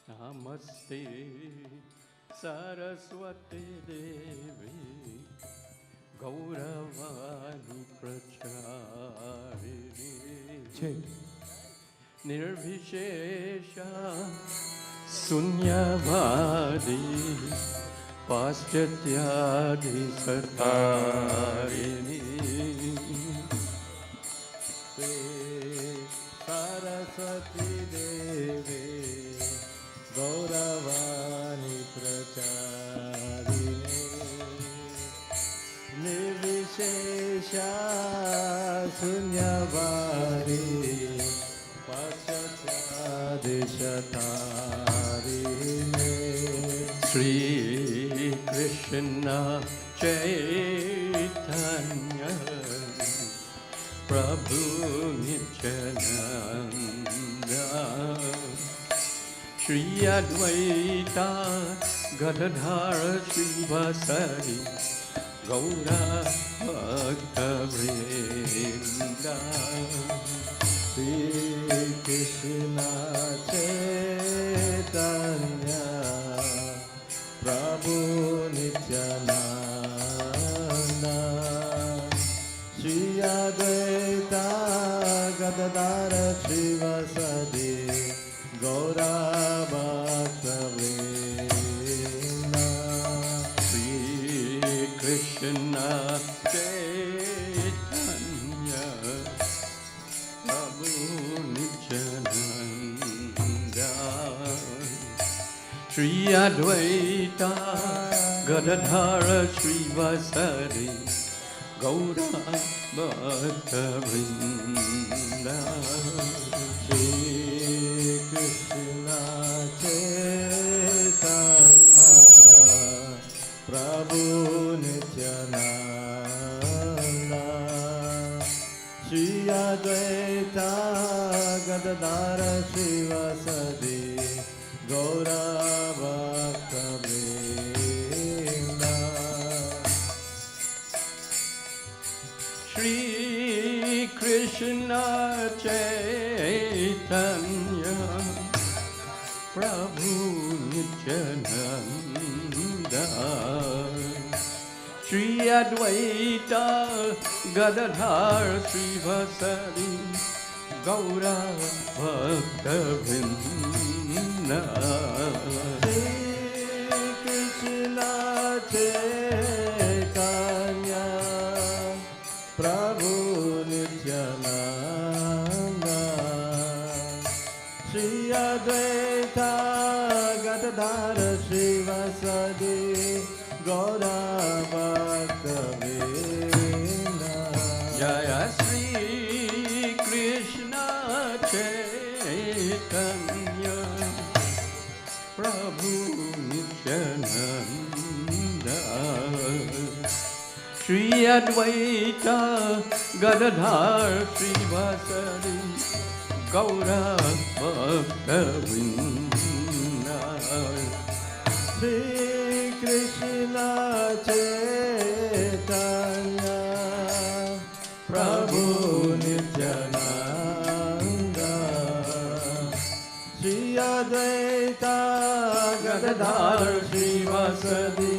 Namaste Saraswati Devi Gauravani Pracharini Nirvishesha Sunyavadi Paschathyadi Sartarini Saraswati Devi Gauravani Pracharini Nirvishesha Sunyavadi Paschathyadi Sartarini Shri Krishna Chaitanya Prabhu Nityananda Shri Advaita Gadadhara Srivasari Gaura Bhakta Vrinda Shri Krishna Chaitanya Prabhu Nityananda Shri Advaita Gadadhara Srivasadi Gaura Bhakta Vrinda Shri Krishna Chaitanya Prabhu Nityananda Shri Advaita Gadadhara Srivasadi Gaura Bhakta Vrinda Shri Krishna Chaitanya Prabhu Nityananda Shri Advaita Gadadhara Srivasadi Gaura Bhakta Vrinda Shri Krishna Chaitanya Prabhu Nityananda Shri Advaita Gadadhara Srivasadi Gaura Bhakta Vrinda Shri Krishna Chaitanya Prabhu Nityananda Shri Advaita Gadadhara Srivasadi Gaura Bhakta Vrinda Jaya Shri Krishna Chaitanya Prabhu Nityananda Shri Advaita Gadadhara Srivasadi Gaura Bhakta Vrinda Shri Krishna Chaitanya Prabhu Nityananda Shri Advaita Gadadhara Srivasadi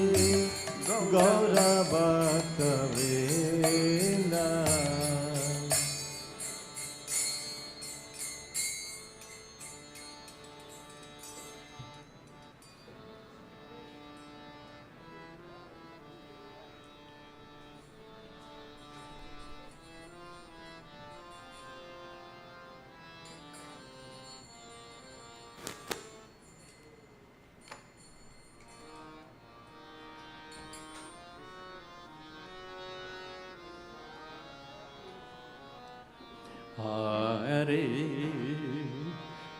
Gaura Bhakta Vrinda Hare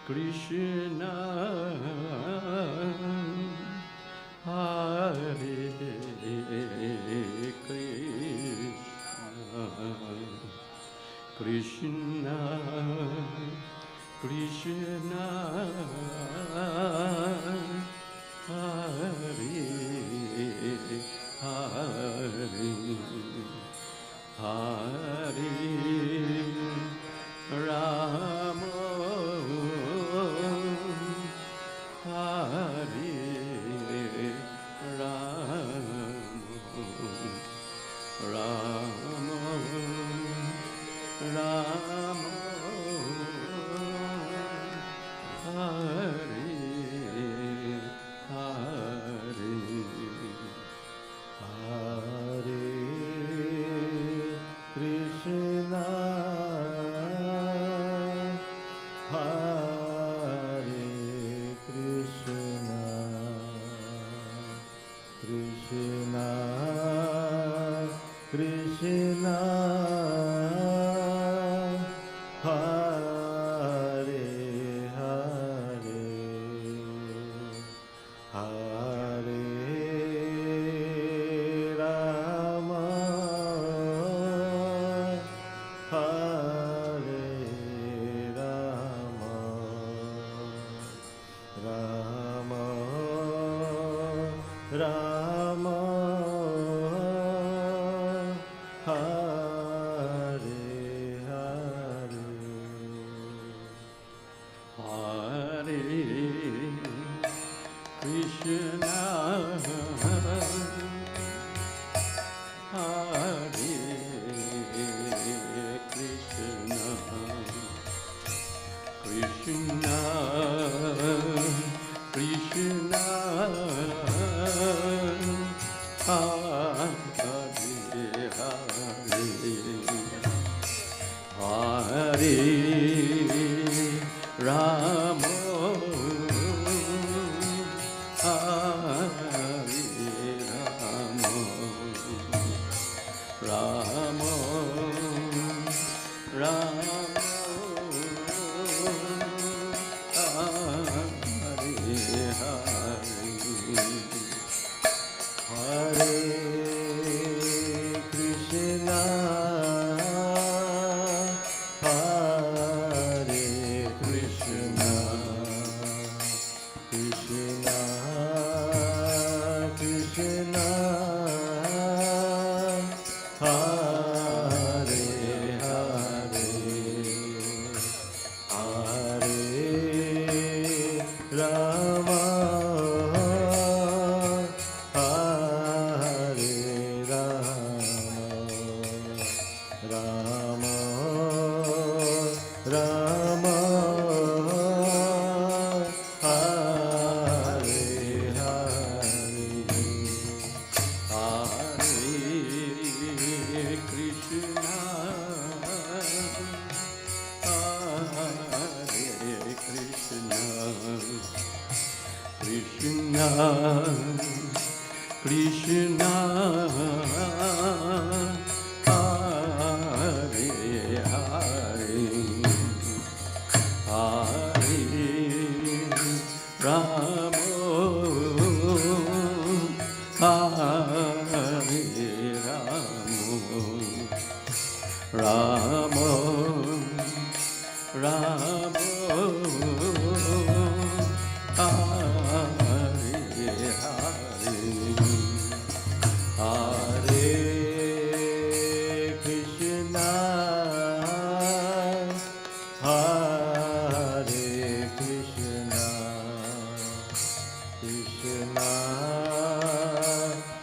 Krishna Hare Krishna Krishna Krishna Hare Hare Hare Rama Rama Hare Hare Hare Krishna Hare Krishna Krishna Krishna Hare Hare Rama Hare Rama Rama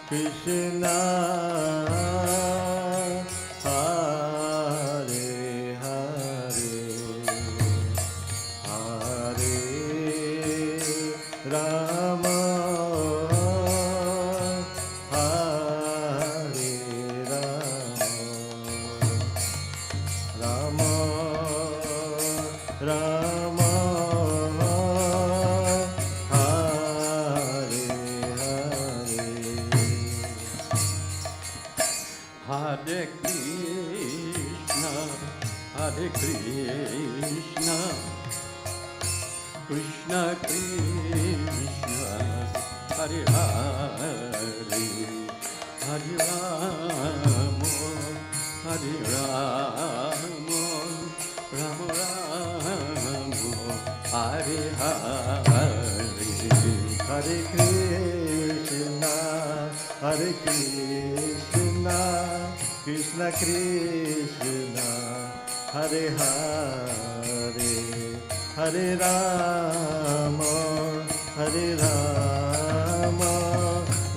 Krishna Hare Hare Hare Rama Hare Rama Rama Hare Krishna, Krishna Krishna, Hare Hare, Hare Rama, Hare Rama, Rama Rama, Hare Hare, Hare Krishna, Hare Krishna, Krishna Krishna, Hare Hare, Hare Rama, Hare Rama,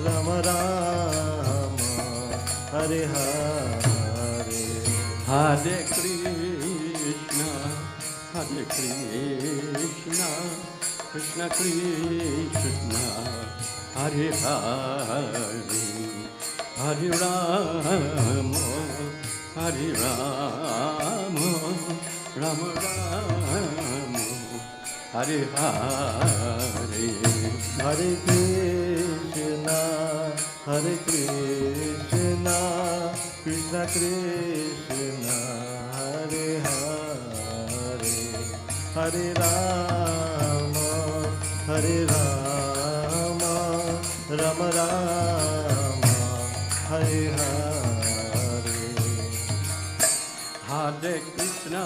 Rama Rama, Hare Hare. Hare Krishna, Hare Krishna, Krishna Krishna, Hare Hare, Hare Rama, Hare Rama, Rama Rama, Hare Hare. Hare Krishna, Hare Krishna, Krishna Krishna, Hare Hare, Hare Rama, Hare Rama, Rama Rama, Hare Hare. Hare Krishna,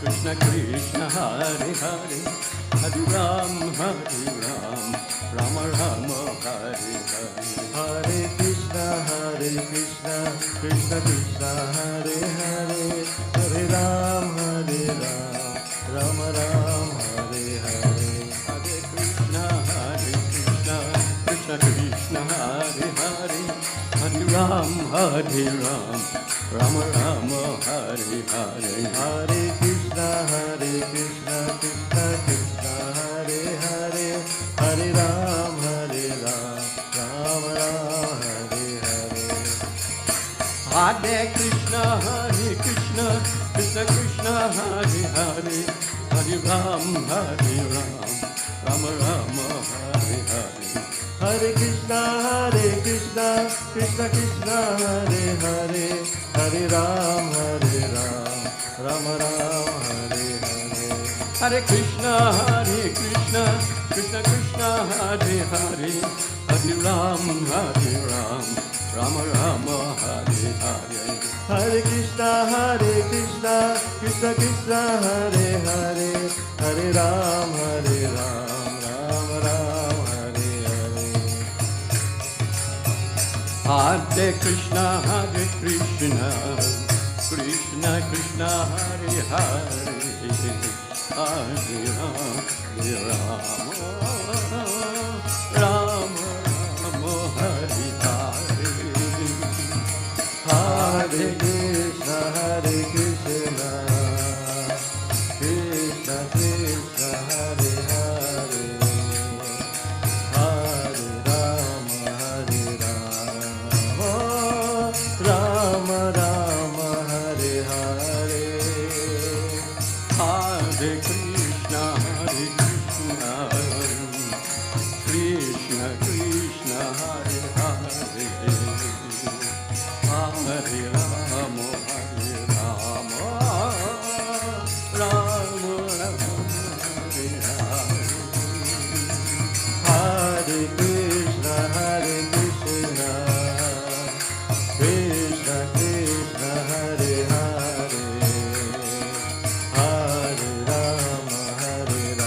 Krishna Krishna, Hare Hare, Hare Ram, Rama Rama, Hare Hare. Hare Krishna, Krishna Krishna, Hare Hare, Hare Ram, Rama Ram, Hare Hare. Hare Krishna, Krishna Krishna, Hare Hare, Hare Ram, Rama Rama, Hare Hare. Hare Krishna, Krishna Krishna, Hare Hare, Hare Ram, Rama Ram, Hare Hare. Hare Krishna, Krishna Krishna, Hare Hare, Hare Ram, Rama Rama, Hare Hare. Hare Krishna, Krishna Krishna, Hare Hare, Hare Ram, Rama Ram, Hare Hare. Hare Krishna, Krishna Krishna, Hare Hare, Hare Ram, Rama Rama, Hare Hare. Hare Krishna, Krishna Krishna, Hare Hare, Hare Ram, Rama Ram, Hare Hare. Hare Krishna, Krishna Krishna, Hare Hare, Hare Ram, Rama Rama, Hare Hare. Hare Krishna, Krishna Krishna, Hare Hare, Hare Rama, Rama Rama, Hare Hare. Hare Krishna, Krishna Krishna, Hare Hare, Hare Rama,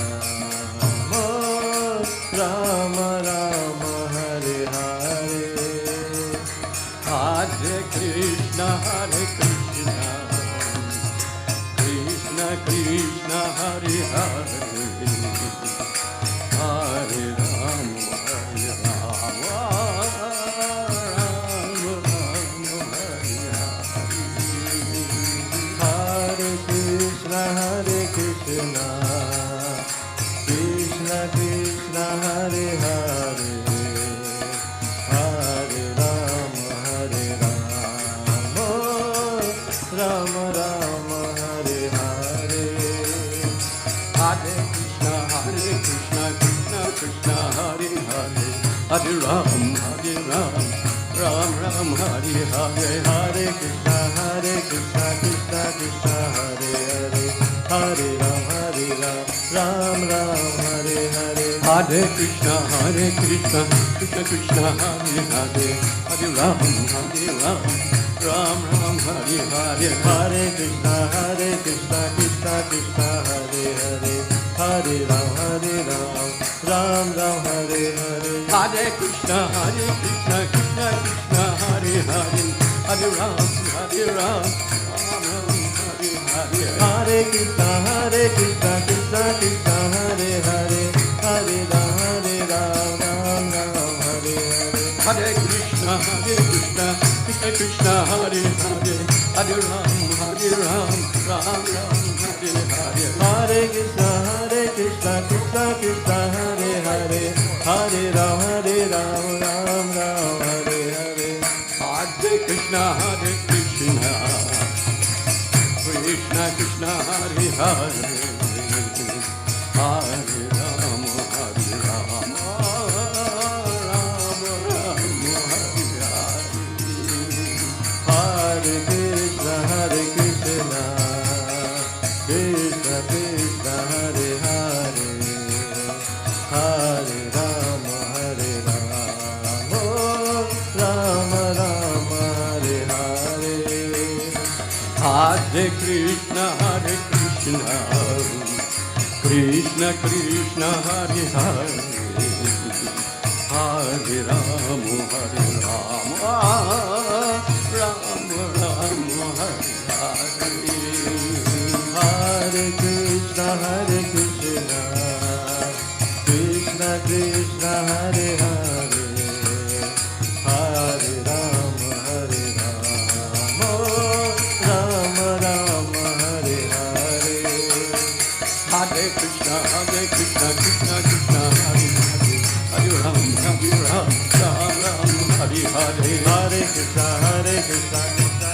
Rama Rama, Hare Hare. Hare Krishna, Krishna Krishna Krishna, Hare Hare, Hare Rama, Rama Rama, Hare Hare. Hare Krishna, Krishna Krishna, Hare Hare, Hare Rama, Rama Rama, Hare Hare. Hare Krishna, Krishna Krishna Krishna, Hare Hare, Hare Rama, Rama Rama, Hare Hare. Hare Krishna, Krishna Krishna, Hare Hare, Hare Ram, Ram Ram, Hare Hare. Hare Krishna, Krishna Krishna, Hare Hare, Hare Ram, Ram Ram, Hare Hare. Hare Krishna, Krishna Krishna, Hare Hare, Hare Ram, Ram Ram, Hare Hare. Hare Krishna, Krishna Krishna, Hare Hare, Hare Ram, Ram Ram, Hare Hare. Hare Krishna, Krishna Krishna, Hare Hare, Hare Ram, Ram Ram, Hare Hare. Hare Krishna, Krishna Krishna, Hare Hare, Hare Ram, Ram Ram, Hare Hare. Hare Krishna, Krishna Krishna, Hare Hare, Hare Ram, Ram Ram, Hare Hare. Hare Krishna, Krishna Krishna, Hare Hare, Hare Ram, Ram Ram, Hare Hare. Hare Krishna, Krishna Krishna, Hare Hare, Hare Ram, Ram Ram, Hare Hare. Hare Krishna, Krishna Krishna Krishna, Hare Hare, Hare Rama, Rama Rama, Hare Hare. Hare Krishna, Krishna Krishna Krishna Hare Hare Hare Rama Hare Rama Rama Rama Hare Hare Hare Krishna Krishna Krishna Hare Hare Hare Rama Rama Rama Hare Hare Hare Krishna Krishna Krishna Hare Hare Hare Rama Ram Ram Hare Hare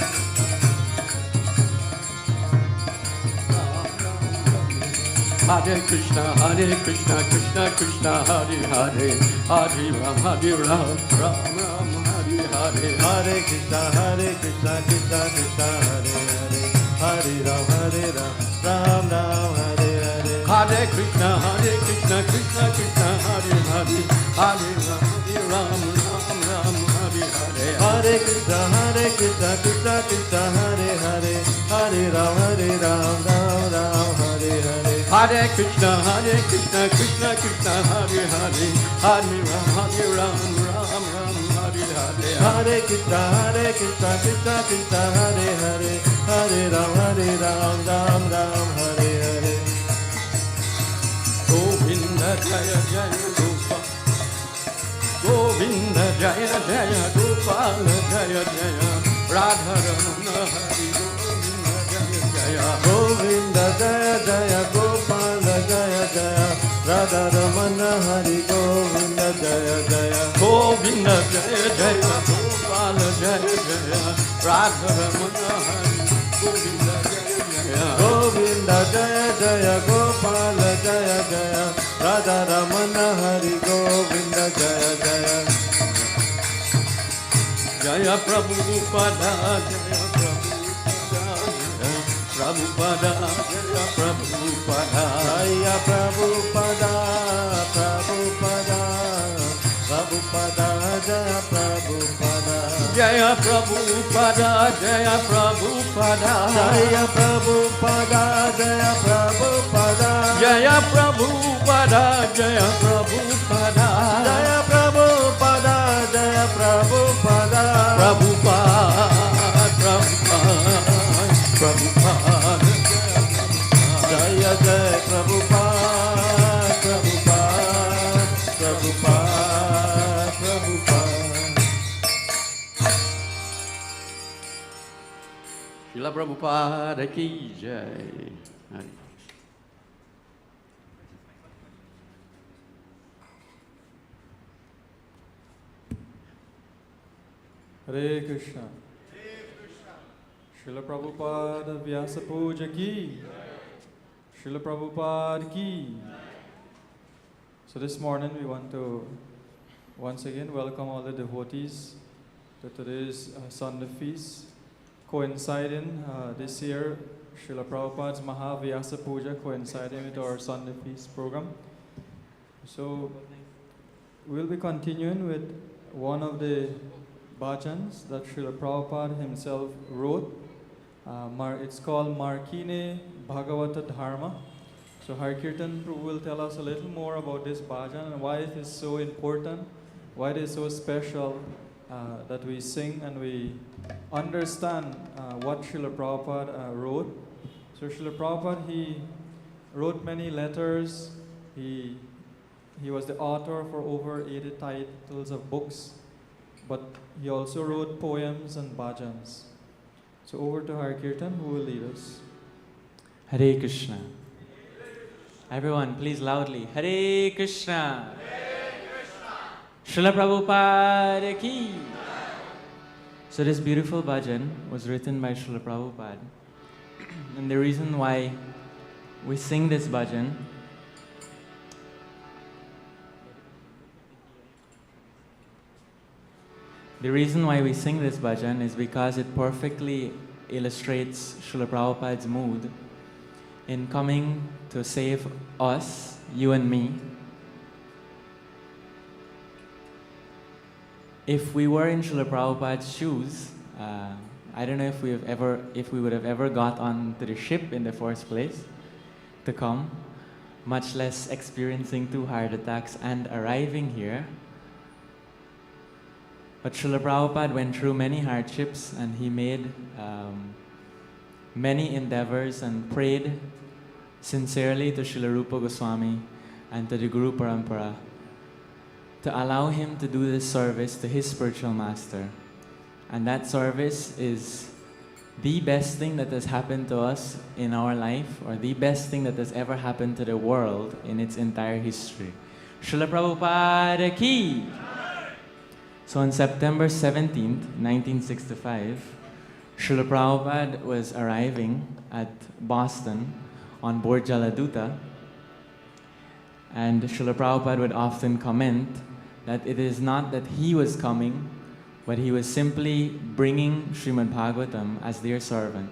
Hare Krishna Krishna Hare Krishna Krishna Krishna Hare Hare Hare Ram Ram Ram Hare Hare Hare Krishna Krishna Krishna Hare Hare Hare Ram Ram Ram Hare Hare Hare Krishna Krishna Krishna Hare Hare Hare Ram Ram Ram Hare Hare Hare Krishna Krishna Krishna Hare Hare Hare Ram Ram Ram Hare Hare Hare Krishna Krishna Krishna Hare Hare Hare Ram Ram Ram Hare Hare Hare Krishna Krishna Krishna Hare Hare Hare Ram Ram Ram Hare Hare Govinda Jaya Jaya Gopal Govinda Jaya Jaya Gopal Jaya Jaya Radharamana Hari Govinda Jaya Jaya Govinda Jaya Jaya Gopal Jaya Jaya Radharamana Hari Govinda Jaya Jaya Govinda Jaya Jaya Gopal Jaya Jaya Radharamana Hari Govinda Jaya Jaya Govinda Jaya Jaya Gopal Jaya Jaya Radharamana Hari Govinda Jaya Jaya Jaya Prabhupada Jaya Prabhupada Jaya Prabhupada Jaya Prabhupada Prabhupada Prabhupada Jaya Prabhupada Jaya Prabhupada Jaya Prabhupada Jaya Prabhupada Jaya Prabhupada Jaya Prabhupada Jaya Prabhupada Jaya Prabhupada Jaya Prabhupada Prabhupada Prabhupada Jaya Jaya Prabhupada Prabhupada Prabhupada Prabhupada Srila Prabhupada ki jai. Hare Krishna. Srila Prabhupada Vyasa Puja ki. Srila Prabhupada ki. So this morning we want to once again welcome all the devotees to today's Sunday feast, coinciding this year Srila Prabhupada's Vyasa Puja coinciding with our Sunday feast program. So we'll be continuing with one of the bhajans that Srila Prabhupada himself wrote. It's called Markine Bhagavata Dharma. So Harkirtan Prabhu will tell us a little more about this bhajan and why it is so important, why it is so special that we sing and we understand what Srila Prabhupada wrote. So Srila Prabhupada, he wrote many letters. He was the author for over 80 titles of books, but he also wrote poems and bhajans. So over to Harkirtan, who will lead us. Hare Krishna. Everyone, please loudly. Hare Krishna. Hare Krishna. Srila Prabhupada ki. So this beautiful bhajan was written by Srila Prabhupada. And the reason why we sing this bhajan is because it perfectly illustrates Srila Prabhupada's mood in coming to save us, you and me. If we were in Srila Prabhupada's shoes, I don't know if we would have ever got onto the ship in the first place to come. much less experiencing 2 heart attacks and arriving here. But Srila Prabhupada went through many hardships, and he made many endeavors and prayed sincerely to Srila Rupa Goswami and to the Guru Parampara to allow him to do this service to his spiritual master. And that service is the best thing that has happened to us in our life, or the best thing that has ever happened to the world in its entire history. Srila Prabhupada ki! So on September 17th, 1965, Srila Prabhupada was arriving at Boston on board Jaladuta, and Srila Prabhupada would often comment that it is not that he was coming, but he was simply bringing Srimad Bhagavatam as their servant,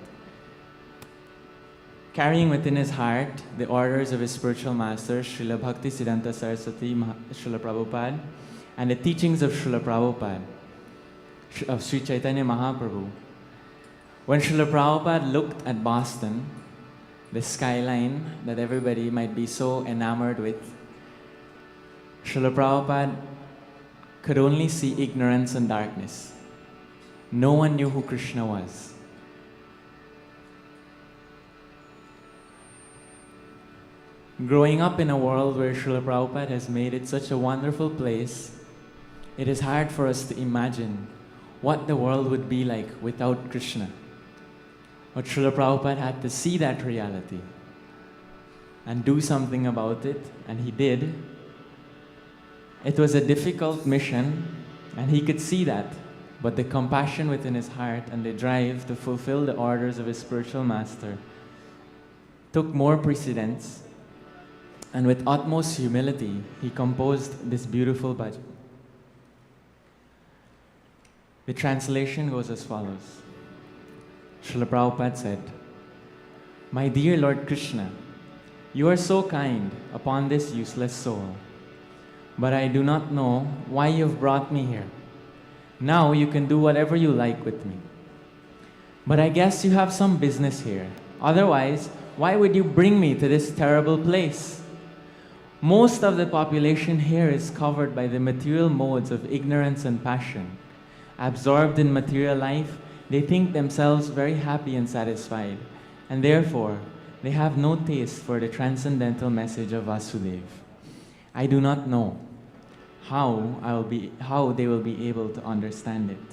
carrying within his heart the orders of his spiritual master, Srila Bhakti Siddhanta Saraswati Srila Prabhupada, and the teachings of Srila Prabhupada, of Sri Chaitanya Mahaprabhu. When Srila Prabhupada looked at Boston, the skyline that everybody might be so enamored with, Srila Prabhupada could only see ignorance and darkness. No one knew who Krishna was. Growing up in a world where Srila Prabhupada has made it such a wonderful place, it is hard for us to imagine what the world would be like without Krishna. But Srila Prabhupada had to see that reality and do something about it, and he did. It was a difficult mission, and he could see that, but the compassion within his heart and the drive to fulfill the orders of his spiritual master took more precedence, and with utmost humility, he composed this beautiful bhajan. The translation goes as follows. Srila Prabhupada said, "My dear Lord Krishna, you are so kind upon this useless soul, but I do not know why you have brought me here. Now you can do whatever you like with me. But I guess you have some business here. Otherwise, why would you bring me to this terrible place? Most of the population here is covered by the material modes of ignorance and passion. Absorbed in material life, they think themselves very happy and satisfied, and therefore, they have no taste for the transcendental message of Vasudeva. I do not know how they will be able to understand it.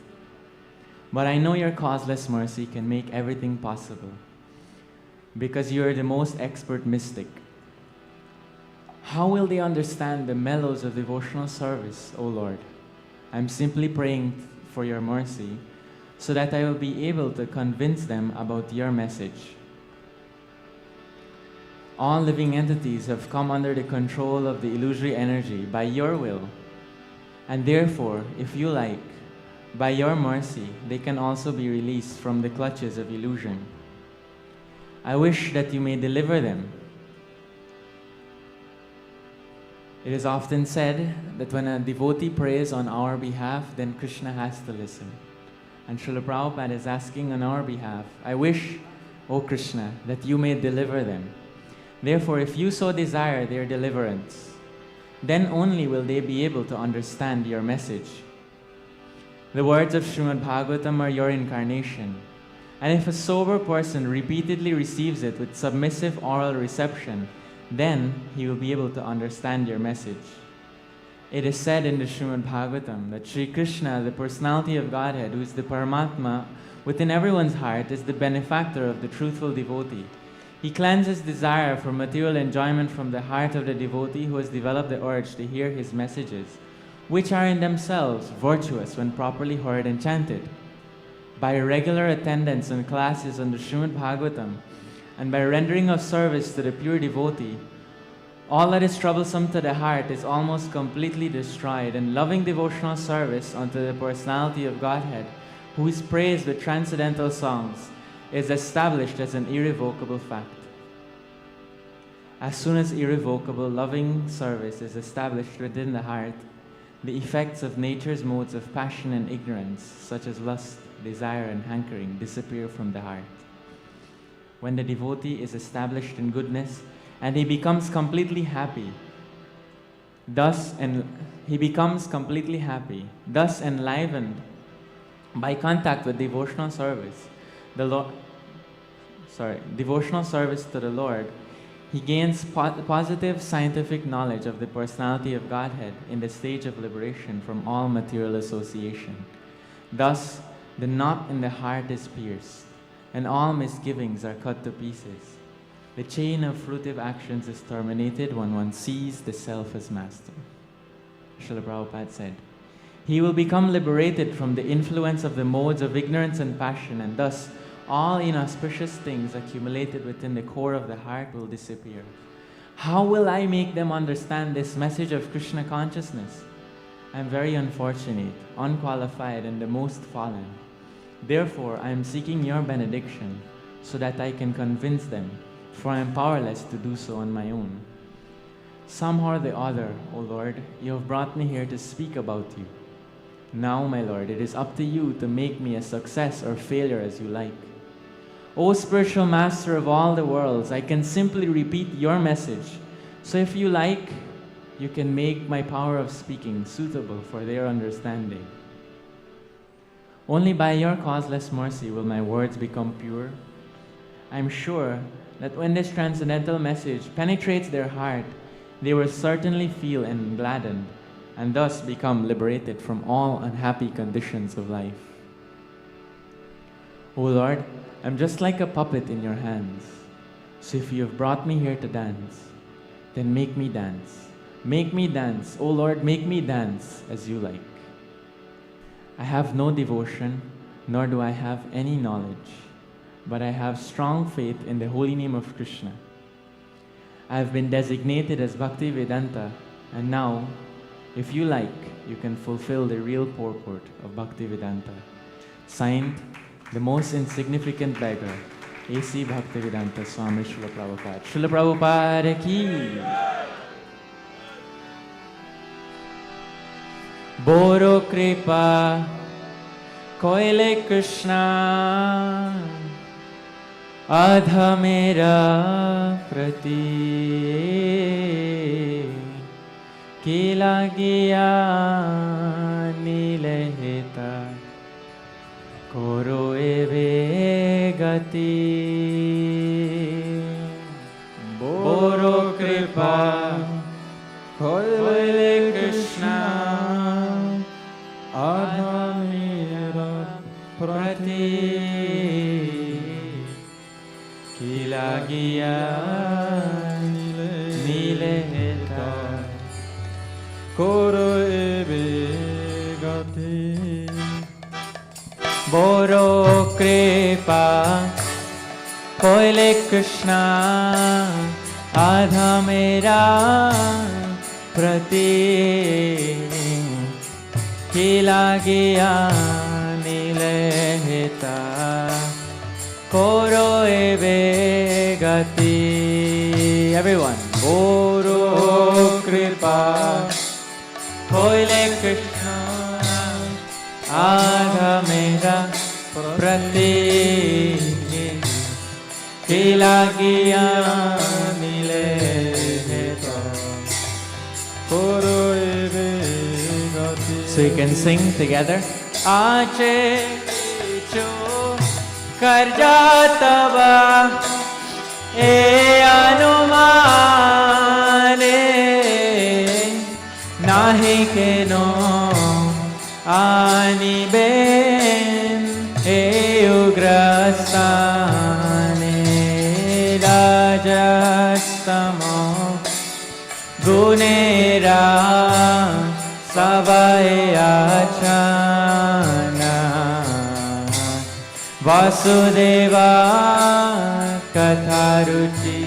But I know your causeless mercy can make everything possible, because you are the most expert mystic. How will they understand the mellows of devotional service, O Lord? I'm simply praying for your mercy, so that I will be able to convince them about your message. All living entities have come under the control of the illusory energy by your will, and therefore, if you like, by your mercy, they can also be released from the clutches of illusion. I wish that you may deliver them. It is often said that when a devotee prays on our behalf, then Krishna has to listen. And Srila Prabhupada is asking on our behalf, I wish, O Krishna, that you may deliver them. Therefore, if you so desire their deliverance, then only will they be able to understand your message. The words of Srimad Bhagavatam are your incarnation, and if a sober person repeatedly receives it with submissive oral reception, then he will be able to understand your message. It is said in the Srimad Bhagavatam that Sri Krishna, the personality of Godhead, who is the Paramatma within everyone's heart, is the benefactor of the truthful devotee. He cleanses desire for material enjoyment from the heart of the devotee who has developed the urge to hear his messages, which are in themselves virtuous when properly heard and chanted. By regular attendance on classes on the Srimad Bhagavatam, and by rendering of service to the pure devotee, all that is troublesome to the heart is almost completely destroyed, and loving devotional service unto the personality of Godhead, who is praised with transcendental songs, is established as an irrevocable fact. As soon as irrevocable, loving service is established within the heart, the effects of nature's modes of passion and ignorance, such as lust, desire, and hankering, disappear from the heart. When the devotee is established in goodness and he becomes completely happy. Thus enlivened by contact with devotional service to the Lord, he gains positive scientific knowledge of the personality of Godhead in the stage of liberation from all material association. Thus, the knot in the heart is pierced, and all misgivings are cut to pieces. The chain of fruitive actions is terminated when one sees the self as master. Srila Prabhupada said, he will become liberated from the influence of the modes of ignorance and passion, and thus all inauspicious things accumulated within the core of the heart will disappear. How will I make them understand this message of Krishna consciousness? I am very unfortunate, unqualified, and the most fallen. Therefore, I am seeking your benediction so that I can convince them, for I am powerless to do so on my own. Somehow or the other, O Lord, you have brought me here to speak about you. Now, my Lord, it is up to you to make me a success or failure as you like. O spiritual master of all the worlds, I can simply repeat your message. So if you like, you can make my power of speaking suitable for their understanding. Only by your causeless mercy will my words become pure. I am sure that when this transcendental message penetrates their heart, they will certainly feel gladdened and thus become liberated from all unhappy conditions of life. O Lord, I'm just like a puppet in your hands. So if you have brought me here to dance, then make me dance. Make me dance, O Lord, make me dance as you like. I have no devotion, nor do I have any knowledge, but I have strong faith in the holy name of Krishna. I have been designated as Bhaktivedanta, and now, if you like, you can fulfill the real purport of Bhaktivedanta. Signed, the most insignificant beggar, A.C. Bhaktivedanta Swami Srila Prabhupada. Srila Prabhupada ki. Boro kripa koile Krishna adha mera prati ki lagiya nileheta koro eve gati. Boro kripa koile Krishna adha mera prati ki lagiya nileheta koro ebe gati. Boro kripa koile Krishna adha mera prati ki lagiya nileheta koro eve gati. Everyone. Boro kripa koile Krishna adha mera prati ki lagiya nileheta koro eve gati. So you can sing together. Aache cho karja tava e anumane nahi ke no ani ben e ugrastane rajastamo gunera savai achana vasudeva katharuchi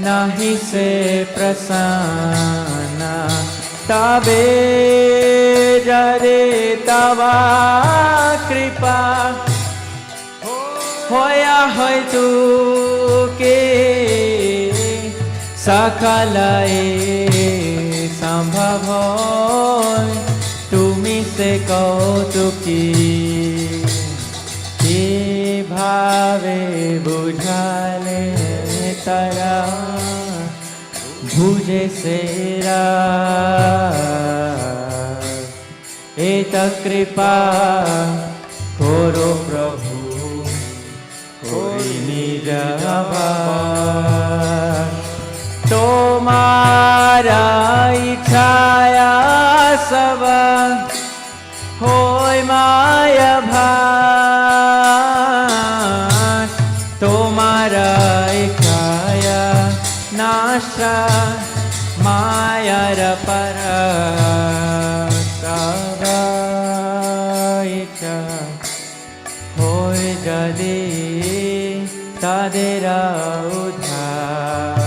nahi se prasana tabe jare tava kripa hoya hoitu ke sakalae sambhav hoy tumi se kautuki ki bhave bujhale tara भुजे सेरा एत कृपा करो प्रभु कोई निज तुम्हारा इच्छाया सब होय माया भास तुम्हारा इच्छाया नाशा माया पर इच्छा होय जदि तादेरा उद्धार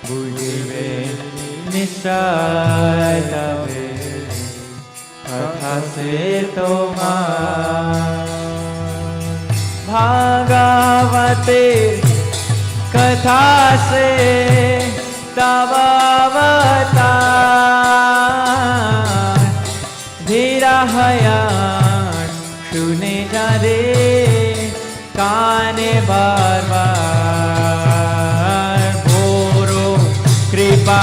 बुझिबे निश्चय तबे कथा से तुम्हार भागवते कथा से तब अवतार धीरा हयान सुने जादे काने बार बार भोरो कृपा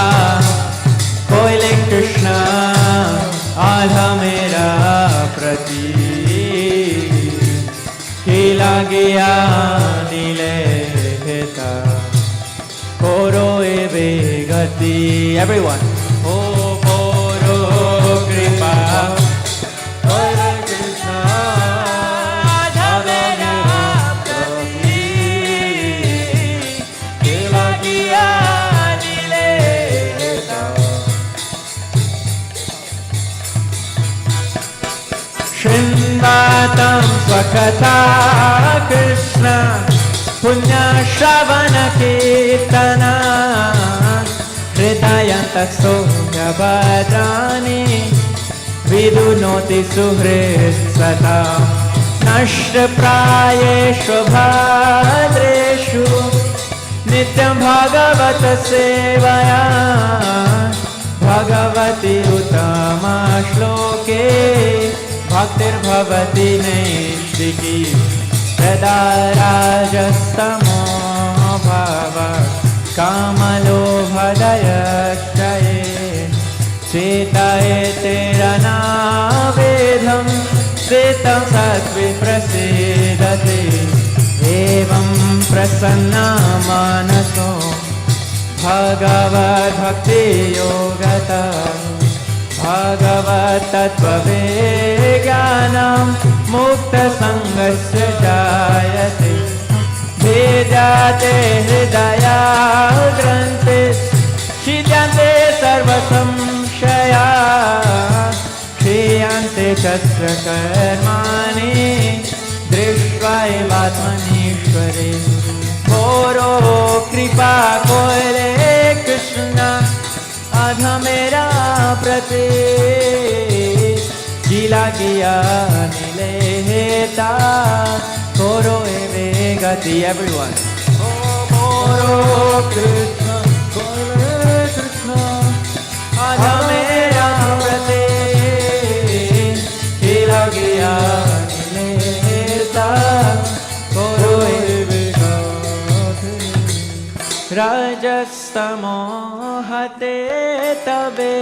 कोयले कृष्ण आधा मेरा प्रति खिला गया नीले हेता कोरो एवे गति everyone ओ कोरो कृपा कोयले कृष्ण आधा मेरा प्रति खिला गया नीले हेता शृण्वातं स्वकथा कृष्ण पुण्य श्रवण कीर्तना हृदयन्तसौम्यभद्राणि विदुनोति सुहृत् सदा नष्टप्रायेषु भद्रेषु नित्यं भगवत सेवया भगवति उत्तमा श्लोके भक्तिर्भवति नैष्टिकी यदा राजस्तमो भाव कामलोभदयक्षये चेतयेतेरनावेदं श्वेतं सत्त्वे प्रसीदते एवं प्रसन्ना मानसो भगवद्भक्तियोगता भगवत्तत्त्वज्ञानं मुक्तसङ्गस्य जायते भेदाते हृदया ग्रन्थे छिद्यन्ते सर्वसंशया क्षीयन्ते तस्य कर्माणि दृष्ट्वा एवात्मनीश्वरे घोरो कृपा कोयले कृष्ण आधा मेरा प्रति जिला किया नीले हेता कोरो एवे गति everyone ओ कोरो कृष्ण कोयले कृष्ण आधा मेरा प्रति जिला किया नीले हेता कोरो एवे रजस्तमो हते तबे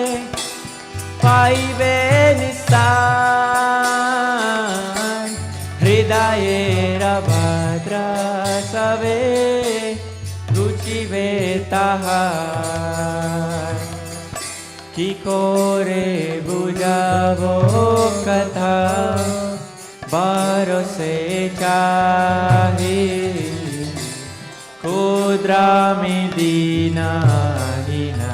पाइबे निस्तार हृदयेर भद्र सवे रुचिबे ताहार की कोरे बुझाबो कथा बरसे चाहे क्षुद्रामि दीनाहीना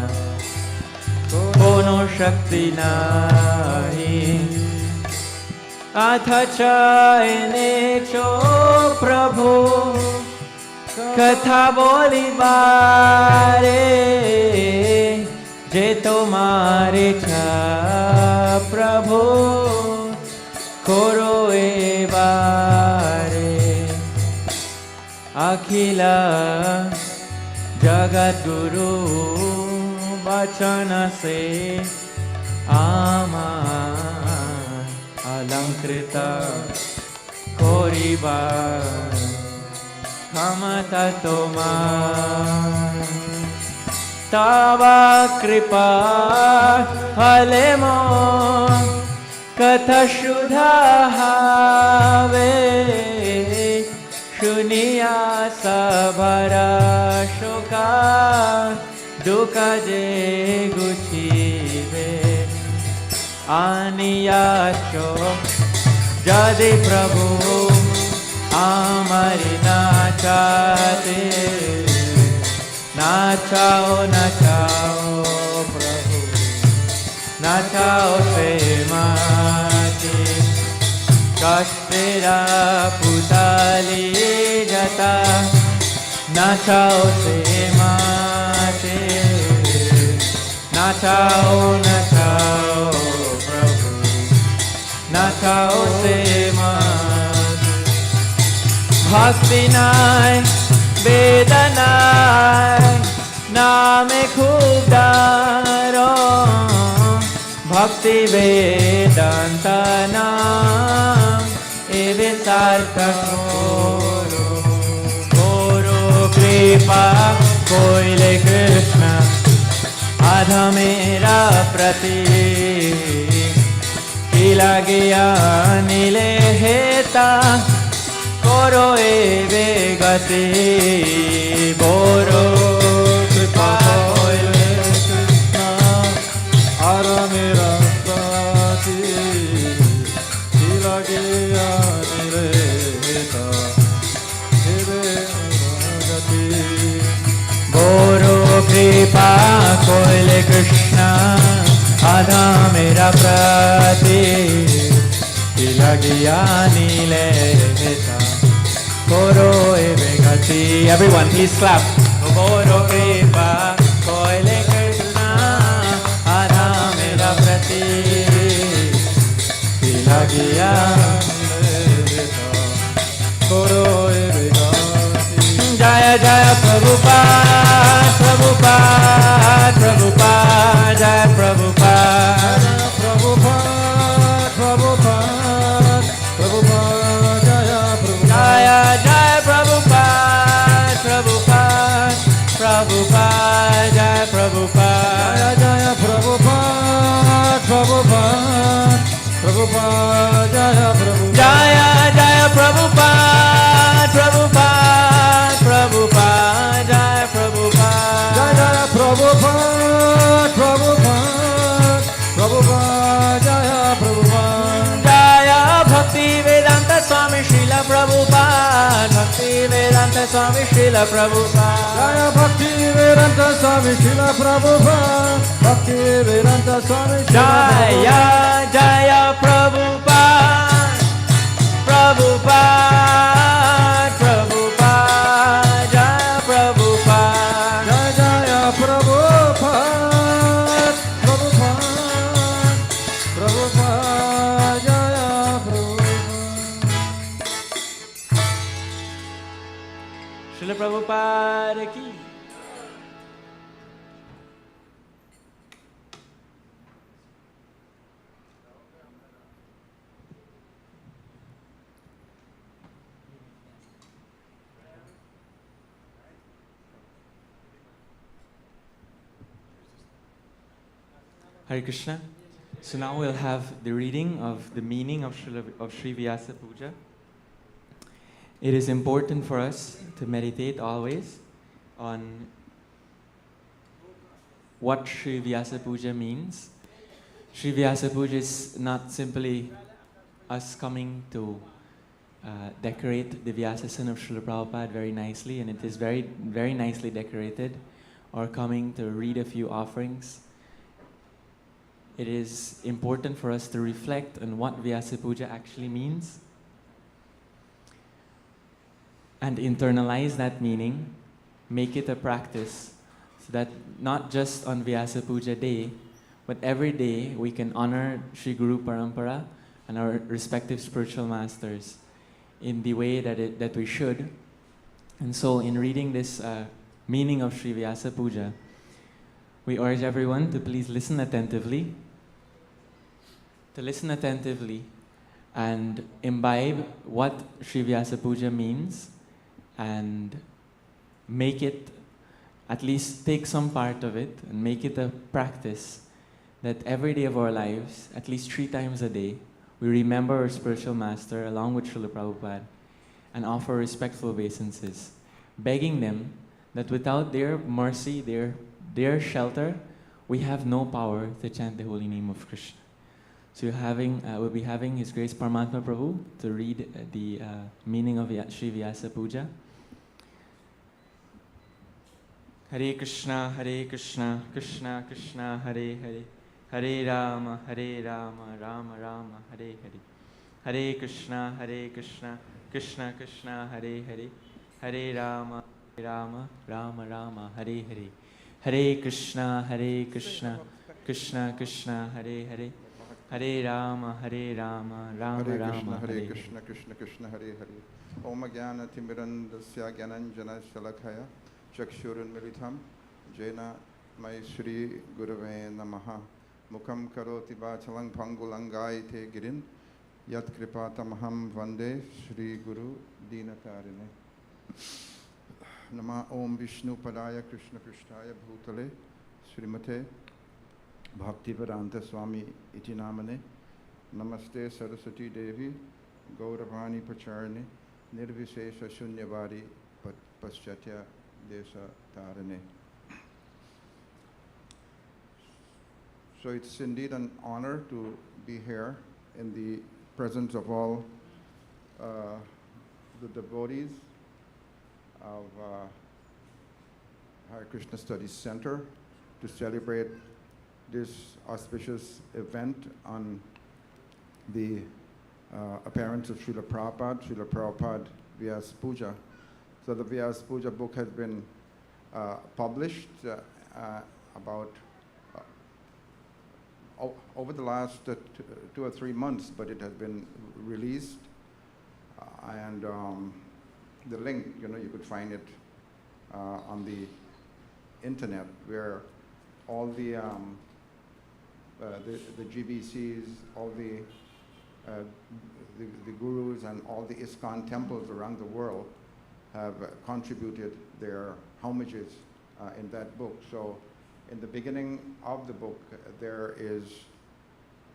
कोनो शक्ति नाही अथ चयने चो प्रभु कथा बोली बारे जे तुम्हारे छा प्रभु करो ए बारे अखिल जगत गुरु वचन से आमा अलंकृत कोरिबा kamata toma tava kripa phale mo katha shudha have shuniya sabhara shoka duka je guchive aniyacho jadi prabhu amari nachate nachao nachao prabhu nachao se mati kashtera putali jata nachao se mati nachao nachao prabhu nachao se mati bhakti nai vedanai name khub daro bhakti vedanta nam eve sarthak koro koro kripa koile krishna adha mera prati kila gyani le heta koro eve gati boro kripa koile Krishna Ara mera prati Kilage anireta Eve gati boro kripa koile krishna adha mera prati kila gyani le heta koro eve gati. Everyone please clap. Boro kripa koile krishna adha mera prati kila gyani Koro eve gati Jaya Jaya Prabhupada Prabhupada Prabhupada Jaya Prabhupada Prabhupada Prabhupada Prabhupada Jaya Prabhupada Jaya Jaya Prabhupada Prabhupada Prabhupada Jaya Prabhupada Jaya Jaya Prabhupada Prabhupada Prabhupada Jaya Prabhupada Jaya Jaya Prabhupada Prabhupada Prabhupada Jaya Prabhupada Jaya Jaya Prabhupada Prabhupada Prabhupada Jaya Prabhupada Jaya Bhakti Vedanta Swami Srila Prabhupada Bhakti Vedanta Swami Srila Prabhupada Jaya Bhakti Vedanta Swami Srila Prabhupada Bhakti Vedanta Swami Srila Jaya Jaya Prabhupada Prabhupada Prabhupada Jaya Prabhupada Jaya Jaya Prabhupada Prabhupada Prabhupada Jaya Prabhupada Srila Prabhupada ki Hare Krishna. So now we'll have the reading of the meaning of Sri Vyasa Puja. It is important for us to meditate always on what Sri Vyasa Puja means. Sri Vyasa Puja is not simply us coming to decorate the Vyasasan of Srila Prabhupada very nicely, and it is very, very nicely decorated, or coming to read a few offerings. It is important for us to reflect on what Vyasa Puja actually means and internalize that meaning, make it a practice, so that not just on Vyasa Puja day, but every day we can honor Sri Guru Parampara and our respective spiritual masters in the way that we should. And so in reading this meaning of Sri Vyasa Puja, we urge everyone to please listen attentively, and imbibe what Sri Vyasa Puja means, and make it, at least take some part of it and make it a practice that every day of our lives, at least 3 times a day, we remember our spiritual master along with Srila Prabhupada and offer respectful obeisances, begging them that without their mercy, their shelter, we have no power to chant the holy name of Krishna. So we'll be having His Grace Paramatma Prabhu to read the meaning of Sri Vyasa Puja. Hare Krishna, Krishna Krishna, Hare Hare, Hare Rama, Rama Rama, Hare Hare. Hare Krishna, Krishna Krishna, Hare Hare, Hare Rama, Rama Rama, Hare Hare. Hare Krishna, Krishna Krishna, Hare Hare, Hare Rama, Rama Rama, Hare Hare Krishna, Krishna Krishna, Hare Hare. Om Jnana Timirandasya Gyananjana Shalakaya Chakshurunmilitam Jena Mai Shri Gurave Namaha Mukham Karoti Vachalang Pangulangai Girin Yat Kripatamaham Vande Shri Guru Dinatarine. Nama Om Vishnu Padaya Krishna Krishnaya Bhutale Srimate Bhaktivedanta Swami Iti Namane Namaste Saraswati Devi Gauravani Pacharne Nirvishesha Shunyavadi Paschatya Desa Tarane. So it's indeed an honor to be here in the presence of all the devotees of Hare Krishna Studies Center to celebrate this auspicious event on the appearance of Srila Prabhupada Vyasa Puja. So the Vyasa Puja book has been published about over the last 2 or 3 months, but it has been released, and the link, you could find it on the internet, where all the GBCs, all the gurus and all the ISKCON temples around the world have contributed their homages in that book. So in the beginning of the book, there is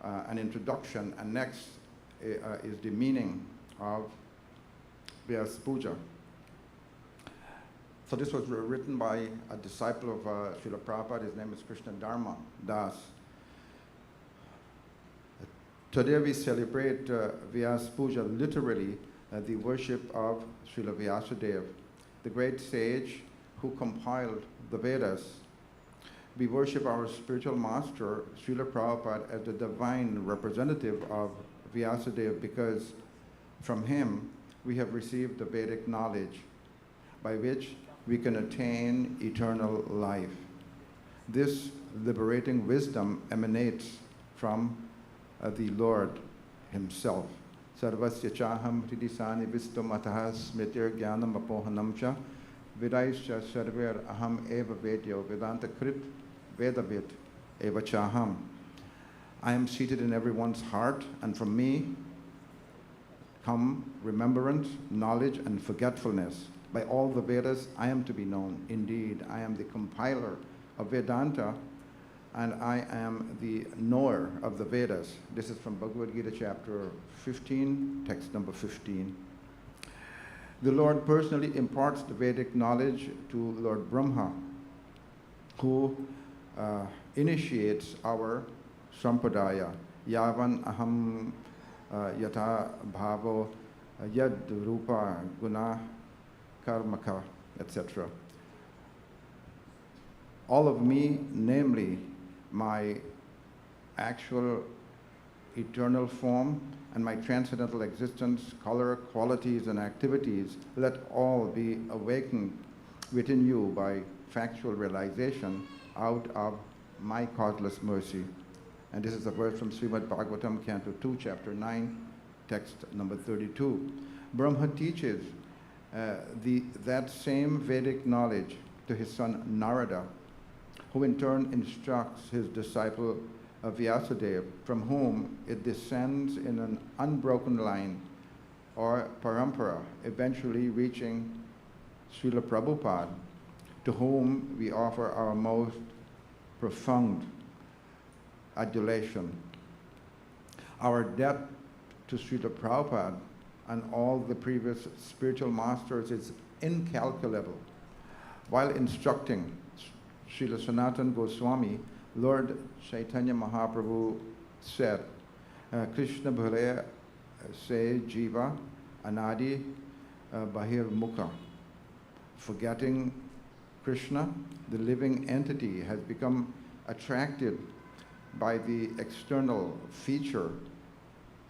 an introduction, and next is the meaning of Vyasa Puja. So this was written by a disciple of Srila Prabhupada. His name is Krishna Dharma Das. Today we celebrate Vyasa Puja, literally the worship of Srila Vyasadeva, the great sage who compiled the Vedas. We worship our spiritual master, Srila Prabhupada, as the divine representative of Vyasadeva, because from him we have received the Vedic knowledge by which we can attain eternal life. This liberating wisdom emanates from the Lord himself. Sarvasya chaham hridisani vistum ataha smitir jnanam apohanam cha vidaisya sarver aham eva vedyo vedanta krit vedavid eva chaham. I am seated in everyone's heart, and from me come remembrance, knowledge, and forgetfulness. By all the Vedas, I am to be known. Indeed, I am the compiler of Vedanta, and I am the knower of the Vedas. This is from Bhagavad Gita chapter 15, text number 15. The Lord personally imparts the Vedic knowledge to Lord Brahma, who initiates our sampradaya. Yavan aham yata bhavo yad rupa guna karmaka, etc. All of me, namely my actual eternal form and my transcendental existence, color, qualities, and activities, let all be awakened within you by factual realization out of my causeless mercy. And this is a verse from Srimad Bhagavatam, Canto 2, Chapter 9, text number 32. Brahma teaches that same Vedic knowledge to his son Narada, who in turn instructs his disciple Vyasadeva, from whom it descends in an unbroken line or parampara, eventually reaching Srila Prabhupada, to whom we offer our most profound adulation. Our debt to Srila Prabhupada and all the previous spiritual masters is incalculable. While instructing Srila Sanatana Goswami, Lord Chaitanya Mahaprabhu said, Krishna bhale se jiva anadi bahir mukha. Forgetting Krishna, the living entity has become attracted by the external feature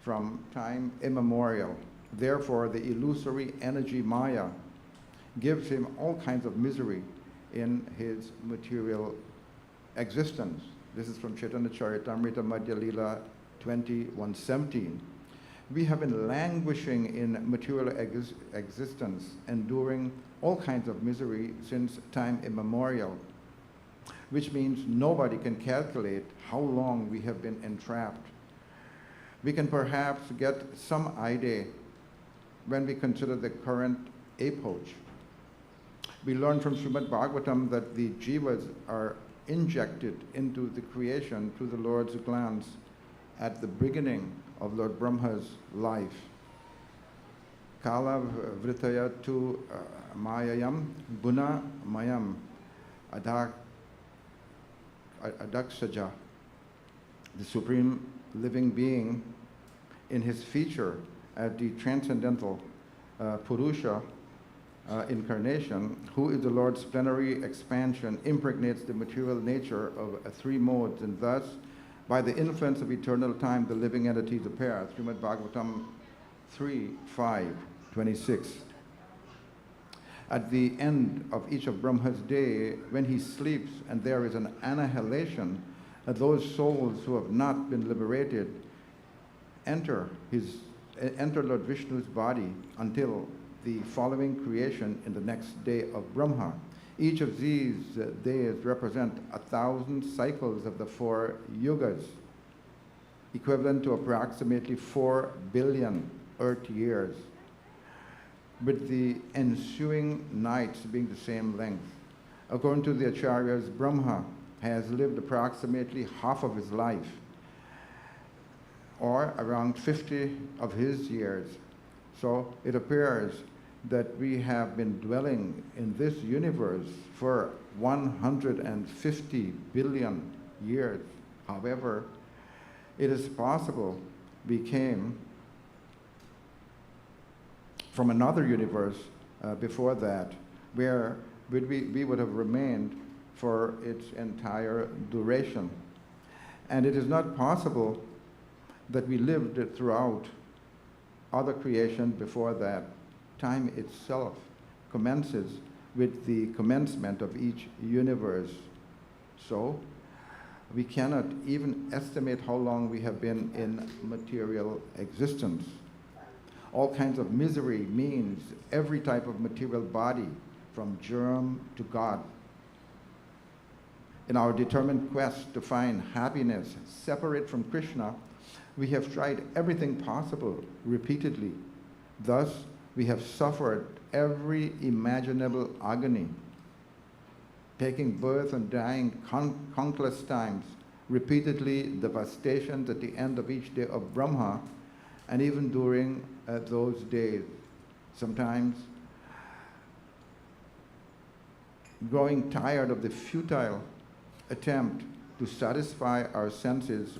from time immemorial. Therefore, the illusory energy Maya gives him all kinds of misery in his material existence. This is from Chaitanya Charitamrita Madhya Lila 20:117. We have been languishing in material existence, enduring all kinds of misery since time immemorial, which means nobody can calculate how long we have been entrapped. We can perhaps get some idea when we consider the current epoch. We learn from Srimad Bhagavatam that the jivas are injected into the creation through the Lord's glance at the beginning of Lord Brahma's life. Kala vritaya tu mayayam guna mayam adaksaja. The Supreme Living Being in his feature as the transcendental Purusha incarnation, who is the Lord's plenary expansion, impregnates the material nature of three modes, and thus, by the influence of eternal time, the living entities appear. Srimad Bhagavatam 3:5-26. At the end of each of Brahma's day, when he sleeps and there is an annihilation, those souls who have not been liberated enter Lord Vishnu's body until the following creation in the next day of Brahma. Each of these days represent 1,000 cycles of the 4 yugas, equivalent to approximately 4 billion earth years, with the ensuing nights being the same length. According to the Acharyas, Brahma has lived approximately half of his life, or around 50 of his years. So it appears that we have been dwelling in this universe for 150 billion years. However, it is possible we came from another universe before that, where we would have remained for its entire duration. And it is not possible that we lived throughout other creation before that. Time itself commences with the commencement of each universe. So we cannot even estimate how long we have been in material existence. All kinds of misery means every type of material body, from germ to God. In our determined quest to find happiness separate from Krishna, we have tried everything possible repeatedly. Thus, we have suffered every imaginable agony, taking birth and dying countless times, repeatedly devastations at the end of each day of Brahma, and even during those days. Sometimes, growing tired of the futile attempt to satisfy our senses,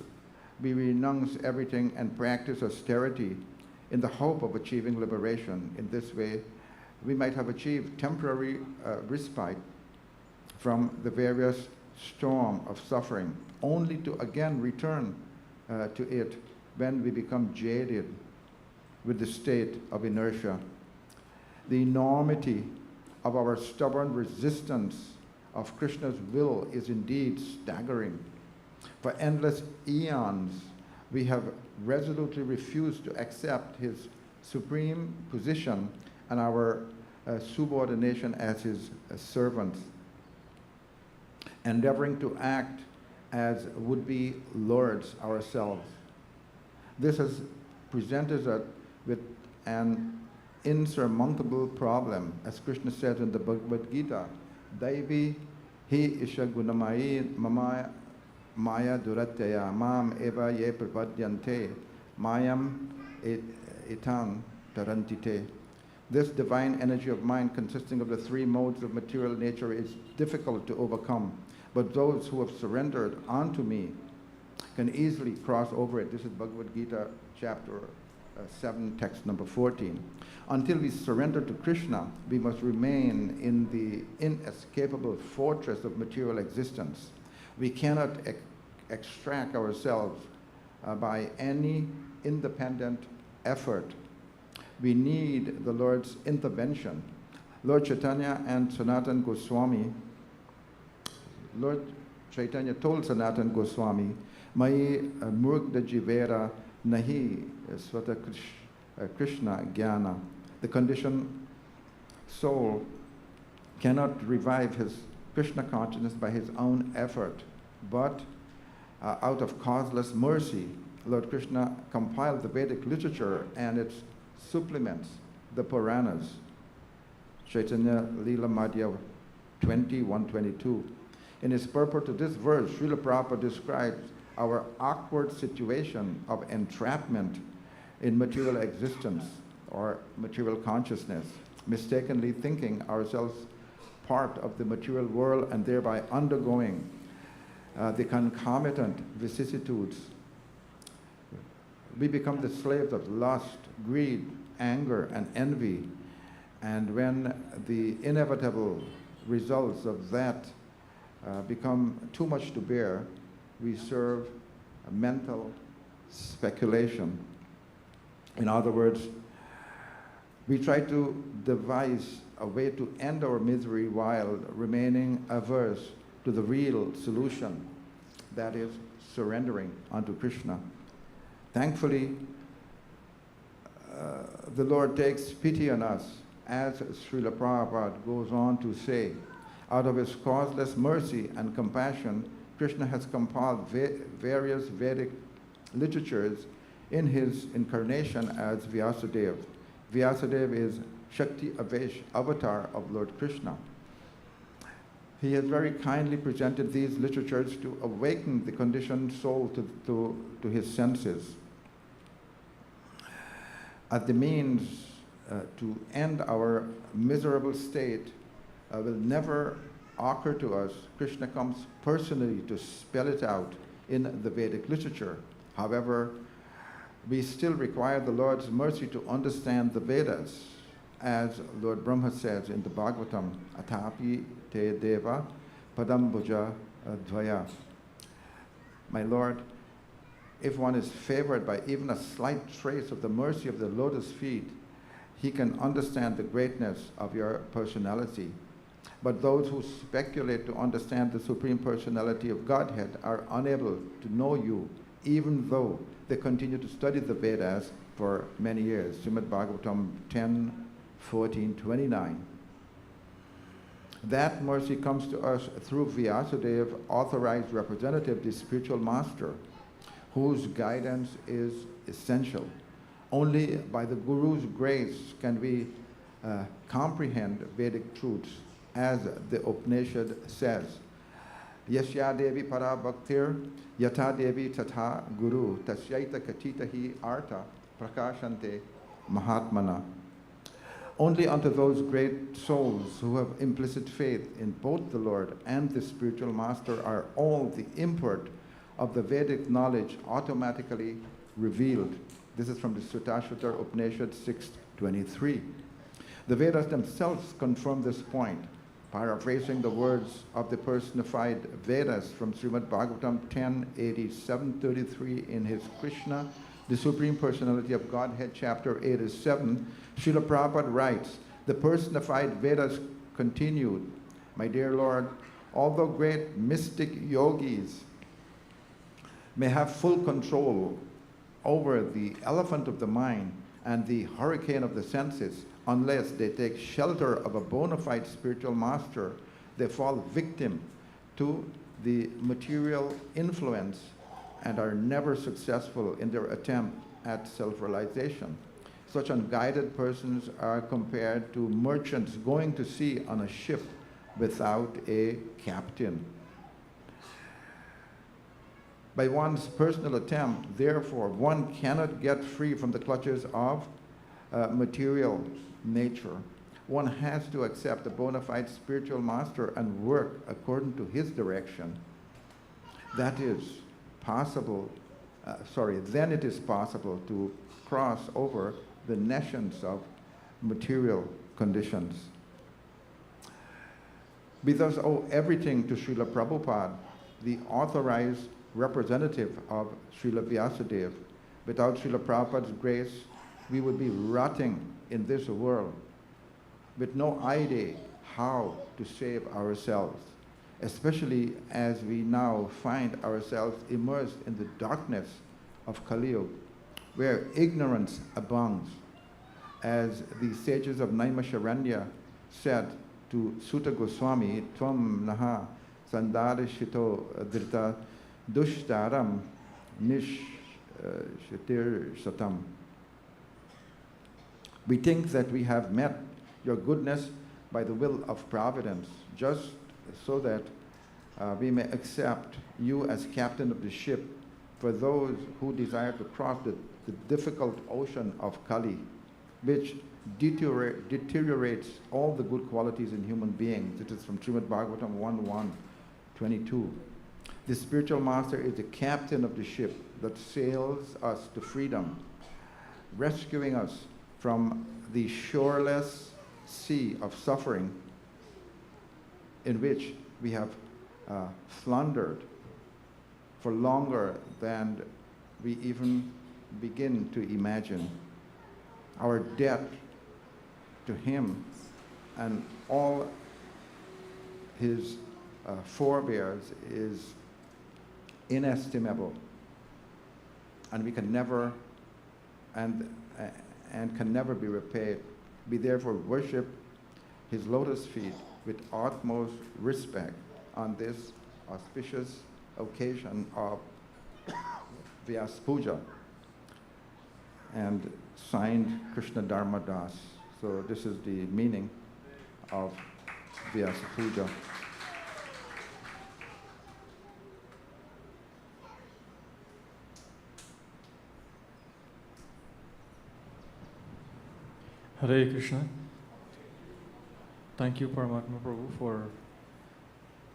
we renounce everything and practice austerity in the hope of achieving liberation. In this way, we might have achieved temporary respite from the various storm of suffering, only to again return to it when we become jaded with the state of inertia. The enormity of our stubborn resistance of Krishna's will is indeed staggering. For endless eons, we have resolutely refused to accept his supreme position and our subordination as his servants, endeavoring to act as would-be lords ourselves. This has presented us with an insurmountable problem, as Krishna says in the Bhagavad Gita, Daivi hi isha gunamai mama maya duratyaya mam eva ye prapadyante mayam itam tarantite. This divine energy of mind consisting of the three modes of material nature is difficult to overcome, but those who have surrendered unto me can easily cross over it. This is Bhagavad Gita chapter 7, text number 14. Until we surrender to Krishna, we must remain in the inescapable fortress of material existence. We cannot extract ourselves by any independent effort. We need the Lord's intervention. Lord Chaitanya and Sanatana Goswami, Lord Chaitanya told Sanatana Goswami, Mai murgda jivera nahi svata Krishna jnana. The conditioned soul cannot revive his Krishna consciousness by his own effort, but out of causeless mercy, Lord Krishna compiled the Vedic literature and its supplements, the Puranas. Chaitanya Leela Madhya 20:122. In his purport to this verse, Srila Prabhupada describes our awkward situation of entrapment in material existence or material consciousness, mistakenly thinking ourselves part of the material world and thereby undergoing the concomitant vicissitudes. We become the slaves of lust, greed, anger, and envy, and when the inevitable results of that become too much to bear, we serve a mental speculation. In other words, we try to devise a way to end our misery while remaining averse to the real solution, that is, surrendering unto Krishna. Thankfully, the Lord takes pity on us, as Srila Prabhupada goes on to say. Out of his causeless mercy and compassion, Krishna has compiled various Vedic literatures in his incarnation as Vyasadeva. Vyasadeva is Shakti Avesh, avatar of Lord Krishna. He has very kindly presented these literatures to awaken the conditioned soul to his senses. As the means to end our miserable state will never occur to us, Krishna comes personally to spell it out in the Vedic literature. However, we still require the Lord's mercy to understand the Vedas, as Lord Brahma says in the Bhagavatam, Atapi te deva padam bhuja dvaya. My Lord, if one is favored by even a slight trace of the mercy of the lotus feet, he can understand the greatness of your personality. But those who speculate to understand the Supreme Personality of Godhead are unable to know you, even though they continue to study the Vedas for many years. Srimad Bhagavatam 10:14-29. That mercy comes to us through Vyasadeva, authorized representative, the spiritual master, whose guidance is essential. Only by the Guru's grace can we comprehend Vedic truths, as the Upanishad says. Yasya Devi Para Bhaktir Yatha Devi Tatha Guru Tasyaita Kachita Hi Artha Prakashante Mahatmana. Only unto those great souls who have implicit faith in both the Lord and the spiritual master are all the import of the Vedic knowledge automatically revealed. This is from the Sutashvata Upanishad 6:23. The Vedas themselves confirm this point. Paraphrasing the words of the personified Vedas from Srimad Bhagavatam 10:87-33 in his Krishna, the Supreme Personality of Godhead, chapter 87, Srila Prabhupada writes, the personified Vedas continued, my dear Lord, although great mystic yogis may have full control over the elephant of the mind and the hurricane of the senses, unless they take shelter of a bona fide spiritual master, they fall victim to the material influence and are never successful in their attempt at self-realization. Such unguided persons are compared to merchants going to sea on a ship without a captain. By one's personal attempt, therefore, one cannot get free from the clutches of material nature. One has to accept a bona fide spiritual master and work according to his direction. That is possible, then it is possible to cross over the nescience of material conditions. We thus owe everything to Srila Prabhupada, the authorized representative of Srila Vyasadeva. Without Srila Prabhupada's grace, we would be rotting in this world with no idea how to save ourselves, especially as we now find ourselves immersed in the darkness of Kali Yuga, where ignorance abounds. As the sages of Naimisharanya said to Sutta Goswami, Tvam naha sandarishito drita dushtaram nishtir satam. We think that we have met your goodness by the will of providence, just so that we may accept you as captain of the ship for those who desire to cross the difficult ocean of Kali, which deteriorates all the good qualities in human beings. It is from Srimad Bhagavatam 1:1-22. The spiritual master is the captain of the ship that sails us to freedom, rescuing us from the shoreless sea of suffering in which we have floundered for longer than we even begin to imagine. Our debt to him and all his forebears is inestimable, and we can never and can never be repaid. We therefore worship his lotus feet with utmost respect on this auspicious occasion of Vyasa Puja, and signed Krishna Dharma Das. So this is the meaning of Vyasa Puja. Hare Krishna. Thank you, Paramatma Prabhu, for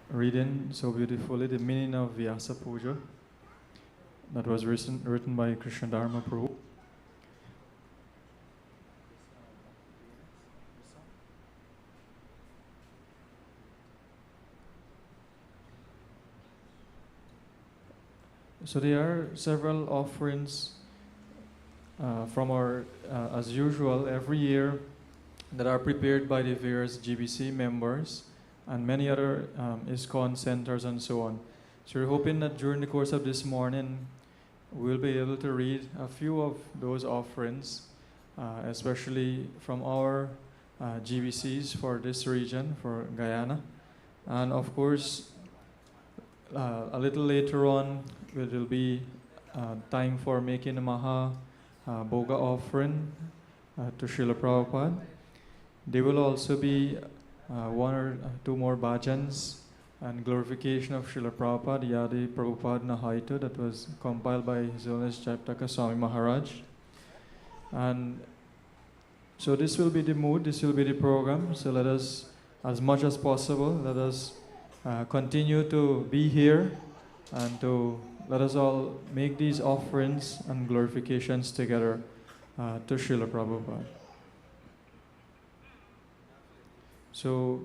reading so beautifully the meaning of Vyasa Puja that was written by Krishna Dharma Prabhu. So there are several offerings from our, as usual, every year that are prepared by the various GBC members and many other ISKCON centers and so on. So we're hoping that during the course of this morning, we'll be able to read a few of those offerings, especially from our GBCs for this region, for Guyana. And of course, a little later on, there will be time for making a Maha Bhoga offering to Srila Prabhupada. There will also be one or two more bhajans and glorification of Srila Prabhupada, Yadi Prabhupada Nahaita, that was compiled by His Holiness Jaiptaka Swami Maharaj. And so this will be the mood, this will be the program. So let us, as much as possible, let us continue to be here and to let us all make these offerings and glorifications together to Srila Prabhupada. So,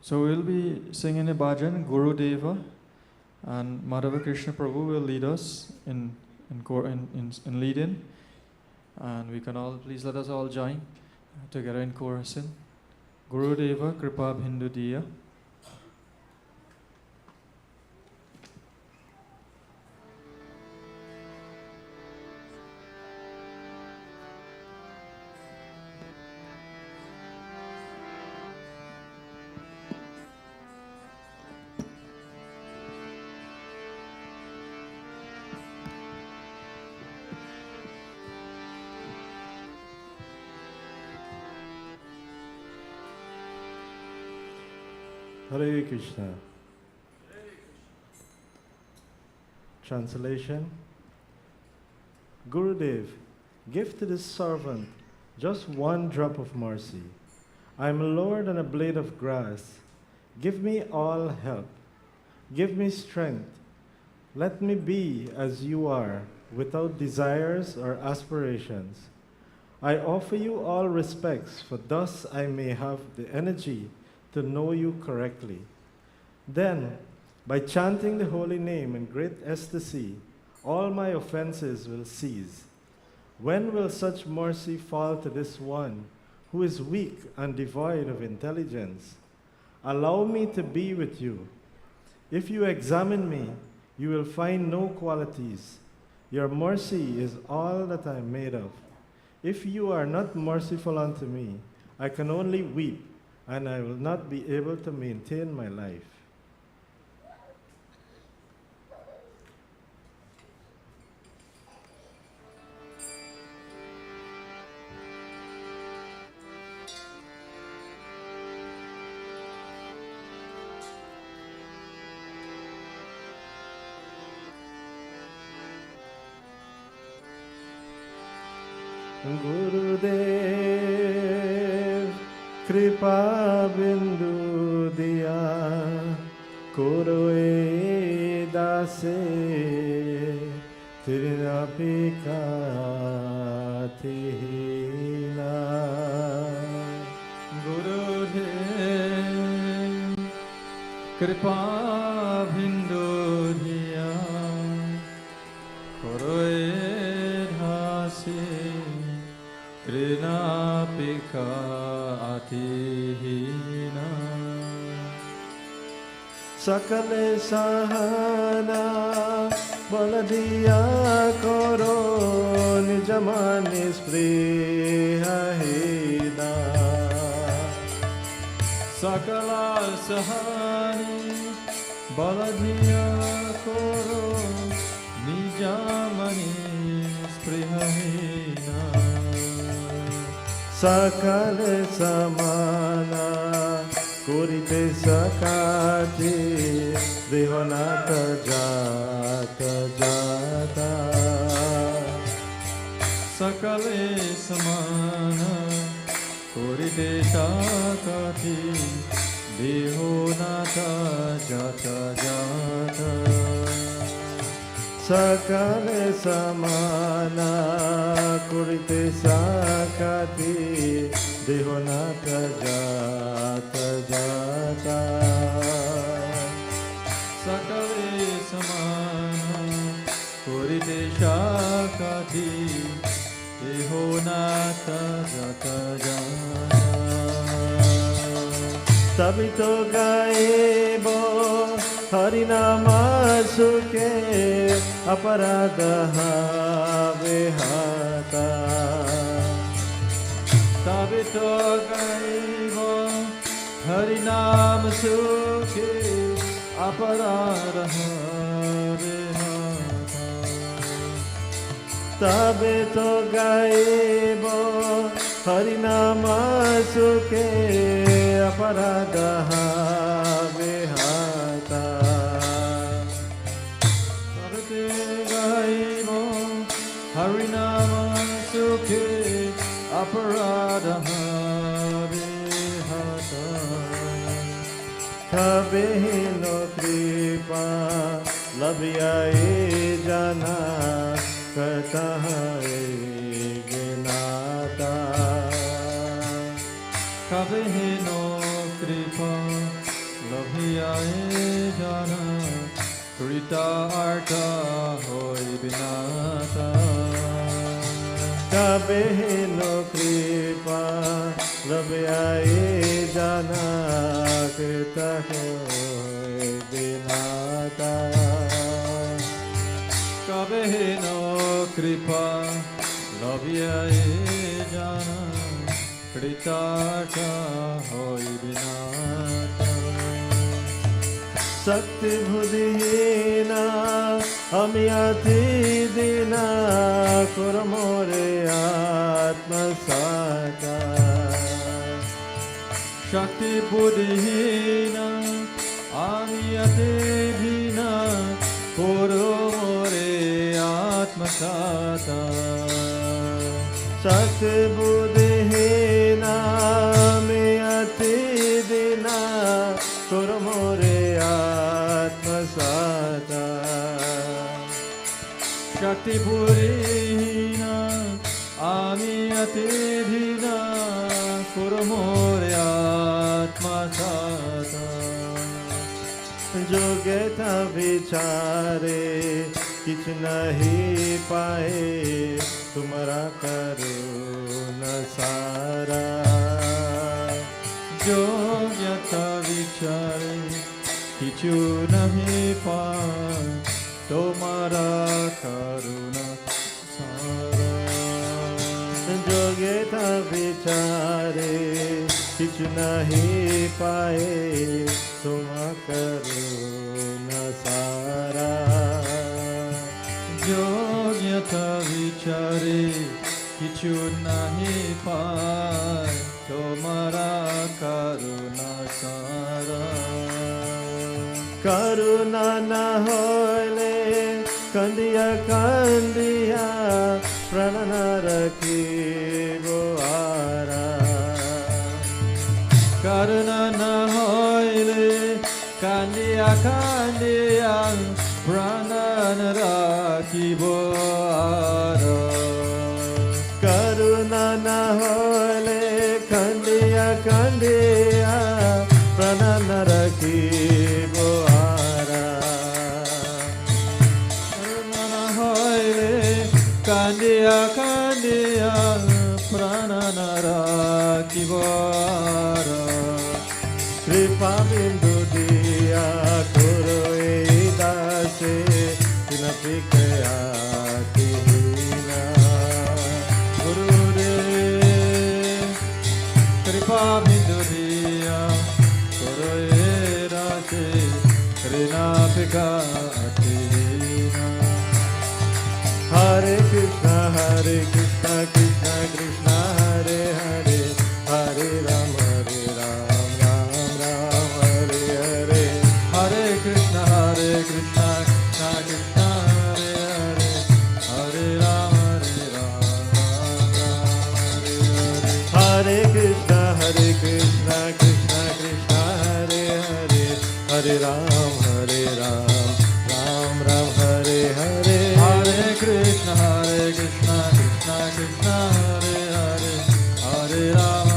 So we'll be singing a bhajan, Guru Deva, and Madhava Krishna Prabhu will lead us in leading, and we can all, please let us all join. Together in chorus. Gurudeva Kripa Bhindu Diya. Hare Krishna. Translation. Gurudev, give to this servant just one drop of mercy. I am a lord on a blade of grass. Give me all help. Give me strength. Let me be as you are, without desires or aspirations. I offer you all respects, for thus I may have the energy to know you correctly. Then, by chanting the holy name in great ecstasy, all my offenses will cease. When will such mercy fall to this one who is weak and devoid of intelligence? Allow me to be with you. If you examine me, you will find no qualities. Your mercy is all that I am made of. If you are not merciful unto me, I can only weep, and I will not be able to maintain my life. Gurudev Kripa Bindu Diya Kuroe Dase Tirapika Tihina. Gurudev Kripa Bhindu Diya Kuroe Dase Trinapika Atihina. Sakale Sahana Baladiya Koro Nijamani Sprihahida. Sakala Sahani Baladiya Koro Nijamani Sprihahina. Sakale Samana Kurite Sakati Dehonata Jata Jata. Sakale Samana Kurite Sakati Dehonata Jata Jata. Sakale Samana Kurite Sakati Dehonata Jata Jata. Sakale Samana Kurite Sakati Dehonata Jata Jata. Tabito gaebo Harinama Sukhe Aparadaha Vihata. Tabito Gaiva Harinam Sukhe Aparadaha Vihata. Tabito gaebo Harinama Sukhe Aparadaha Vihata. Tabito Gaiva Harinama Sukhe Aparadaha Vihata. Kabehino kripa labhyaye jana karta hai ginata. Kabehino kripa labhyaye jana krita artha hoy binata. Kabehino kripa Rabhyai jana krita hoy binata. Kabehino kripa labhyaye jana kritaka hoy binata. Sakti buddhihina amyati dina kuramore atma sata. Shakti buddhihina amyate bhina kuro more atmasata. Sakti buddhihina amyati dina kuramore atma sata. Shakti buddhihina amyate bhina kuro more atmasata. जोगेता विचारे किछ नहीं पाए तुम्हारा करुण सारा. Yogyata vichare kichu nahi paay tomara karuna sara. जोगेता विचारे किछ नहीं पाए तुम करुण सारा. Yogyata vichare kichu nahi paay tomara karuna sara. करुणा न होले कंदिया कंदिया प्रण न रखी वो आरा. Karuna na hoile kandiya kandiya pranan rakibara. करुणा न होले कंदिया कंदिया प्रण न रखी वो आरा. Karuna na hoile kandiya kandiya pranan rakibara. कृपा बिंदु दिया करो ए दासे तिन पिकया तिना. Gurudev kripa bindu diya karo e rase krina pikatina. Hare Krishna Krishna Krishna Hare Hare Hare Ram Ram Ram Hare Hare. Hare Krishna Krishna Krishna Hare Hare Hare Ram Ram Hare Hare. Hare Krishna Krishna Krishna Hare Hare Hare Ram Ram Ram Hare Hare. Hare Krishna Krishna Krishna Hare Hare Hare Ram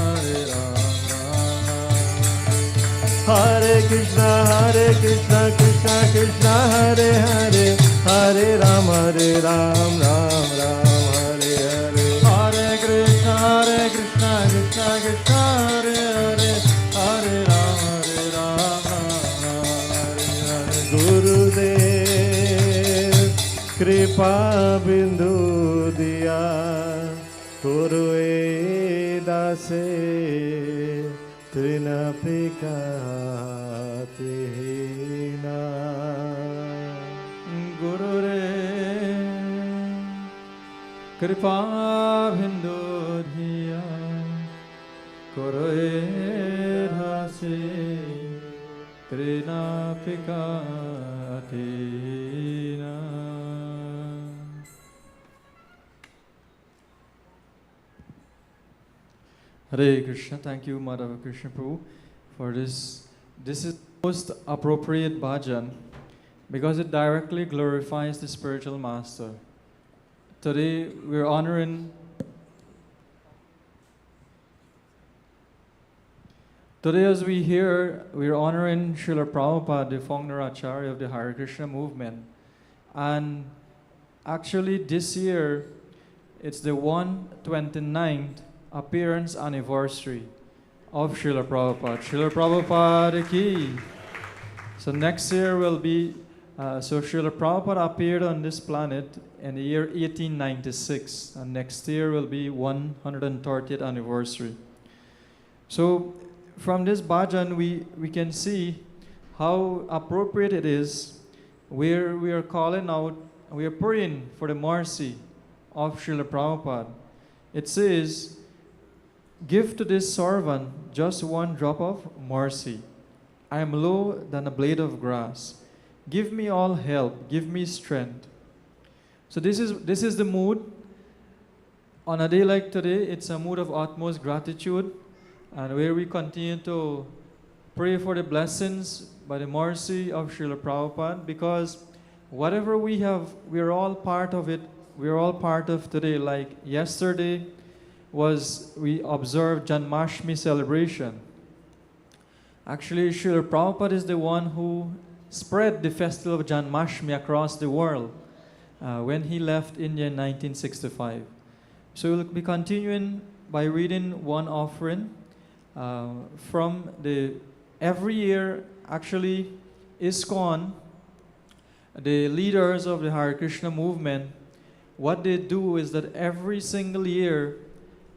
Hare Krishna Krishna Krishna Hare Hare Hare Ram Ram Ram Hare Hare. Hare Krishna Krishna Krishna Hare Hare Hare Ram Hare Hare. Gurudev कृपा बिंदु दिया करो ए दासे तृणपिकातिहीना. Gurudev कृपा बिंदु धिया करो ए दासे trinapikatina. Hare Krishna. Thank you, Madhava Krishna Prabhu, for this. This is the most appropriate bhajan because it directly glorifies the spiritual master. Today we're honoring Today, as we hear, we're honoring Srila Prabhupada, the founder Acharya of the Hare Krishna movement. And actually, this year, it's the 129th appearance anniversary of Srila Prabhupada. Srila Prabhupada ki. So next year will be, Srila Prabhupada appeared on this planet in the year 1896, and next year will be 130th anniversary. So from this bhajan, we can see how appropriate it is where we are calling out, we are praying for the mercy of Srila Prabhupada. It says, give to this servant just one drop of mercy. I am low than a blade of grass. Give me all help, give me strength. So this is the mood. On a day like today, it's a mood of utmost gratitude, and where we continue to pray for the blessings by the mercy of Srila Prabhupada, because whatever we have, we're all part of it. We're all part of today. Like yesterday we observed Janmashtami celebration. Actually, Srila Prabhupada is the one who spread the festival of Janmashtami across the world when he left India in 1965. So we'll be continuing by reading one offering from the every year. Actually, ISKCON, the leaders of the Hare Krishna movement, what they do is that every single year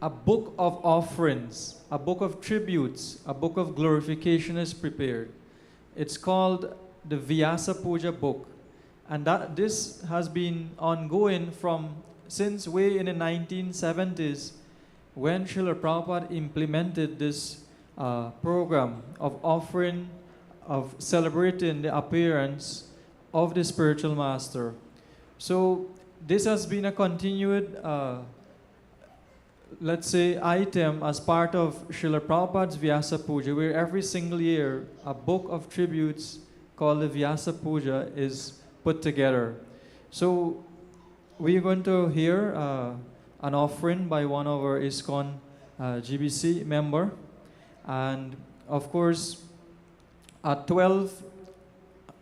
a book of offerings, a book of tributes, a book of glorification is prepared. It's called the Vyasa Puja book. And this has been ongoing since way in the 1970s, when Srila Prabhupada implemented this program of offering, of celebrating the appearance of the spiritual master. So this has been a continued let's say, item as part of Srila Prabhupada's Vyasa Puja, where every single year a book of tributes called the Vyasa Puja is put together. So we are going to hear an offering by one of our ISKCON GBC member. And of course, at 12,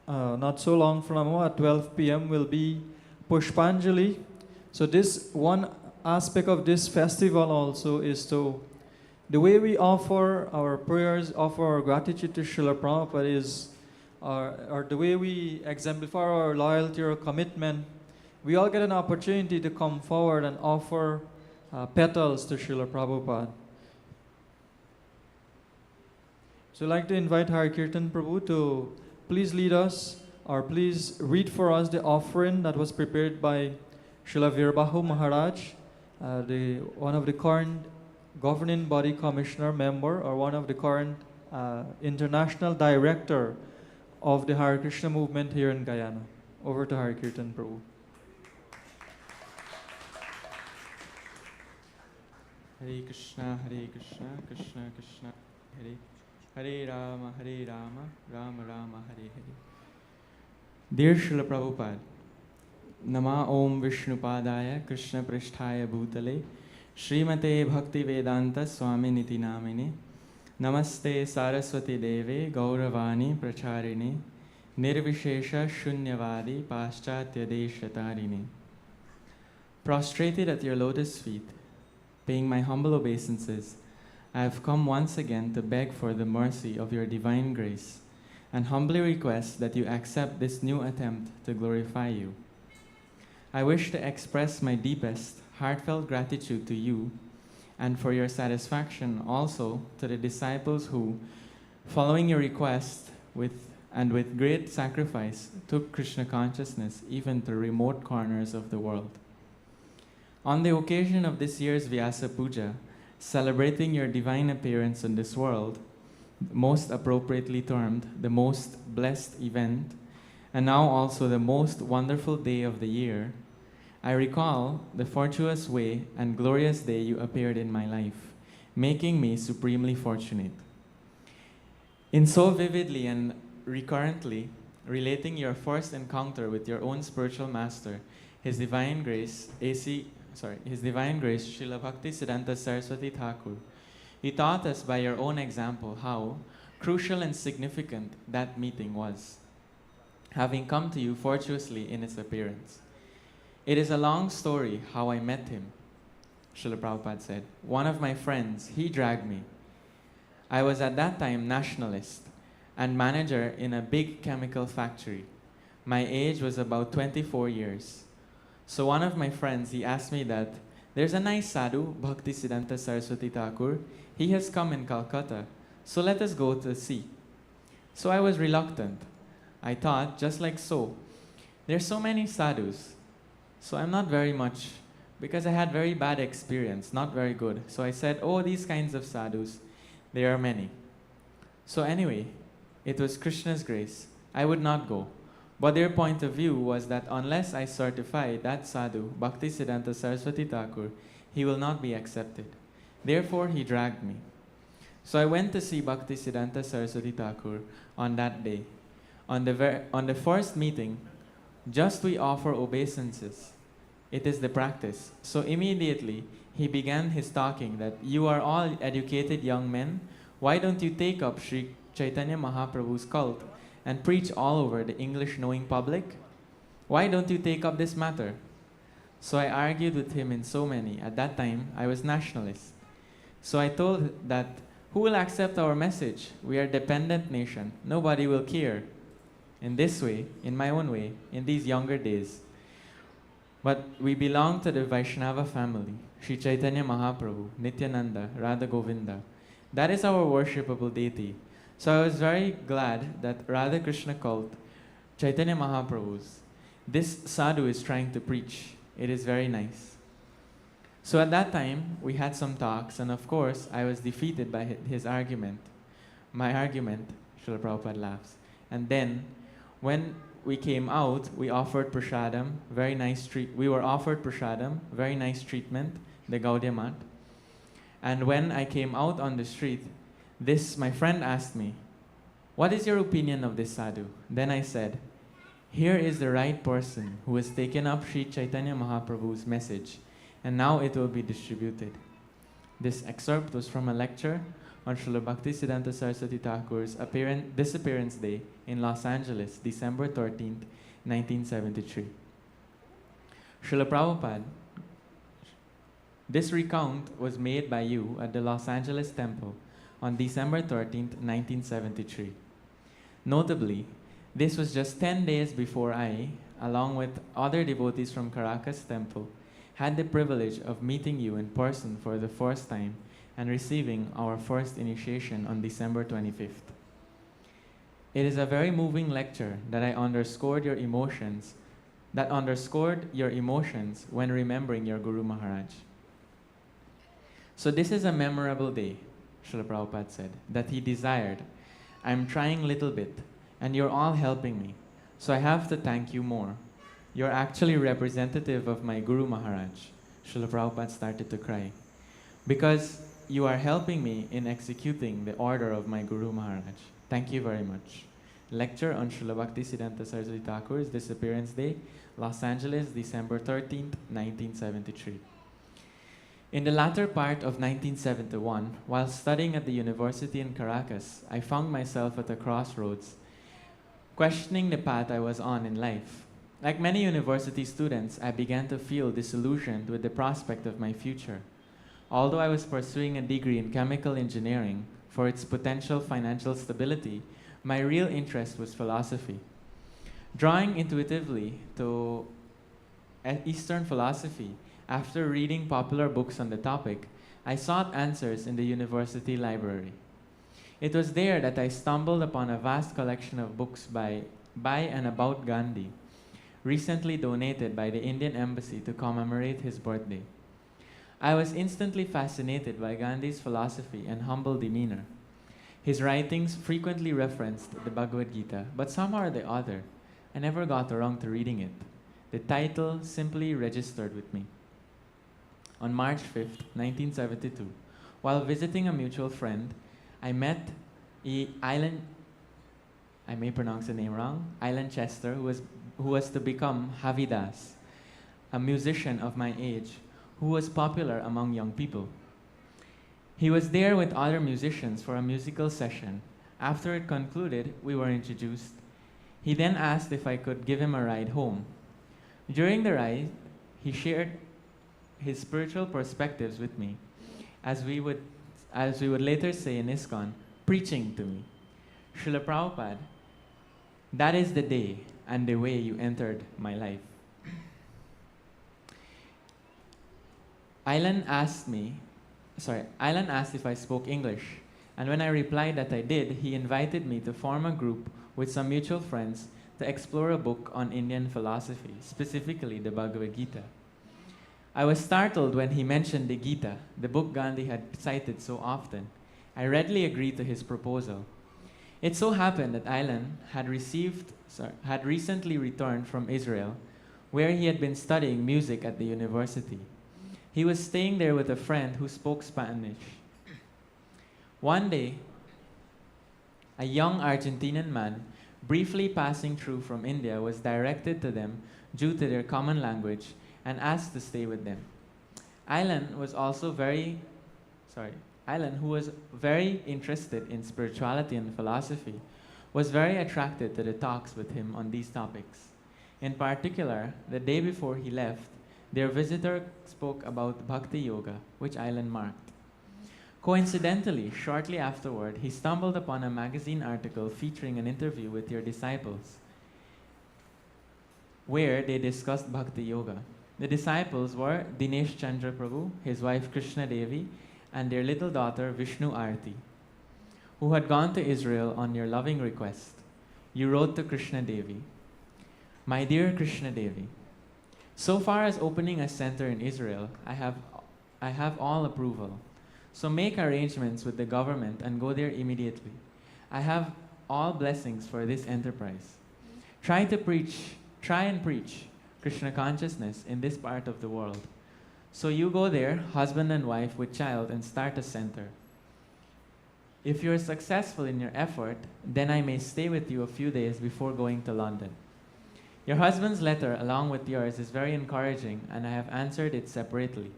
not so long from now, at 12 p.m. will be Pushpanjali. So this one aspect of this festival also is the way we offer our prayers, offer our gratitude to Srila Prabhupada is, or the way we exemplify our loyalty or commitment. We all get an opportunity to come forward and offer petals to Srila Prabhupada. So I'd like to invite Hare Kirtan Prabhu to please lead us, or please read for us the offering that was prepared by Srila Virbahu Maharaj, one of the current governing body commissioner member, or one of the current international director of the Hare Krishna movement here in Guyana. Over to Hare Kirtan Prabhu. Hare Krishna, Krishna Krishna, Hare Rama, Rama Rama, Hare Hare. Dear Srila Prabhupada, Nama Om Vishnupadaya Krishna Prishthaya Bhutale Srimate Bhakti Vedanta Swami Niti Namine Namaste Saraswati Deve Gauravani Pracharini Nirvishesha Shunyavadi Paschatya Deshatarini. Prostrated at your lotus feet, paying my humble obeisances, I have come once again to beg for the mercy of your divine grace and humbly request that you accept this new attempt to glorify you. I wish to express my deepest, heartfelt gratitude to you, and for your satisfaction also to the disciples who, following your request with great sacrifice, took Krishna consciousness even to remote corners of the world. On the occasion of this year's Vyasa Puja, celebrating your divine appearance in this world, most appropriately termed the most blessed event, and now also the most wonderful day of the year, I recall the fortuitous way and glorious day you appeared in my life, making me supremely fortunate. In so vividly and recurrently relating your first encounter with your own spiritual master, His Divine Grace, His Divine Grace, Srila Bhakti Siddhanta Saraswati Thakur, you taught us by your own example how crucial and significant that meeting was, having come to you fortuitously in its appearance. It is a long story how I met him, Srila Prabhupada said. One of my friends, he dragged me. I was at that time nationalist and manager in a big chemical factory. My age was about 24 years. So one of my friends, he asked me that there's a nice sadhu, Bhaktisiddhanta Saraswati Thakur. He has come in Calcutta, so let us go to see. So I was reluctant. I thought, just like so, there's so many sadhus, so I'm not very much, because I had very bad experience, not very good. So I said, oh, these kinds of sadhus, there are many. So anyway, it was Krishna's grace. I would not go. But their point of view was that unless I certify that sadhu, Bhaktisiddhanta Saraswati Thakur, he will not be accepted. Therefore, he dragged me. So I went to see Bhaktisiddhanta Saraswati Thakur on that day. On the first meeting, just we offer obeisances. It is the practice. So immediately, he began his talking that you are all educated young men. Why don't you take up Sri Chaitanya Mahaprabhu's cult and preach all over the English-knowing public? Why don't you take up this matter? So I argued with him in so many. At that time, I was nationalist. So I told that, who will accept our message? We are a dependent nation. Nobody will care. In this way, in my own way, in these younger days. But we belong to the Vaishnava family, Sri Chaitanya Mahaprabhu, Nityananda, Radha Govinda. That is our worshipable deity. So I was very glad that Radha Krishna cult, Chaitanya Mahaprabhu's, this sadhu is trying to preach. It is very nice. So at that time, we had some talks, and of course, I was defeated by his argument. My argument, Srila Prabhupada laughs. And then, when we came out, we offered prasadam, very nice we were offered prasadam, very nice treatment, the Gaudiya Mat. And when I came out on the street, my friend asked me, what is your opinion of this sadhu? Then I said, here is the right person who has taken up Sri Chaitanya Mahaprabhu's message, and now it will be distributed. This excerpt was from a lecture on Srila Bhaktisiddhanta Saraswati Thakur's disappearance day in Los Angeles, December 13th, 1973. Srila Prabhupada, this recount was made by you at the Los Angeles Temple on December 13th, 1973. Notably, this was just 10 days before I, along with other devotees from Caracas Temple, had the privilege of meeting you in person for the first time and receiving our first initiation on December 25th. It is a very moving lecture that underscored your emotions when remembering your Guru Maharaj. So this is a memorable day, Srila Prabhupada said, that he desired. I'm trying little bit, and you're all helping me, so I have to thank you more. You're actually representative of my Guru Maharaj. Srila Prabhupada started to cry. Because you are helping me in executing the order of my Guru Maharaj. Thank you very much. Lecture on Srila Bhaktisiddhanta Saraswati Thakur's disappearance day, Los Angeles, December 13th, 1973. In the latter part of 1971, while studying at the university in Caracas, I found myself at a crossroads, questioning the path I was on in life. Like many university students, I began to feel disillusioned with the prospect of my future. Although I was pursuing a degree in chemical engineering for its potential financial stability, my real interest was philosophy. Drawing intuitively to Eastern philosophy, after reading popular books on the topic, I sought answers in the university library. It was there that I stumbled upon a vast collection of books by and about Gandhi, recently donated by the Indian Embassy to commemorate his birthday. I was instantly fascinated by Gandhi's philosophy and humble demeanor. His writings frequently referenced the Bhagavad Gita, but somehow or the other, I never got around to reading it. The title simply registered with me. On March 5th, 1972, while visiting a mutual friend, I met Island Chester, who was to become Havidas, a musician of my age, who was popular among young people. He was there with other musicians for a musical session. After it concluded, we were introduced. He then asked if I could give him a ride home. During the ride, he shared his spiritual perspectives with me. As we would later say in ISKCON, preaching to me. Srila Prabhupada, that is the day and the way you entered my life. Island asked if I spoke English, and when I replied that I did, he invited me to form a group with some mutual friends to explore a book on Indian philosophy, specifically the Bhagavad Gita. I was startled when he mentioned the Gita, the book Gandhi had cited so often. I readily agreed to his proposal. It so happened that Island had recently returned from Israel, where he had been studying music at the university. He was staying there with a friend who spoke Spanish. One day, a young Argentinian man, briefly passing through from India, was directed to them due to their common language and asked to stay with them. Island, who was very interested in spirituality and philosophy, was very attracted to the talks with him on these topics. In particular, the day before he left, their visitor spoke about Bhakti Yoga, which Island marked. Coincidentally, shortly afterward, he stumbled upon a magazine article featuring an interview with your disciples, where they discussed Bhakti Yoga. The disciples were Dinesh Chandra Prabhu, his wife Krishna Devi, and their little daughter Vishnu Arti, who had gone to Israel on your loving request. You wrote to Krishna Devi, "My dear Krishna Devi, so far as opening a center in Israel, I have all approval. So make arrangements with the government and go there immediately. I have all blessings for this enterprise. Try and preach Krishna consciousness in this part of the world. So you go there, husband and wife with child, and start a center. If you are successful in your effort, then I may stay with you a few days before going to London. Your husband's letter, along with yours, is very encouraging, and I have answered it separately.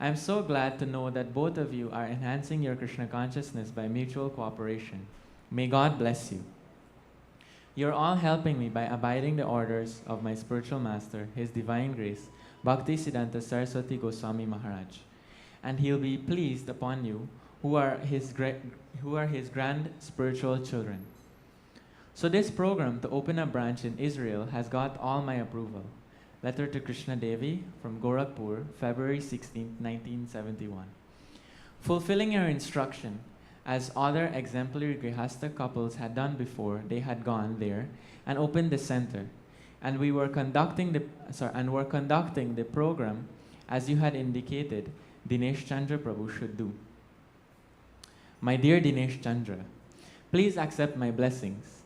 I am so glad to know that both of you are enhancing your Krishna consciousness by mutual cooperation. May God bless you. You're all helping me by abiding the orders of my spiritual master, His Divine Grace, Bhakti Siddhanta Saraswati Goswami Maharaj, and He'll be pleased upon you, who are His grand spiritual children. So this program to open a branch in Israel has got all my approval. Letter to Krishna Devi from Gorakhpur, February 16, 1971. Fulfilling your instruction, as other exemplary Grihastha couples had done before, they had gone there and opened the center, and we were conducting the program as you had indicated Dinesh Chandra Prabhu should do. My dear Dinesh Chandra, please accept my blessings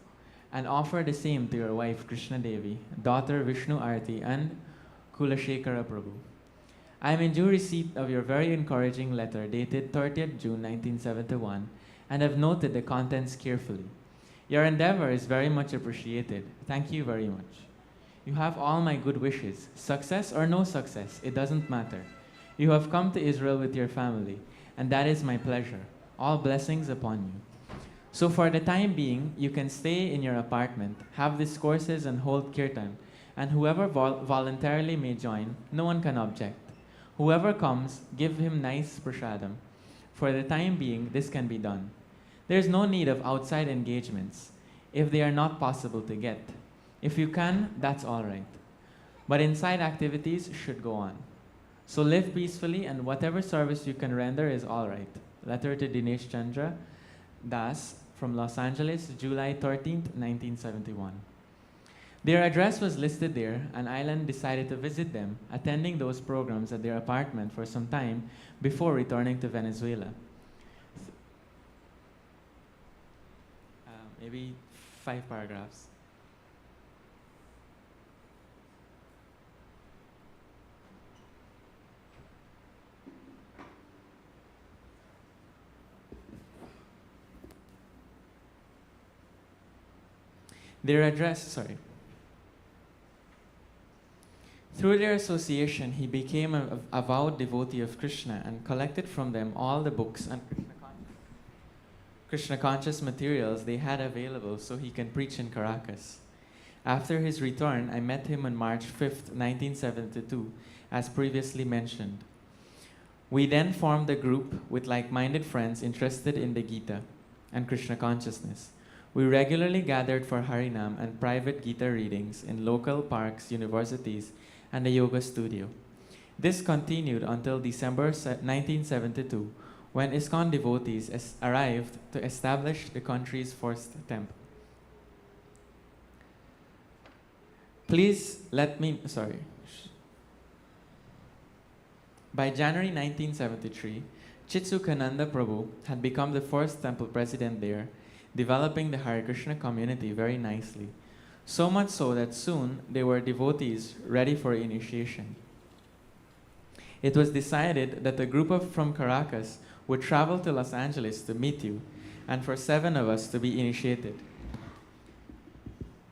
and offer the same to your wife Krishna Devi, daughter Vishnu Arti, and Kulashekara Prabhu. I am in due receipt of your very encouraging letter dated 30th June 1971 and have noted the contents carefully. Your endeavor is very much appreciated. Thank you very much. You have all my good wishes. Success or no success, it doesn't matter. You have come to Israel with your family, and that is my pleasure. All blessings upon you. So for the time being, you can stay in your apartment, have discourses and hold kirtan, and whoever voluntarily may join, no one can object. Whoever comes, give him nice prasadam. For the time being, this can be done. There is no need of outside engagements, if they are not possible to get. If you can, that's all right. But inside activities should go on. So live peacefully, and whatever service you can render is all right. Letter to Dinesh Chandra Das from Los Angeles, July 13th, 1971. Their address was listed there, and Island decided to visit them, attending those programs at their apartment for some time before returning to Venezuela. Maybe 5 paragraphs. Through their association, he became a avowed devotee of Krishna and collected from them all the books and Krishna conscious materials they had available so he can preach in Caracas. After his return, I met him on March 5th, 1972, as previously mentioned. We then formed a group with like-minded friends interested in the Gita. and Krishna consciousness. We regularly gathered for Harinam and private Gita readings in local parks, universities, and a yoga studio. This continued until December 1972, when ISKCON devotees arrived to establish the country's first temple. By January 1973, Chitsukananda Prabhu had become the first temple president there, developing the Hare Krishna community very nicely. So much so that soon there were devotees ready for initiation. It was decided that a group from Caracas would travel to Los Angeles to meet you, and for 7 of us to be initiated.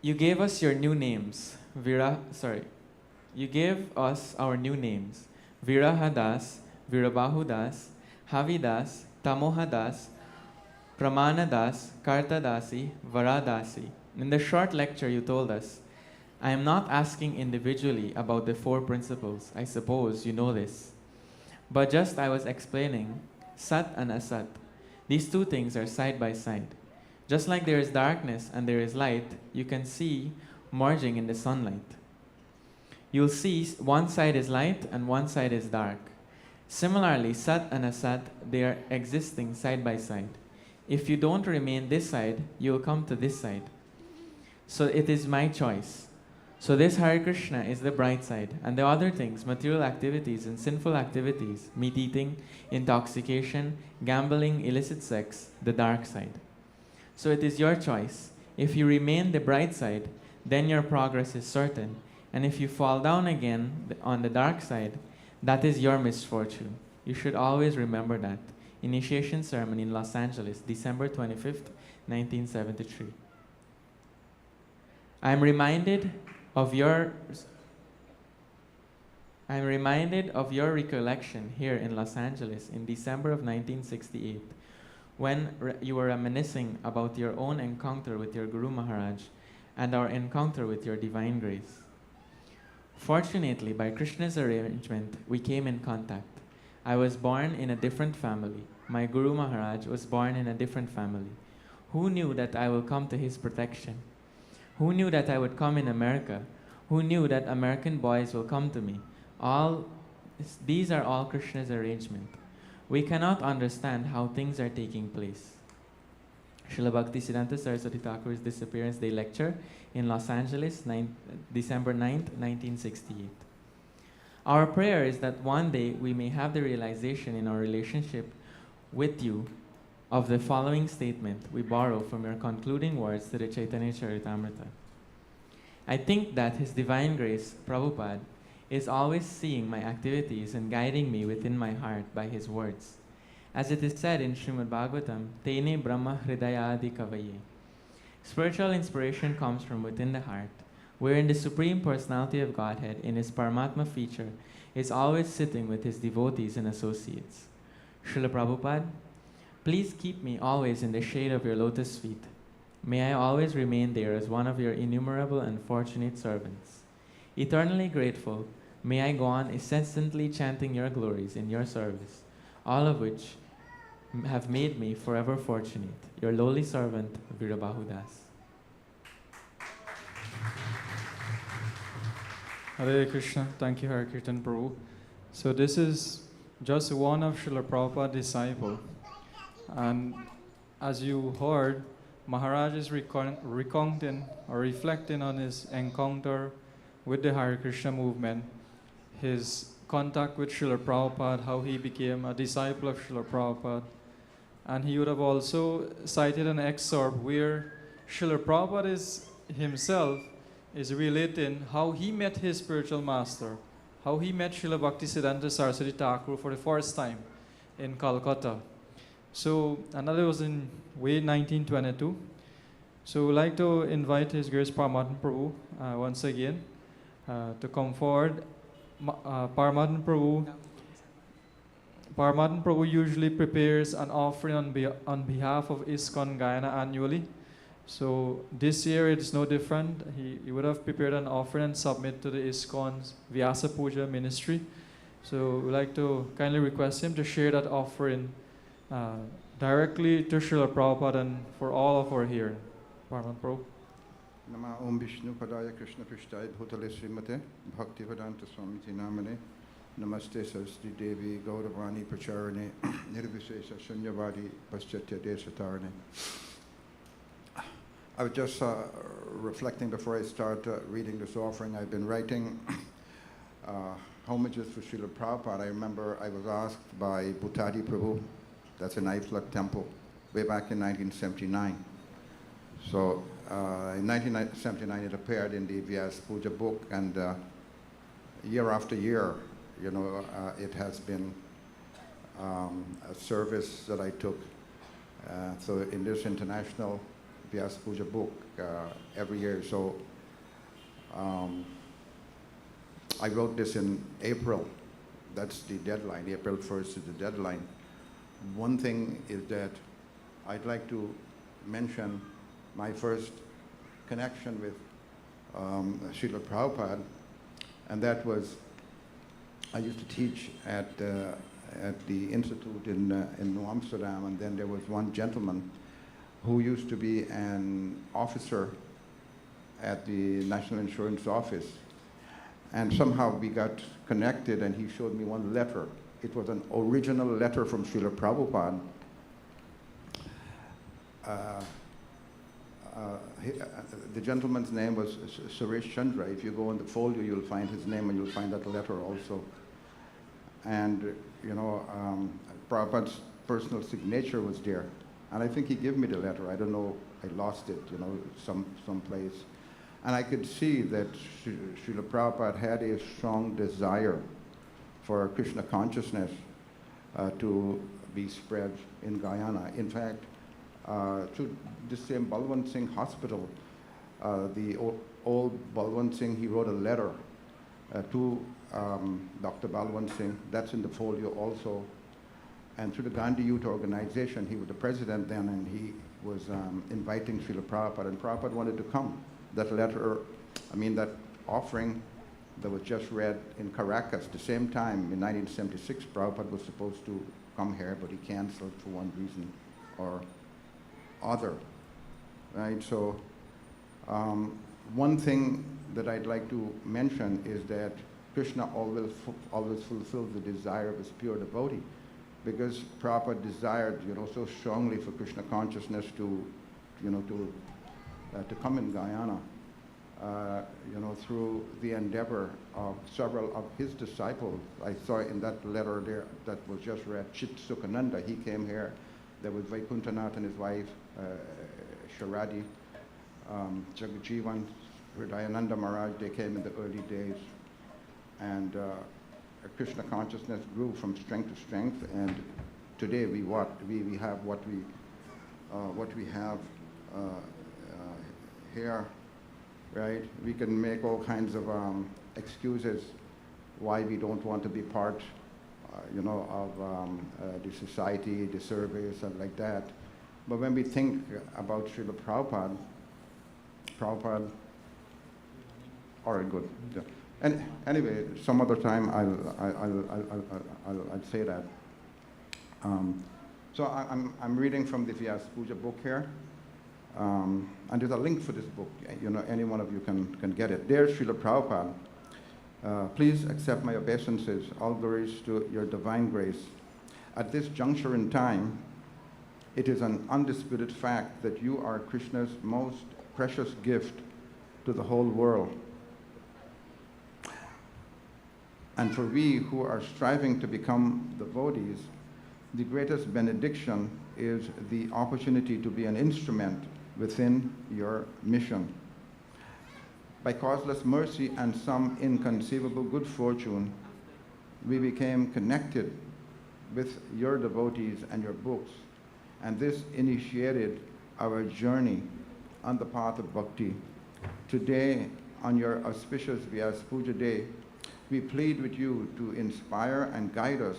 You gave us your new names. You gave us our new names: Virahadas, Virabahudas, Havidas, Tamohadas, Pramanadas, Kartadasi, Varadasi. In the short lecture you told us, I am not asking individually about the 4 principles. I suppose you know this. But just I was explaining Sat and Asat. These 2 things are side by side. Just like there is darkness and there is light, you can see merging in the sunlight. You'll see one side is light and one side is dark. Similarly, Sat and Asat, they are existing side by side. If you don't remain this side, you'll come to this side. So it is my choice. So this Hare Krishna is the bright side, and the other things, material activities and sinful activities, meat eating, intoxication, gambling, illicit sex, the dark side. So it is your choice. If you remain the bright side, then your progress is certain. And if you fall down again on the dark side, that is your misfortune. You should always remember that. Initiation ceremony in Los Angeles, December 25th, 1973. I'm reminded of your recollection here in Los Angeles in December of 1968, when you were reminiscing about your own encounter with your Guru Maharaj and our encounter with your divine grace. Fortunately, by Krishna's arrangement, we came in contact. I was born in a different family. My Guru Maharaj was born in a different family. Who knew that I will come to his protection? Who knew that I would come in America? Who knew that American boys will come to me? These are all Krishna's arrangement. We cannot understand how things are taking place. Srila Bhaktisiddhanta Saraswati Thakur's Disappearance Day lecture in Los Angeles, December 9th, 1968. Our prayer is that one day we may have the realization in our relationship with you of the following statement we borrow from your concluding words to the Chaitanya Charitamrita. I think that His Divine Grace, Prabhupada, is always seeing my activities and guiding me within my heart by His words. As it is said in Srimad Bhagavatam, Tene Brahma Hridayadi Kavaye. Spiritual inspiration comes from within the heart, wherein the Supreme Personality of Godhead, in His Paramatma feature, is always sitting with His devotees and associates. Srila Prabhupada, please keep me always in the shade of your lotus feet. May I always remain there as one of your innumerable and fortunate servants. Eternally grateful, may I go on incessantly chanting your glories in your service, all of which have made me forever fortunate. Your lowly servant, Virabahudas. Hare Krishna. Thank you, Hare Kirtan Prabhu. So this is just one of Srila Prabhupada's disciples. And as you heard, Maharaj is recounting or reflecting on his encounter with the Hare Krishna movement, his contact with Srila Prabhupada, how he became a disciple of Srila Prabhupada. And he would have also cited an excerpt where Srila Prabhupada himself is relating how he met his spiritual master, how he met Srila Bhaktisiddhanta Saraswati Thakur for the first time in Calcutta. So, and that was in 1922. So we'd like to invite His Grace Paramatma Prabhu once again to come forward. Paramatma Prabhu usually prepares an offering on behalf of ISKCON Guyana annually. So this year it's no different. He would have prepared an offering and submit to the ISKCON's Vyasa Puja ministry. So we'd like to kindly request him to share that offering directly to Srila Prabhupada and for all of our here. Parman Prabhu. Nama Om Vishnu Padaya Krishna Prishtaya Bhutale Srimate Bhaktivedanta Swamiti Namane Namaste Saraswati Devi Gauravani Pracharane Nirvishesha Shunyavadi Paschatya Desatarane. I was just reflecting before I start reading this offering. I've been writing homages for Srila Prabhupada. I remember I was asked by Bhuttadi Prabhu, that's an Iflak temple, way back in 1979. So in 1979 it appeared in the Vyasa Puja book, and year after year, you know, it has been a service that I took. So in this international Vyasa Puja book every year. So I wrote this in April. That's the deadline. April 1st is the deadline. One thing is that I'd like to mention my first connection with Srila Prabhupada, and that was I used to teach at the institute in New Amsterdam, and then there was one gentleman who used to be an officer at the National Insurance Office. And somehow we got connected, and he showed me one letter. It was an original letter from Srila Prabhupada. The gentleman's name was Suresh Chandra. If you go in the folio, you'll find his name, and you'll find that letter also. And, you know, Prabhupada's personal signature was there. And I think he gave me the letter. I don't know, I lost it, you know, someplace. And I could see that Srila Prabhupada had a strong desire for Krishna consciousness to be spread in Guyana. In fact, to the same Balwant Singh Hospital, the old Balwant Singh, he wrote a letter to Dr. Balwant Singh. That's in the folio also. And through the Gandhi Youth Organization, he was the president then, and he was inviting Srila Prabhupada, and Prabhupada wanted to come. That letter, I mean, that offering that was just read in Caracas, the same time in 1976, Prabhupada was supposed to come here, but he canceled for one reason or other, right? So one thing that I'd like to mention is that Krishna always fulfills the desire of his pure devotee, because Prabhupada desired, you know, so strongly for Krishna consciousness to, you know, to come in Guyana, you know, through the endeavor of several of his disciples. I saw in that letter there that was just read, Chit Sukhananda, he came here. There was Vaikuntanath and his wife, Sharadi, Jagajivan, Hridayananda Maharaj, they came in the early days. And Krishna consciousness grew from strength to strength, and today we have what we have here, right? We can make all kinds of excuses why we don't want to be part, you know, of the society, the service, and like that. But when we think about Srila Prabhupada, all right, good. Yeah. And anyway, some other time I'll say that. So I'm reading from the Vyasa Puja book here, and there's a link for this book. You know, any one of you can get it. Dear Srila Prabhupada, please accept my obeisances. All glories to your divine grace. At this juncture in time, it is an undisputed fact that you are Krishna's most precious gift to the whole world. And for we who are striving to become devotees, the greatest benediction is the opportunity to be an instrument within your mission. By causeless mercy and some inconceivable good fortune, we became connected with your devotees and your books, and this initiated our journey on the path of bhakti. Today, on your auspicious Vyasa Puja day, we plead with you to inspire and guide us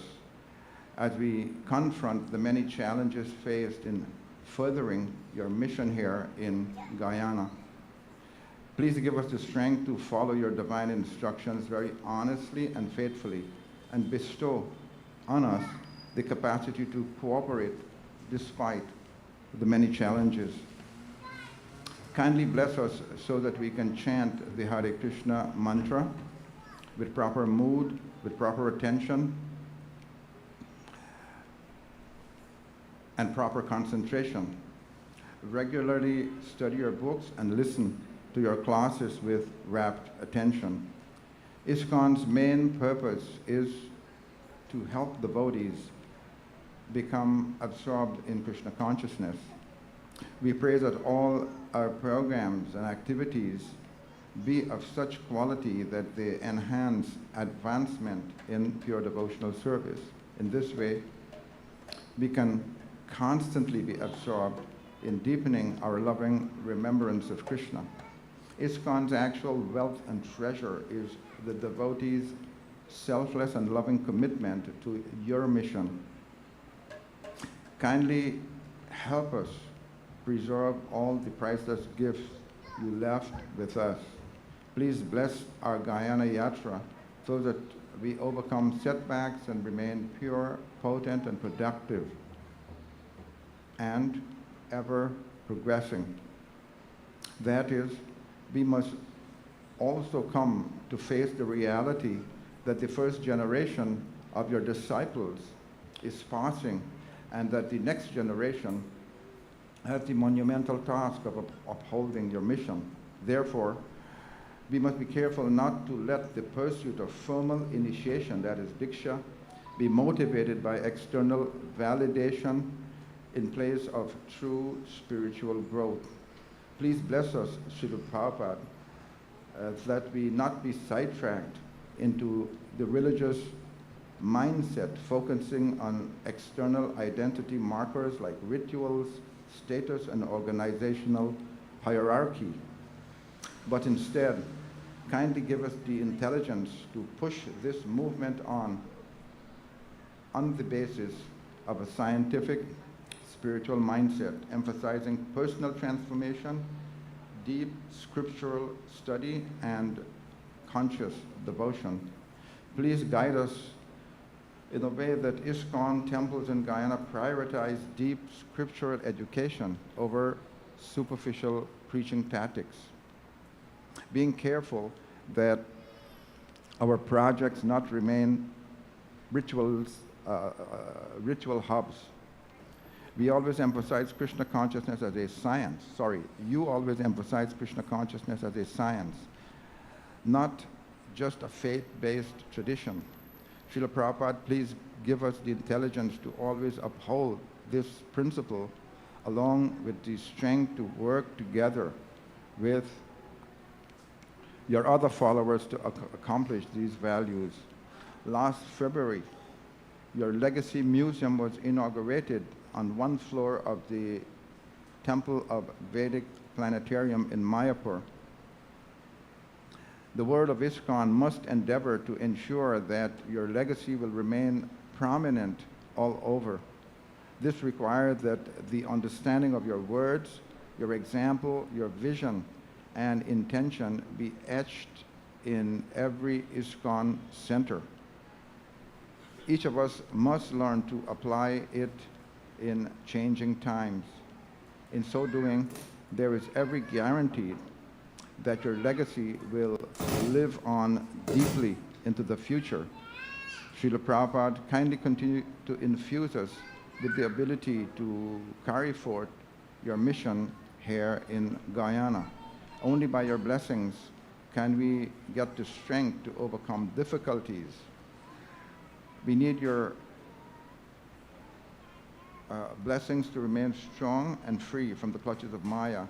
as we confront the many challenges faced in furthering your mission here in Guyana. Please give us the strength to follow your divine instructions very honestly and faithfully, and bestow on us the capacity to cooperate despite the many challenges. Kindly bless us so that we can chant the Hare Krishna mantra with proper mood, with proper attention, and proper concentration. Regularly study your books and listen to your classes with rapt attention. ISKCON's main purpose is to help devotees become absorbed in Krishna consciousness. We pray that all our programs and activities be of such quality that they enhance advancement in pure devotional service. In this way, we can constantly be absorbed in deepening our loving remembrance of Krishna. ISKCON's actual wealth and treasure is the devotees' selfless and loving commitment to your mission. Kindly help us preserve all the priceless gifts you left with us. Please bless our Guyana Yatra so that we overcome setbacks and remain pure, potent, and productive, and ever progressing. That is, we must also come to face the reality that the first generation of your disciples is passing and that the next generation has the monumental task of upholding your mission. Therefore, we must be careful not to let the pursuit of formal initiation, that is Diksha, be motivated by external validation in place of true spiritual growth. Please bless us, Srila Prabhupada, that we not be sidetracked into the religious mindset focusing on external identity markers like rituals, status, and organizational hierarchy. But instead, kindly give us the intelligence to push this movement on the basis of a scientific, spiritual mindset, emphasizing personal transformation, deep scriptural study, and conscious devotion. Please guide us in a way that ISKCON temples in Guyana prioritize deep scriptural education over superficial preaching tactics, being careful that our projects not remain ritual hubs. We always emphasize Krishna consciousness as a science. You always emphasize Krishna consciousness as a science, not just a faith-based tradition. Srila Prabhupada, please give us the intelligence to always uphold this principle along with the strength to work together with your other followers to accomplish these values. Last February, your Legacy Museum was inaugurated on one floor of the Temple of Vedic Planetarium in Mayapur. The world of ISKCON must endeavor to ensure that your legacy will remain prominent all over. This requires that the understanding of your words, your example, your vision, and intention be etched in every ISKCON center. Each of us must learn to apply it in changing times. In so doing, there is every guarantee that your legacy will live on deeply into the future. Srila Prabhupada, kindly continue to infuse us with the ability to carry forth your mission here in Guyana. Only by your blessings can we get the strength to overcome difficulties. We need your blessings to remain strong and free from the clutches of Maya.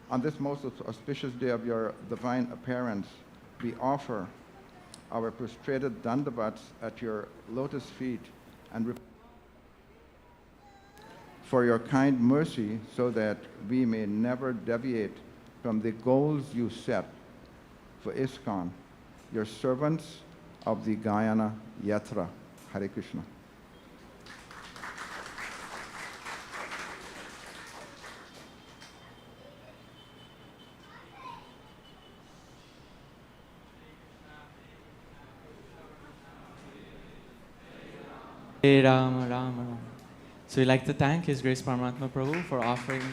On this most auspicious day of your divine appearance, we offer our prostrated dandavats at your lotus feet and for your kind mercy so that we may never deviate from the goals you set for ISKCON, your servants of the Guyana Yatra. Hare Krishna. Hare Rama, Rama Rama, So we'd like to thank His Grace Paramatma Prabhu for offering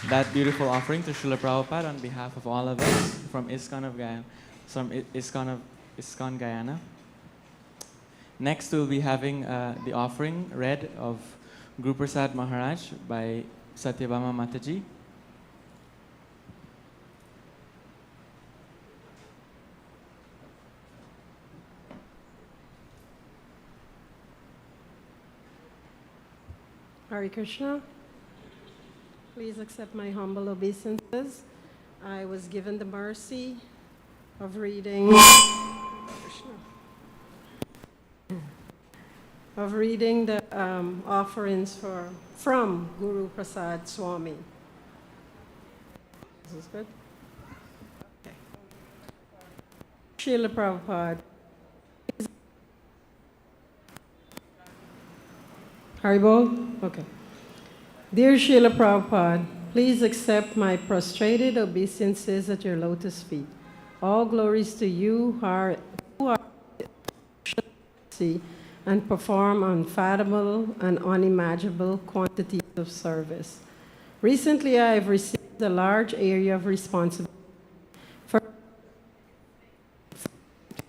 that beautiful offering to Srila Prabhupada on behalf of all of us from ISKCON of Guyana. ISKCON Guyana. Next, we'll be having the offering read of Guru Prasad Maharaj by Satyabhama Mataji. Hare Krishna. Please accept my humble obeisances. I was given the mercy of reading the offerings from Guru Prasad Swami. This is good. Okay. Srila Prabhupada. Haribol? Okay. Dear Srila Prabhupada, please accept my prostrated obeisances at your lotus feet. All glories to you who are and perform unfathomable and unimaginable quantities of service. Recently, I have received a large area of responsibility for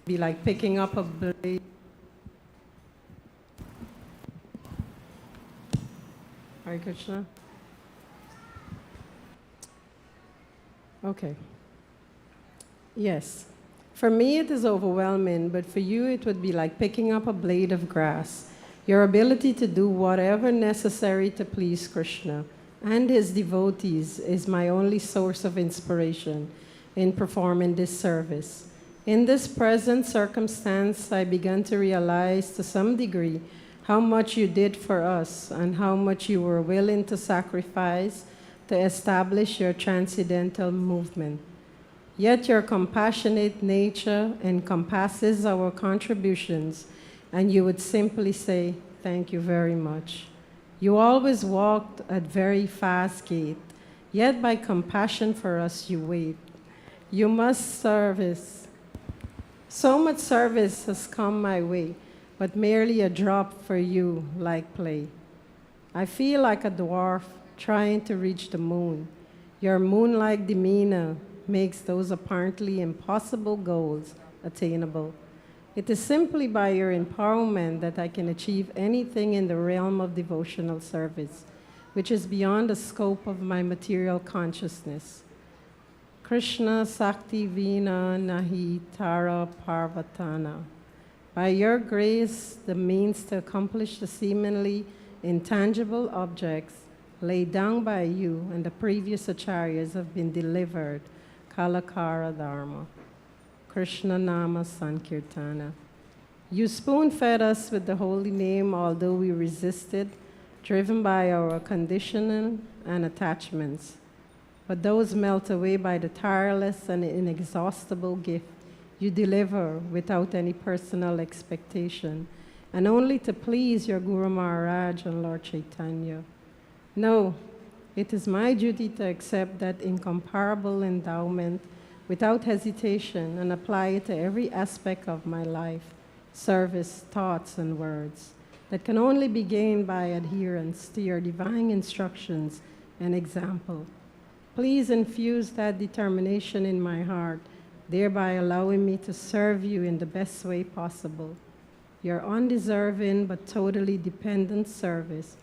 be like picking up a blade. Hare Krishna. Okay. Yes. For me, it is overwhelming, but for you, it would be like picking up a blade of grass. Your ability to do whatever necessary to please Krishna and his devotees is my only source of inspiration in performing this service. In this present circumstance, I began to realize to some degree how much you did for us and how much you were willing to sacrifice to establish your transcendental movement. Yet your compassionate nature encompasses our contributions, and you would simply say, thank you very much. You always walked at very fast gait, yet by compassion for us you wait. You must service. So much service has come my way, but merely a drop for you like play. I feel like a dwarf trying to reach the moon. Your moon-like demeanor makes those apparently impossible goals attainable. It is simply by your empowerment that I can achieve anything in the realm of devotional service, which is beyond the scope of my material consciousness. Krishna Sakti Vina Nahi Tara Parvatana. By your grace, the means to accomplish the seemingly intangible objects laid down by you and the previous acharyas have been delivered. Kalakara Dharma. Krishna Nama Sankirtana. You spoon-fed us with the holy name, although we resisted, driven by our conditioning and attachments. But those melt away by the tireless and inexhaustible gift you deliver without any personal expectation, and only to please your Guru Maharaj and Lord Chaitanya. No, it is my duty to accept that incomparable endowment without hesitation and apply it to every aspect of my life, service, thoughts, and words that can only be gained by adherence to your divine instructions and example. Please infuse that determination in my heart, thereby allowing me to serve you in the best way possible. Your undeserving but totally dependent service,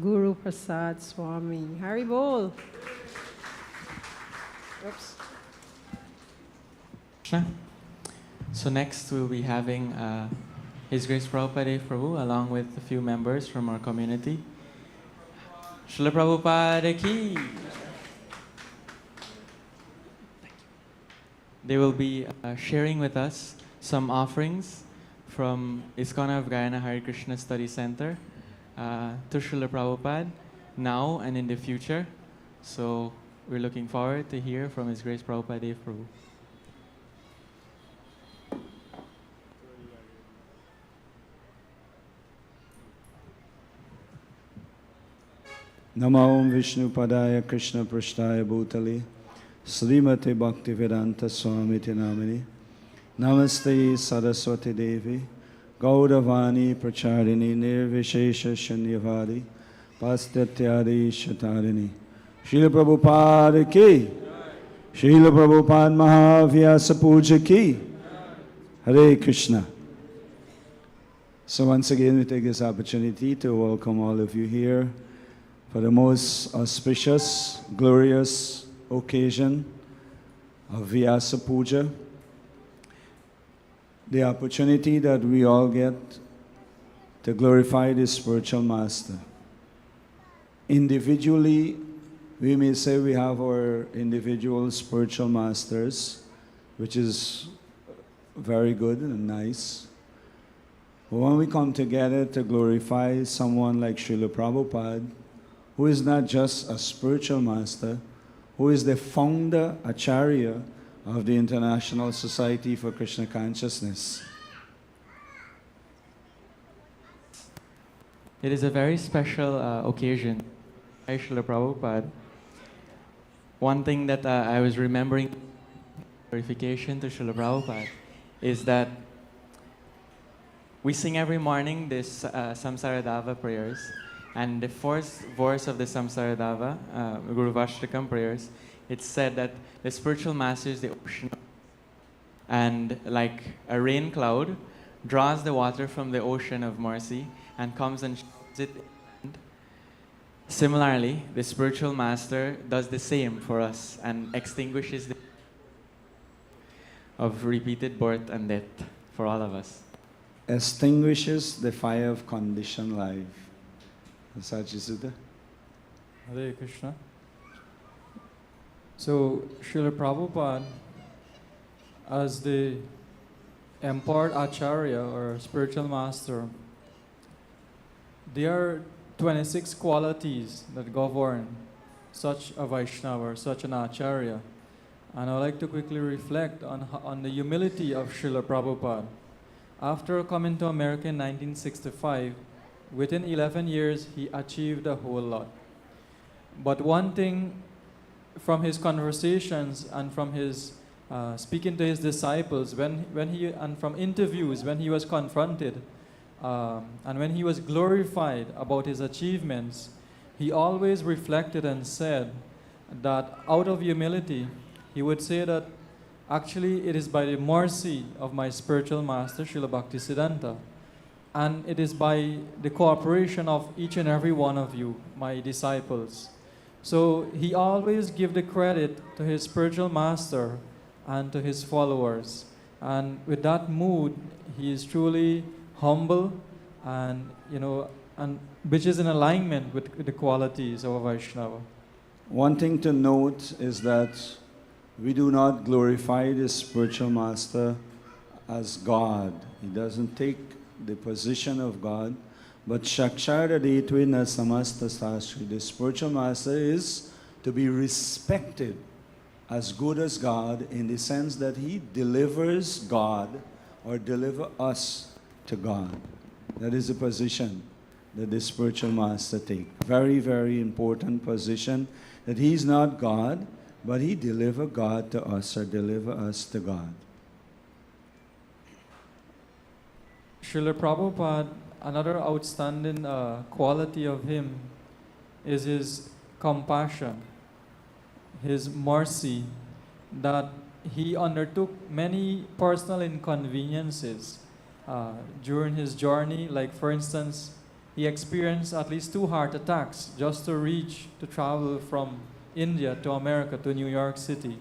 Guru Prasad Swami. Hari Bol. Oops. So next we'll be having His Grace Prabhupada Prabhu along with a few members from our community. Srila Prabhupada ki. They will be sharing with us some offerings from ISKCON of Guyana Hare Krishna Study Center to Srila Prabhupada now and in the future. So we're looking forward to hear from His Grace Prabhupada Prabhu. Namo Vishnu Padaya Krishna Prashtaya Bhutali Srimati Bhaktivedanta Swami Namini Namaste Saraswati Devi Gaudavani Pracharini Nirvishesha Shanyavadi Pastatyadi Shatarini. Srila Prabhupada ki. Srila Prabhupada Vyasa Puja ki. Hare Krishna. So once again we take this opportunity to welcome all of you here for the most auspicious, glorious occasion of Vyasa Puja. The opportunity that we all get to glorify the spiritual master. Individually, we may say we have our individual spiritual masters, which is very good and nice. But when we come together to glorify someone like Srila Prabhupada, who is not just a spiritual master, who is the founder, Acharya of the International Society for Krishna Consciousness. It is a very special occasion, Srila Prabhupada. One thing that I was remembering, clarification to Srila Prabhupada, is that we sing every morning this Samsaradava prayers, and the first verse of the Samsaradava, Guru Vashtakam prayers, it's said that the spiritual master is the ocean, and like a rain cloud draws the water from the ocean of mercy and comes and showers it. Similarly, the spiritual master does the same for us and extinguishes the of repeated birth and death for all of us. Extinguishes the fire of conditioned life. Sajisuddha? Hare Krishna. So, Srila Prabhupada, as the empowered Acharya or spiritual master, there are 26 qualities that govern such a Vaishnava, such an Acharya. And I would like to quickly reflect on the humility of Srila Prabhupada. After coming to America in 1965, within 11 years, he achieved a whole lot. But one thing from his conversations and from his speaking to his disciples, and from interviews, when he was confronted, and when he was glorified about his achievements, he always reflected and said that out of humility, he would say that actually it is by the mercy of my spiritual master, Srila Bhaktisiddhanta, and it is by the cooperation of each and every one of you, my disciples. So he always gave the credit to his spiritual master and to his followers. And with that mood, he is truly humble and, and which is in alignment with the qualities of a Vaishnava. One thing to note is that we do not glorify the spiritual master as God. He doesn't take the position of God. But Shakshara Detvina Samasta Sastri, the spiritual master is to be respected as good as God in the sense that he delivers God or deliver us to God. That is the position that the spiritual master takes. Very, very important position that he's not God, but he deliver God to us or deliver us to God. Srila Prabhupada, another outstanding quality of him is his compassion, his mercy, that he undertook many personal inconveniences during his journey. Like, for instance, he experienced at least 2 heart attacks just to travel from India to America to New York City.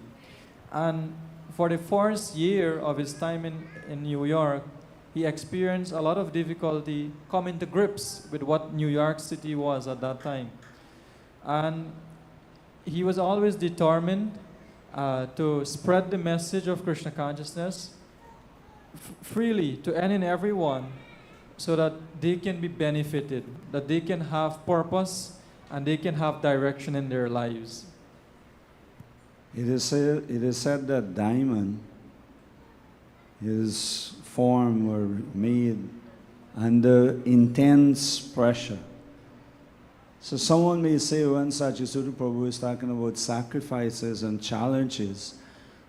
And for the first year of his time in New York, he experienced a lot of difficulty coming to grips with what New York City was at that time. And he was always determined to spread the message of Krishna consciousness freely to any and everyone so that they can be benefited, that they can have purpose and they can have direction in their lives. It is said that diamond, his form were made under intense pressure. So someone may say when Sajisuddha Prabhu is talking about sacrifices and challenges,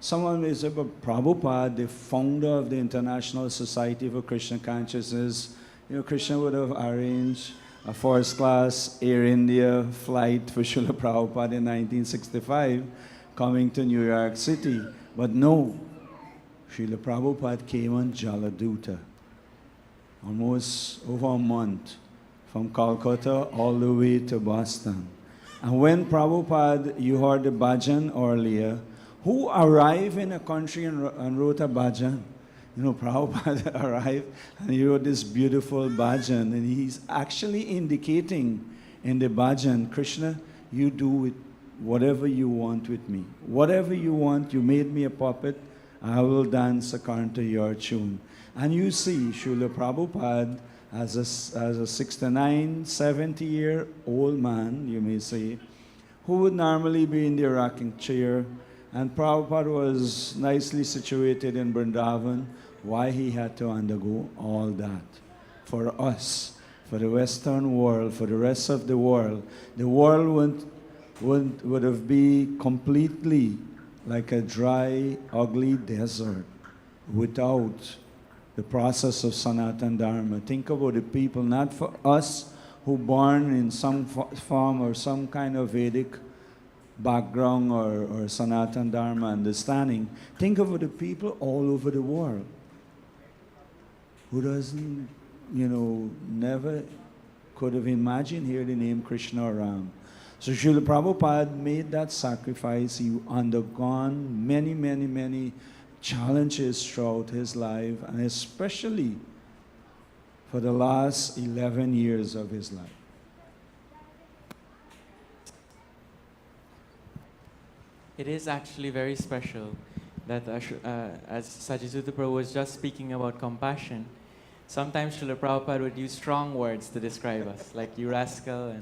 Someone may say, but Prabhupada, the founder of the International Society for Krishna Consciousness, Krishna would have arranged a first-class Air India flight for Srila Prabhupada in 1965, coming to New York City. But no, Srila Prabhupada came on Jaladuta, almost over a month, from Calcutta all the way to Boston. And when Prabhupada, you heard the bhajan earlier, who arrived in a country and wrote a bhajan? Prabhupada arrived and he wrote this beautiful bhajan, and he's actually indicating in the bhajan, Krishna, you do with whatever you want with me. Whatever you want, you made me a puppet, I will dance according to your tune. And you see, Srila Prabhupada, as a 69, 70-year-old man, you may say, who would normally be in the rocking chair, and Prabhupada was nicely situated in Vrindavan, why he had to undergo all that? For us, for the Western world, for the rest of the world would have been completely like a dry, ugly desert without the process of Sanatana Dharma. Think about the people, not for us who born in some form or some kind of Vedic background or Sanatana Dharma understanding. Think about the people all over the world who doesn't, never could have imagined hearing the name Krishna or Ram. So Srila Prabhupada made that sacrifice. He undergone many, many, many challenges throughout his life, and especially for the last 11 years of his life. It is actually very special that as Sajisuta Prabhu was just speaking about compassion, sometimes Srila Prabhupada would use strong words to describe us, like you rascal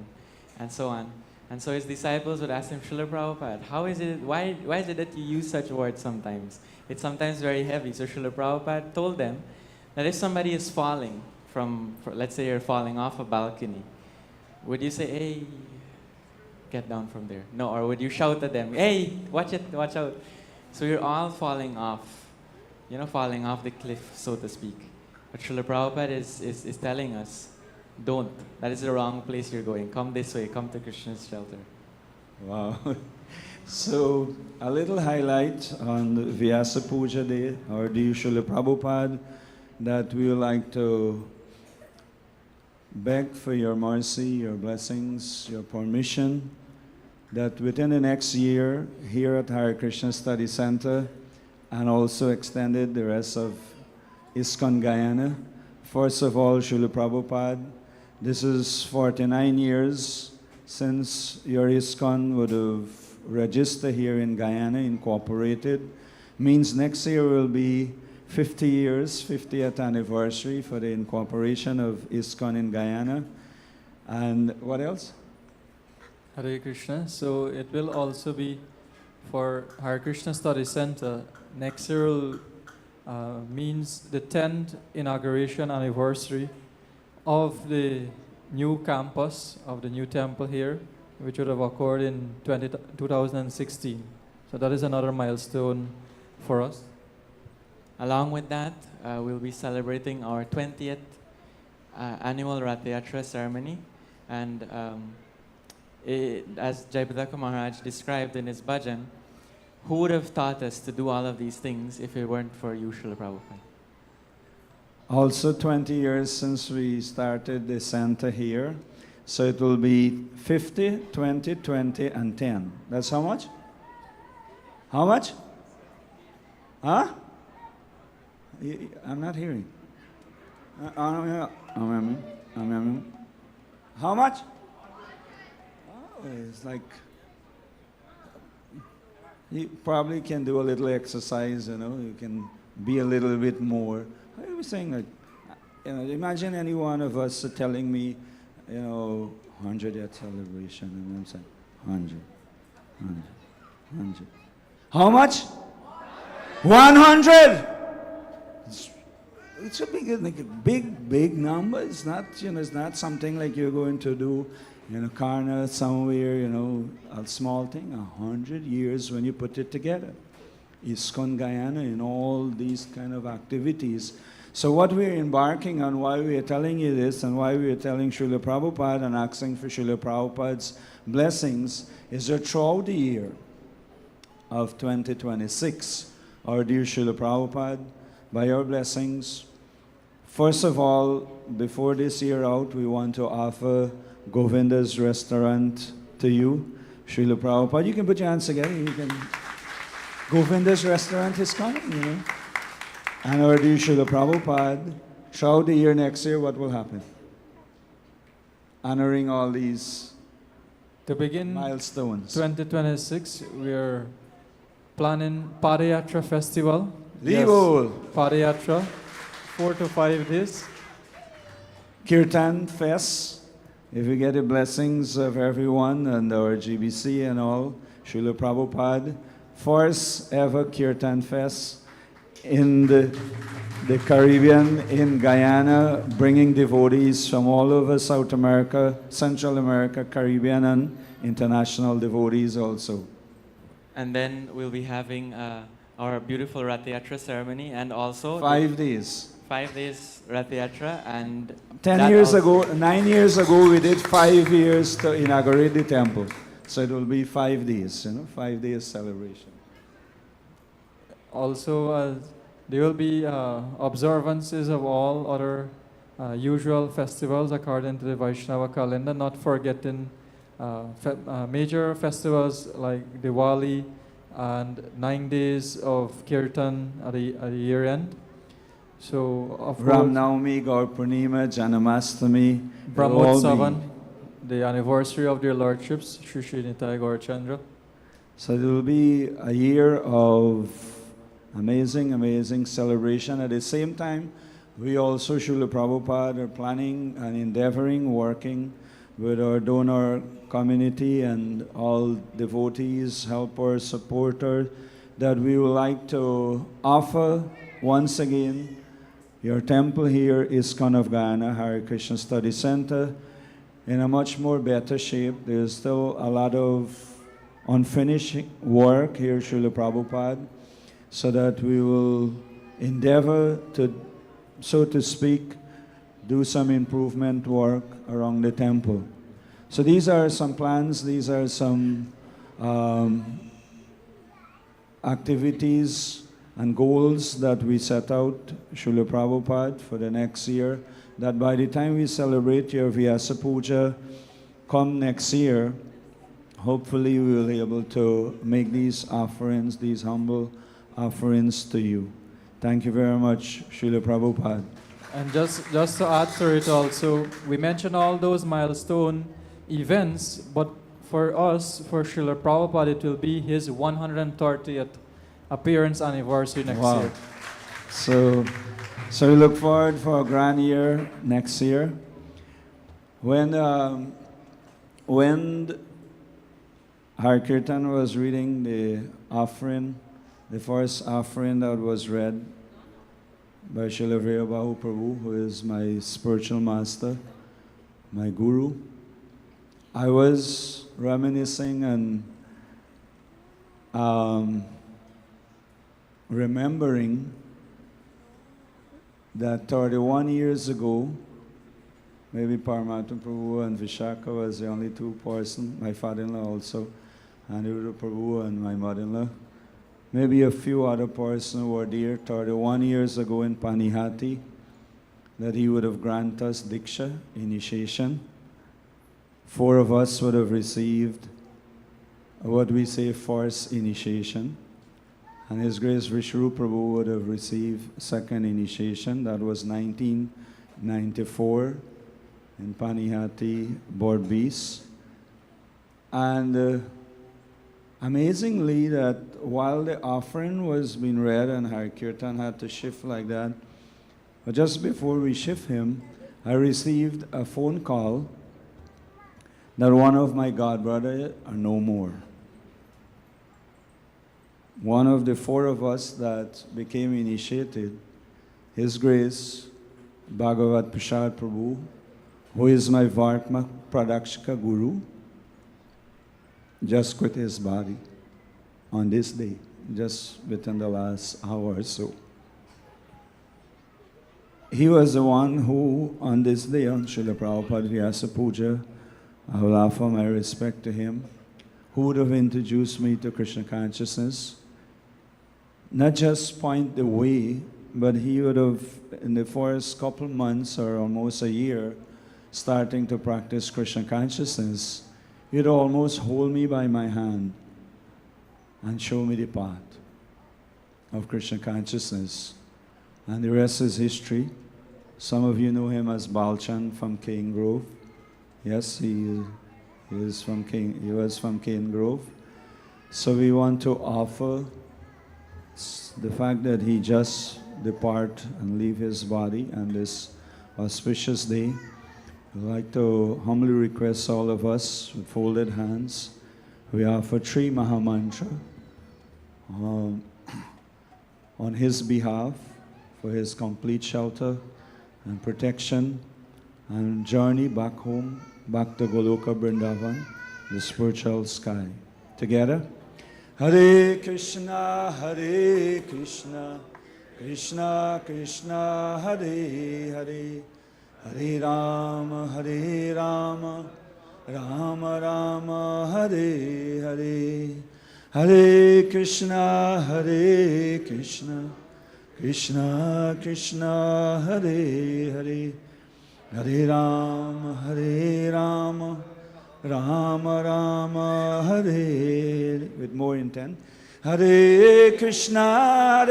and so on. And so his disciples would ask him, Srila Prabhupada, why is it that you use such words sometimes? It's sometimes very heavy. So Srila Prabhupada told them that if somebody is falling let's say you're falling off a balcony, would you say, hey, get down from there? No, or would you shout at them, hey, watch out. So you're all falling off, falling off the cliff, so to speak. But Srila Prabhupada is telling us, don't. That is the wrong place you're going. Come this way. Come to Krishna's shelter. Wow. So, a little highlight on the Vyasa Puja Day, or the Srila Prabhupada, that we would like to beg for your mercy, your blessings, your permission, that within the next year, here at Hare Krishna Study Center, and also extended the rest of ISKCON Guyana. First of all, Srila Prabhupada, this is 49 years since your ISKCON would have registered here in Guyana, incorporated. Means next year will be 50 years, 50th anniversary for the incorporation of ISKCON in Guyana. And what else? Hare Krishna. So it will also be for Hare Krishna Study Center. Next year will, means the 10th inauguration anniversary of the new campus, of the new temple here, which would have occurred in 2016. So that is another milestone for us. Along with that, we'll be celebrating our 20th annual Rath Yatra ceremony. And as Jayapataka Maharaj described in his bhajan, who would have taught us to do all of these things if it weren't for you, Srila Prabhupada? Also 20 years since we started the center here. So it will be 50, 20, 20, and 10. That's how much? How much? Huh? I'm not hearing. How much? Oh, it's like, you probably can do a little exercise, you can be a little bit more. I was saying, like, imagine any one of us telling me, 100th celebration, and I'm saying, 100. How much? 100! It's a big number. It's not, it's not something like you're going to do in a corner somewhere, a small thing. 100 years when you put it together. ISKCON Guyana, in all these kind of activities. So what we're embarking on, why we are telling you this and why we are telling Srila Prabhupada and asking for Srila Prabhupada's blessings, is that throughout the year of 2026, our dear Srila Prabhupada, by your blessings, first of all, before this year out, we want to offer Govinda's restaurant to you. Srila Prabhupada, you can put your hands together. You can. Govinda's restaurant is coming, you know. And our dear Srila Prabhupada, throughout the year next year, what will happen? Honoring all these To begin milestones. 2026, we are planning Padayatra Festival. Levo! Padayatra, 4 to 5 days. Kirtan Fest, if we get the blessings of everyone and our GBC and all, Srila Prabhupada, first ever Kirtan Fest in the Caribbean, in Guyana, bringing devotees from all over South America, Central America, Caribbean, and international devotees also. And then we'll be having our beautiful Rath Yatra ceremony, and also 5 days. 5 days Rath Yatra, and 9 years ago, we did 5 years to inaugurate the temple. So it will be 5 days, 5 days celebration. Also, there will be observances of all other usual festivals according to the Vaishnava calendar, not forgetting major festivals like Diwali and 9 days of Kirtan at the year end. So, of course, Ram Navami, Gaur Purnima, Janamastami, they'll all Brahmotsavan, be- the anniversary of their lordships, Shri Shri Nitai Gaur Chandra. So it will be a year of amazing, amazing celebration. At the same time, we also, Srila Prabhupada, are planning and endeavoring, working with our donor community and all devotees, helpers, supporters, that we would like to offer once again your temple here, ISKCON of Guyana, Hare Krishna Study Center, in a much more better shape. There's still a lot of unfinished work here, Srila Prabhupada, so that we will endeavor to, so to speak, do some improvement work around the temple. So these are some plans, these are some activities and goals that we set out, Srila Prabhupada, for the next year, that by the time we celebrate your Vyasa Puja, come next year, hopefully we will be able to make these offerings, these humble offerings to you. Thank you very much, Srila Prabhupada. And just to add to it also, we mentioned all those milestone events, but for us, for Srila Prabhupada, it will be his 130th appearance anniversary next year. So we look forward for a grand year next year. When Har Kirtan was reading the offering, the first offering that was read by Srila Prabhupada Prabhu, who is my spiritual master, my guru, I was reminiscing and remembering that 31 years ago, maybe Paramatma Prabhu and Vishaka was the only two persons, my father-in-law also, Aniruddha Prabhu and my mother-in-law. Maybe a few other persons were there 31 years ago in Panihati, that he would have granted us Diksha, initiation. 4 of us would have received what we say first initiation. And His Grace Vishnu Prabhu would have received second initiation. That was 1994 in Panihati, Borbis. And amazingly, that while the offering was being read and Har Kirtan had to shift like that, but just before we shift him, I received a phone call that one of my godbrothers are no more. One of the 4 of us that became initiated, His Grace Bhagavat Prasad Prabhu, who is my Vartma Pradakshika Guru, just quit his body on this day. just within the last hour or so. He was the one who, on this day, on Srila Prabhupada Vyasa Puja, I will offer my respect to him, who would have introduced me to Krishna consciousness. Not just point the way, but he would have, in the first couple months or almost a year, starting to practice Krishna consciousness, he'd almost hold me by my hand and show me the path of Krishna consciousness. And the rest is history. Some of you know him as Balchan from Cane Grove. Yes, he was from Cane Grove. So we want to offer the fact that he just depart and leave his body on this auspicious day. I'd like to humbly request all of us with folded hands. We offer 3 Mahamantra on his behalf for his complete shelter and protection and journey back home, back to Goloka Vrindavan, the spiritual sky. Together. Hare Krishna, Krishna Krishna, Hare Hare, Hare Rama, Rama Rama, Hare Hare. Hare Krishna, Krishna Krishna, Hare Hare, Hare Rama, Rama Rama, Hare. With more intent. Hare Krishna,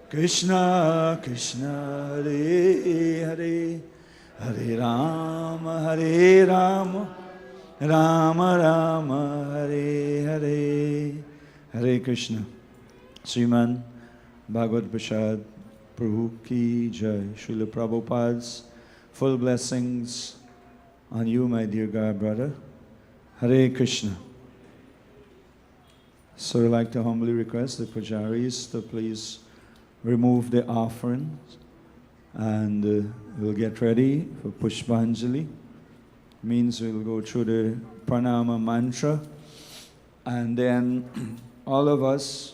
Krishna Krishna, Hare Hare, Hare Rama, Rama Rama, Hare Hare. Hare Krishna. Sriman Bhagavad Prasad Prabhu Ki Jai. Srila Prabhupada's full blessings on you, my dear God brother. Hare Krishna. So I'd like to humbly request the pujaris to please remove the offerings, and we'll get ready for Pushpanjali. Means we'll go through the pranama mantra, and then all of us,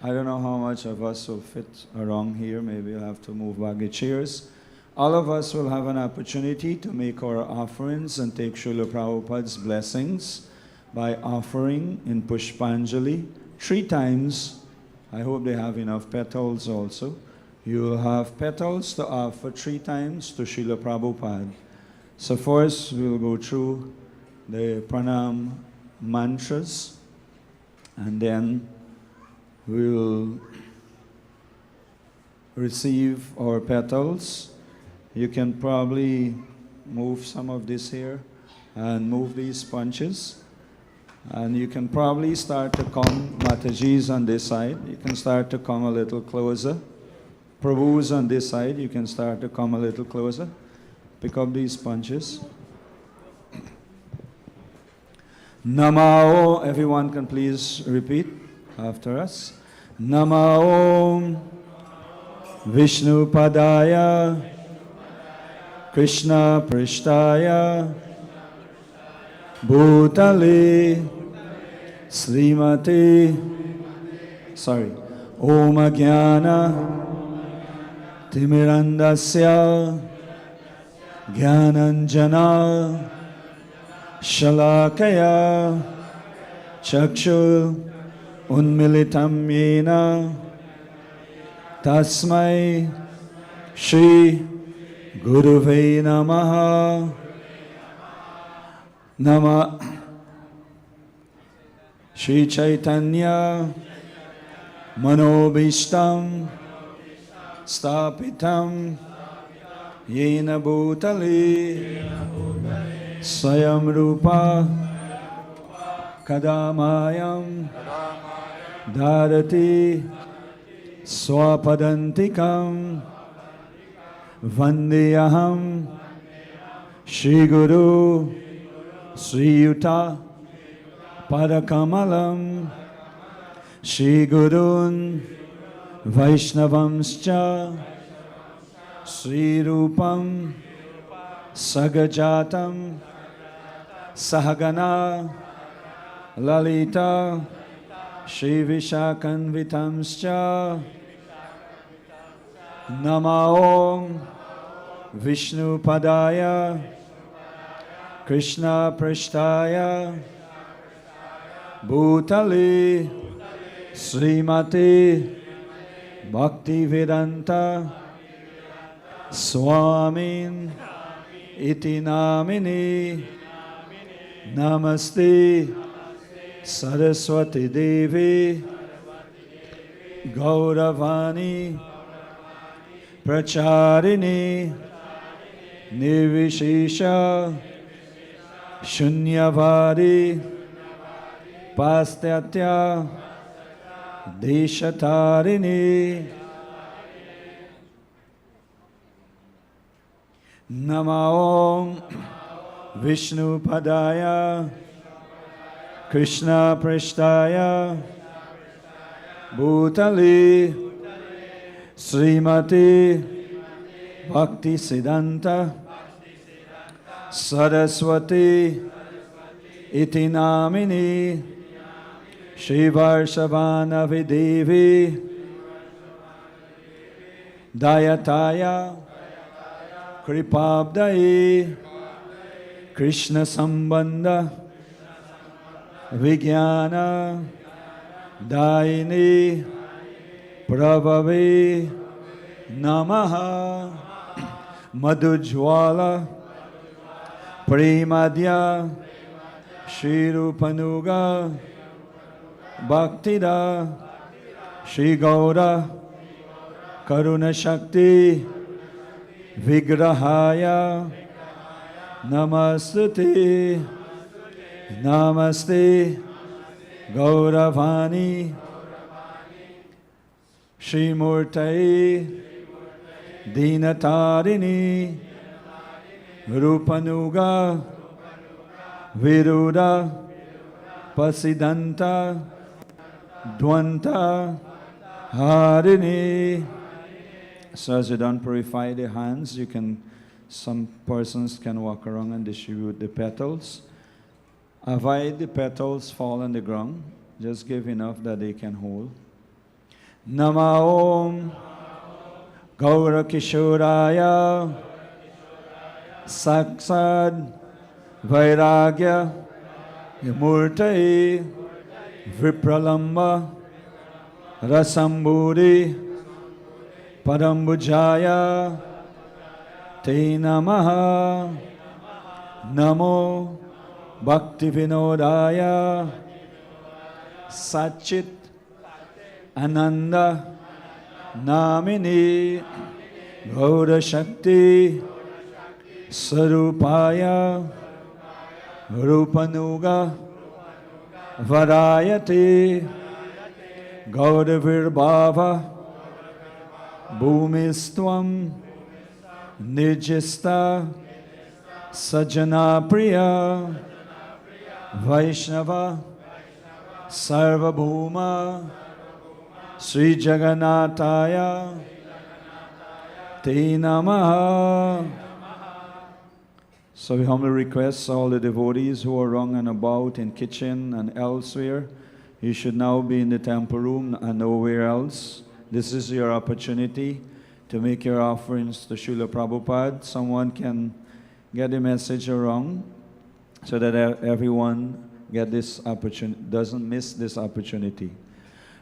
I don't know how much of us will fit around here, maybe we'll have to move back the chairs. All of us will have an opportunity to make our offerings and take Srila Prabhupada's blessings by offering in Pushpanjali 3 times. I hope they have enough petals also. You will have petals to offer 3 times to Srila Prabhupada. So first we'll go through the pranam mantras, and then we'll receive our petals. You can probably move some of this here and move these bunches. And you can probably start to come, Mataji's on this side, you can start to come a little closer. Prabhu's on this side, you can start to come a little closer. Pick up these bunches. Namao, everyone can please repeat after us. Namao Vishnu Padaya Krishna Prishtaya Bhutale Srimati Om Jnana Timirandasya Jnananjana Shalakaya Chakshur Unmilitam Yena Tasmai Shri Guruve Namaha Nama Shri Chaitanya Manobishtam Stapitam Yena Bhutale Swayam Rupa Kadamayam Dharati Swapadantikam Vandeyaham Shri Guru Sri Yuta Padakamalam Shri Gurun Vaishnavamscha Sri Rupam Sagajatam Sahagana Lalita Shri Vishakanvitamscha Nama Om Vishnu Padaya Krishna Prishtaya Bhutale Srimati Bhaktivedanta Swamin Iti Namini Namaste Saraswati Devi Gauravani Pracharini Nirvishesha Shunyavadi Pastyatya Deshatarini Nama Om Vishnu Padaya Krishna Prishtaya Bhutale Srimati Bhakti Siddhanta Saraswati Iti Namini Shivarshavana Videvi Dayataya Kripabdai Krishna Sambandha Vijnana Daini Prabhave Namaha Madhujwala Premadya Shri Rupanuga Bhaktida Shri Gaura Karuna Shakti Vigrahaya Namaste Namaste Gauravani Shri Murtai Dinatarini Rupanuga Viruda Pasidanta Dwanta Harini. So as you don't purify the hands, some persons can walk around and distribute the petals. Avoid the petals fall on the ground. Just give enough that they can hold. Nama Om Gaura Kishoraya Saksad Vairagya Murtai Vipralamba Rasamburi Padambujaya Te Namaha Namo Bhakti Vinodaya Satchit Ananda Namini Gaura Shakti Sarupaya Rupanuga Varayati Gauravirbhava Bhumistvam Nijista Sajana Priya Vaishnava Sarvabhuma Sri Jagannataya Te Namaha. So we humbly request all the devotees who are wrong and about in kitchen and elsewhere, you should now be in the temple room and nowhere else. This is your opportunity to make your offerings to Srila Prabhupada. Someone can get the message wrong so that everyone get this opportunity, doesn't miss this opportunity.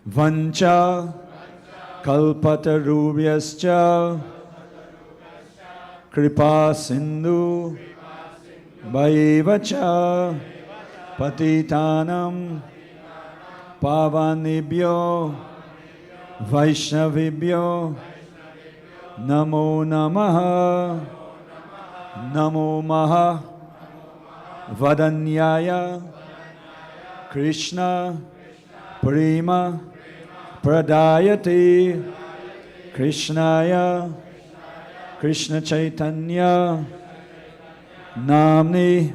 Vancha kalpatarubhyascha kripa sindhu Bhaivacha Patitanam Pavanibhyo Vaishnavibhyo Namo Namaha Namo Maha Vadanyaya Krishna Prema Pradayate Krishnaya Krishna Chaitanya Namni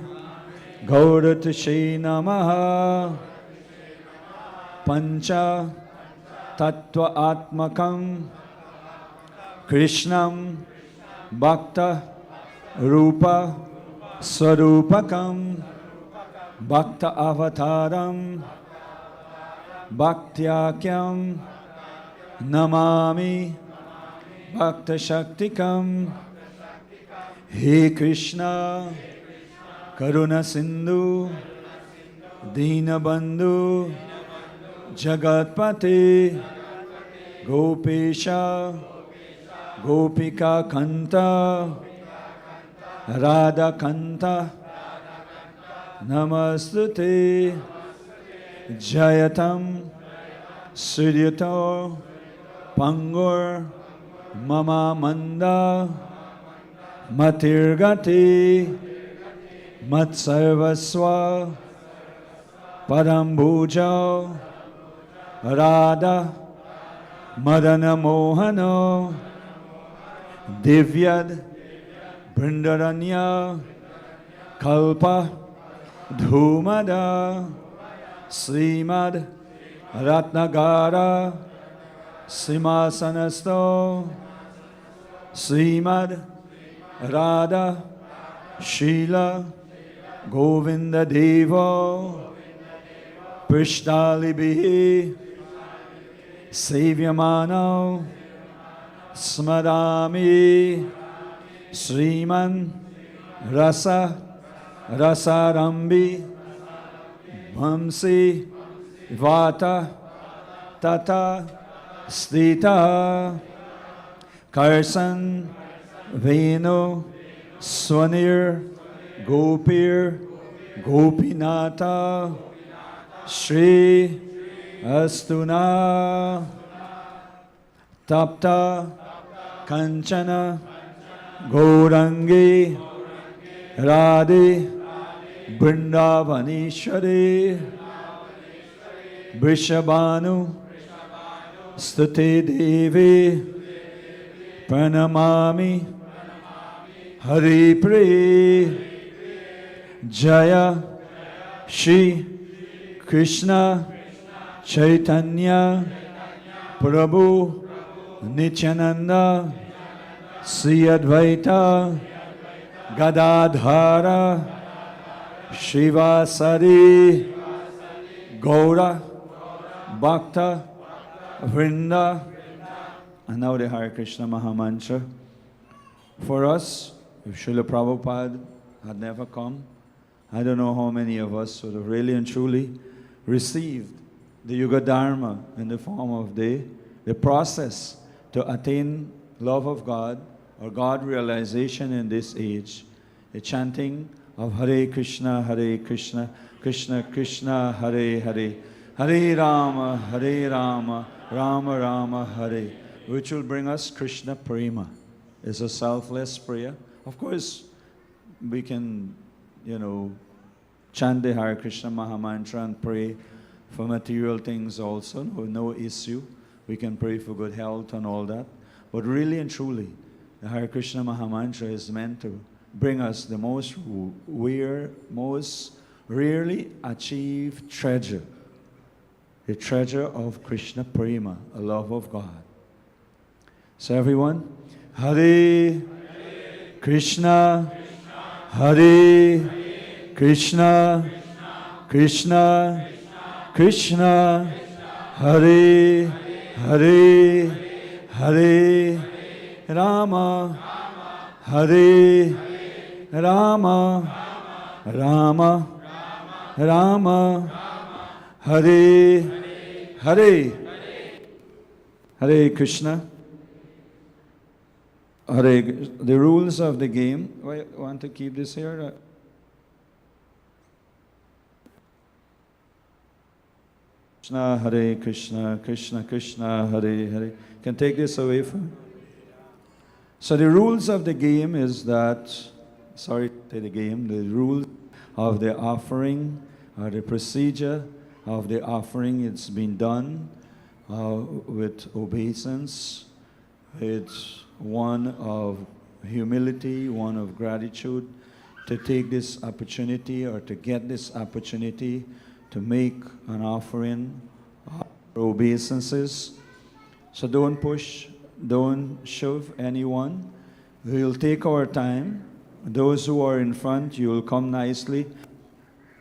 Gauratashe Namaha Pancha Tattva Atmakam Krishnam Bhakta Rupa Sarupakam Bhakta Avataram Bhaktyākyam Namami Bhakta Shaktikam. He Krishna Karuna Sindhu Dīnabandhu Jagatpate Gopesha Gopika Kanta Radha Kanta Namastute Jayatam Sudyato Pangur Mama Manda Matirgati Matsarvaswa Padambujo Radha Madana Mohano Divyad Brindaranya Kalpa Dhumada Srimad Ratnagara Simhasanasto Srimad Radha Shila Govinda Devo Prishtalibihi Sevyamano Smadami Sriman Rasa Rasarambi Vamsi Vata Tata Stita Karsan Venu Swanir Gopir Gopinata Shri Astuna Tapta Kanchana Gaurangi Radhe Vrindavaneshwari Vrishabhanu Stuti Devi Pranamami Hari Pri Jaya Shri Krishna Chaitanya Prabhu Nityananda Sri Advaita Gadadhara Shivasari Gaura Bhakta Vrinda. And now the Hare Krishna Mahamantra. For us, if Srila Prabhupada had never come, I don't know how many of us would have really and truly received the Yuga Dharma in the form of the process to attain love of God or God realization in this age. The chanting of Hare Krishna, Krishna Krishna, Hare Hare, Hare Rama, Rama Rama, Hare, which will bring us Krishna Prema. It's a selfless prayer. Of course, we can, chant the Hare Krishna Mahamantra and pray for material things also, no issue. We can pray for good health and all that. But really and truly, the Hare Krishna Mahamantra is meant to bring us the most rarely achieved treasure, the treasure of Krishna Prema, a love of God. So everyone, Hare Krishna, Hare Krishna, Krishna Krishna, Hare Hare, Hare Rama, Hare Rama, Rama Rama, Hare Hare. Hare Krishna. Hare, the rules of the game. I want to keep this here. Krishna, Hare Krishna, Krishna Krishna, Hare Hare. Can take this away from me? So the rules of the game is that, sorry to say the game, the rules of the offering, or the procedure of the offering, it's been done with obeisance, it's one of humility, one of gratitude, to take this opportunity or to get this opportunity to make an offering of obeisances. So don't push, don't shove anyone. We'll take our time. Those who are in front, you will come nicely,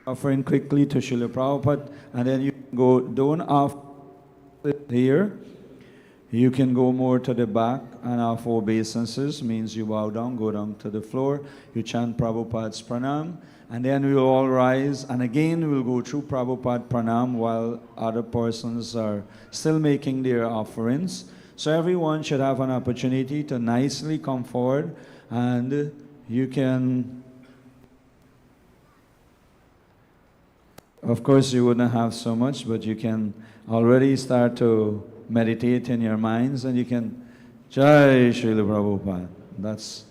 offering quickly to Srila Prabhupada, and then you go, don't offer it here. You can go more to the back and offer obeisances, means you bow down, go down to the floor, you chant Prabhupada's pranam, and then we will all rise, and again we will go through Prabhupada pranam while other persons are still making their offerings. So everyone should have an opportunity to nicely come forward, and you can, of course you wouldn't have so much, but you can already start to meditate in your minds, and you can Jai Srila Prabhupada. That's,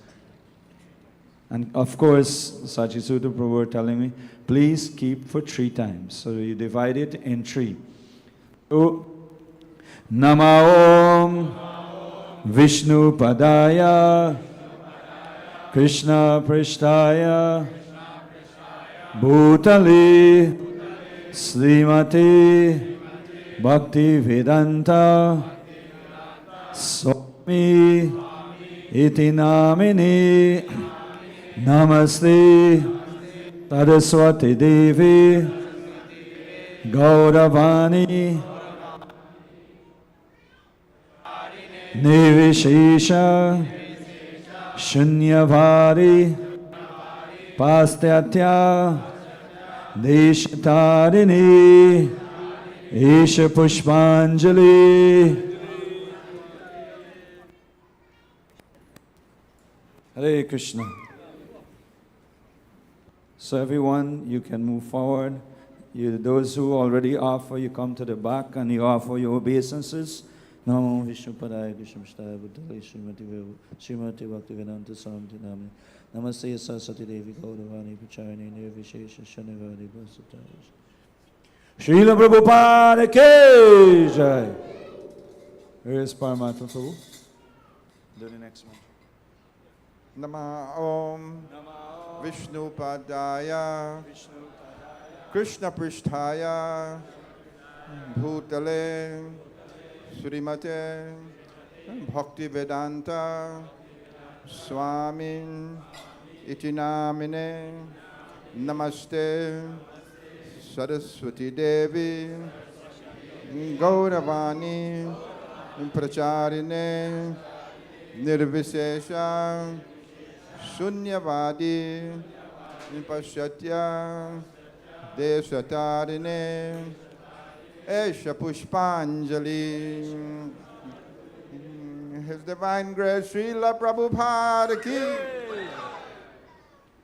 and of course Sachisuta Prabhu were telling me, please keep for 3 times. So you divide it in 3. So, Nama Om Vishnu Padaya Krishna Prishtaya Bhutale Srimati Bhakti Vedanta Swami Iti Namini Namaste Saraswati Devi Gauravani Nivishesha Shunyavadi Pastyatya Deshtarini Isha Pushpanjali. Hare Krishna. So everyone, you can move forward. Those who already offer, you come to the back and you offer your obeisances. Namo Vishnu Padaya Krishna Pristaya Bhutale Srimati Bhakti Vedanta Swami Nami Namaste Saraswati Devi Gauravani Pacharani Nirvishesha Shanivadi Vasataya. Srila Prabhupada Ki Jai. Where is Paramatma Prabhu? Do the next one. Nama Om Vishnu Padaya Krishna Prishtaya Bhutale Srimate Bhakti Vedanta Swami Iti Namine Namaste Saraswati Devi Gauravani Pracharine Nirvishesha Shunyavadi Pashatya Deshatarine Esha Pushpanjali. His Divine Grace Srila Prabhupada Ki.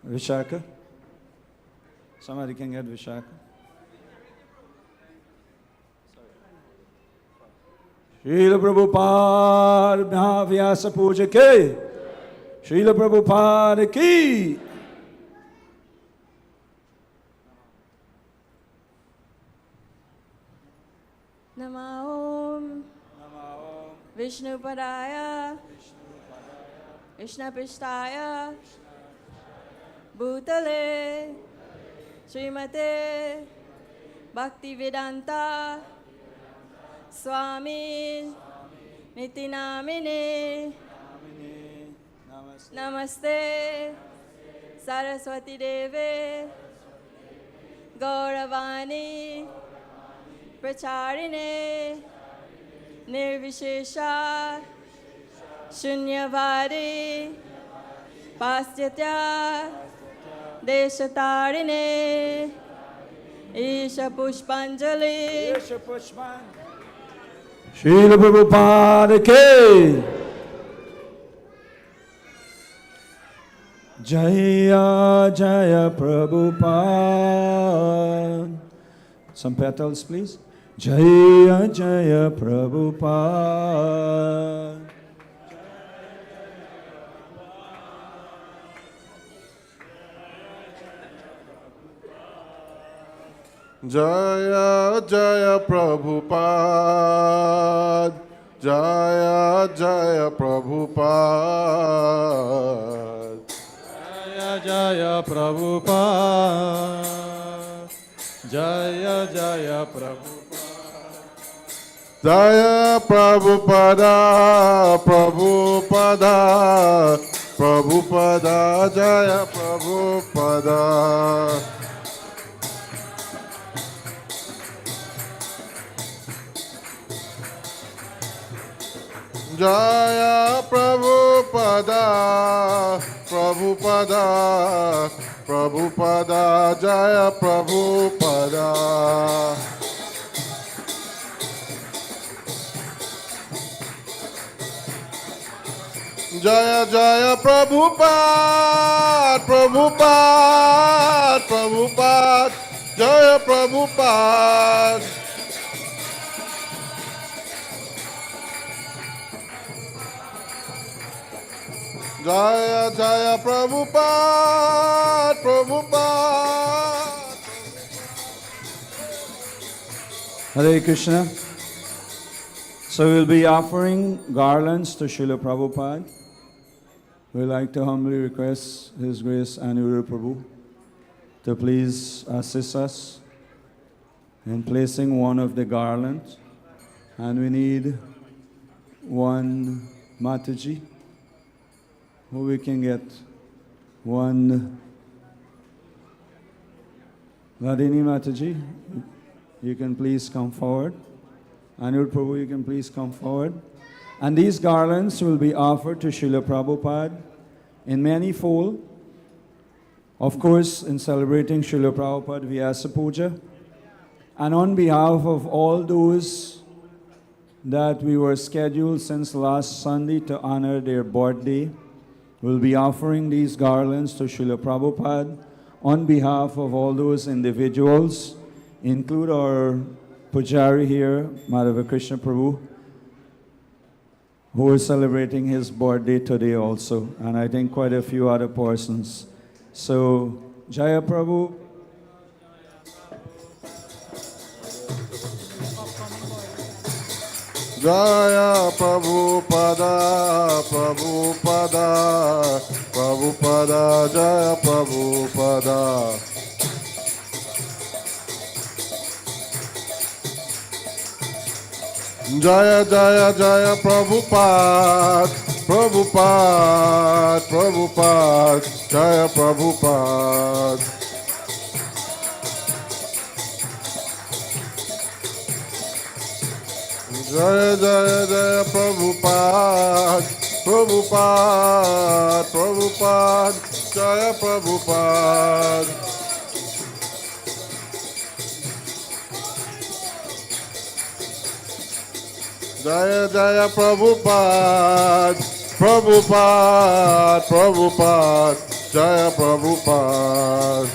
Vishaka. Somebody can get Vishaka. Srila Prabhupada Vyasa Puja Ki. Srila Prabhupada Ki. Nama Om Vishnu Padaya Krishna Prishtaya Bhutale Srimate Bhakti Vedanta Swami Niti Namine Namaste Saraswati Devi Gauravani Pracharine Nirvishesha Shunyavadi Pastyatya Deshatarine Isha Pushpanjali. Srila Prabhupada Ki. Jaya Jaya Prabhupada. Some petals, please. Jaya Jaya Prabhupada. Jaya Jaya Prabhupada. Jaya Jaya Prabhupada. Jaya Jaya Prabhupada. Jaya Jaya Prabhupada. Jaya Prabhupada. Prabhupada. Prabhupada. Jaya Prabhupada. Jaya Prabhupada, Prabhupada, Prabhupada, Jaya Prabhupada. Jaya Jaya Prabhupada, Prabhupada, Prabhupada, Jaya Prabhupada. Jaya Jaya Prabhupada, Prabhupada. Hare Krishna. So we'll be offering garlands to Srila Prabhupada. We'd like to humbly request His Grace Anura Prabhu to please assist us in placing one of the garlands. And we need one Mataji, who we can get one Vladini Mataji. You can please come forward. Anur Prabhu, you can please come forward. And these garlands will be offered to Srila Prabhupada in manifold. Of course, in celebrating Srila Prabhupada Vyasa Puja. And on behalf of all those that we were scheduled since last Sunday to honor their birthday, we'll be offering these garlands to Srila Prabhupada on behalf of all those individuals, include our Pujari here, Madhava Krishna Prabhu, who is celebrating his birthday today also, and I think quite a few other persons. So, Jaya Prabhu. Jaya Prabhupada, Prabhupada, Prabhupada, Jaya Prabhupada. Jaya Jaya Jaya Prabhupada, Prabhupada, Prabhupada, Jaya Prabhupada. Jaya Jaya Jaya Prabhupada, Prabhupada, Prabhupada, Jaya Prabhupada. Jaya Jaya Prabhupada, Prabhupada, Prabhupada, Jaya Prabhupada.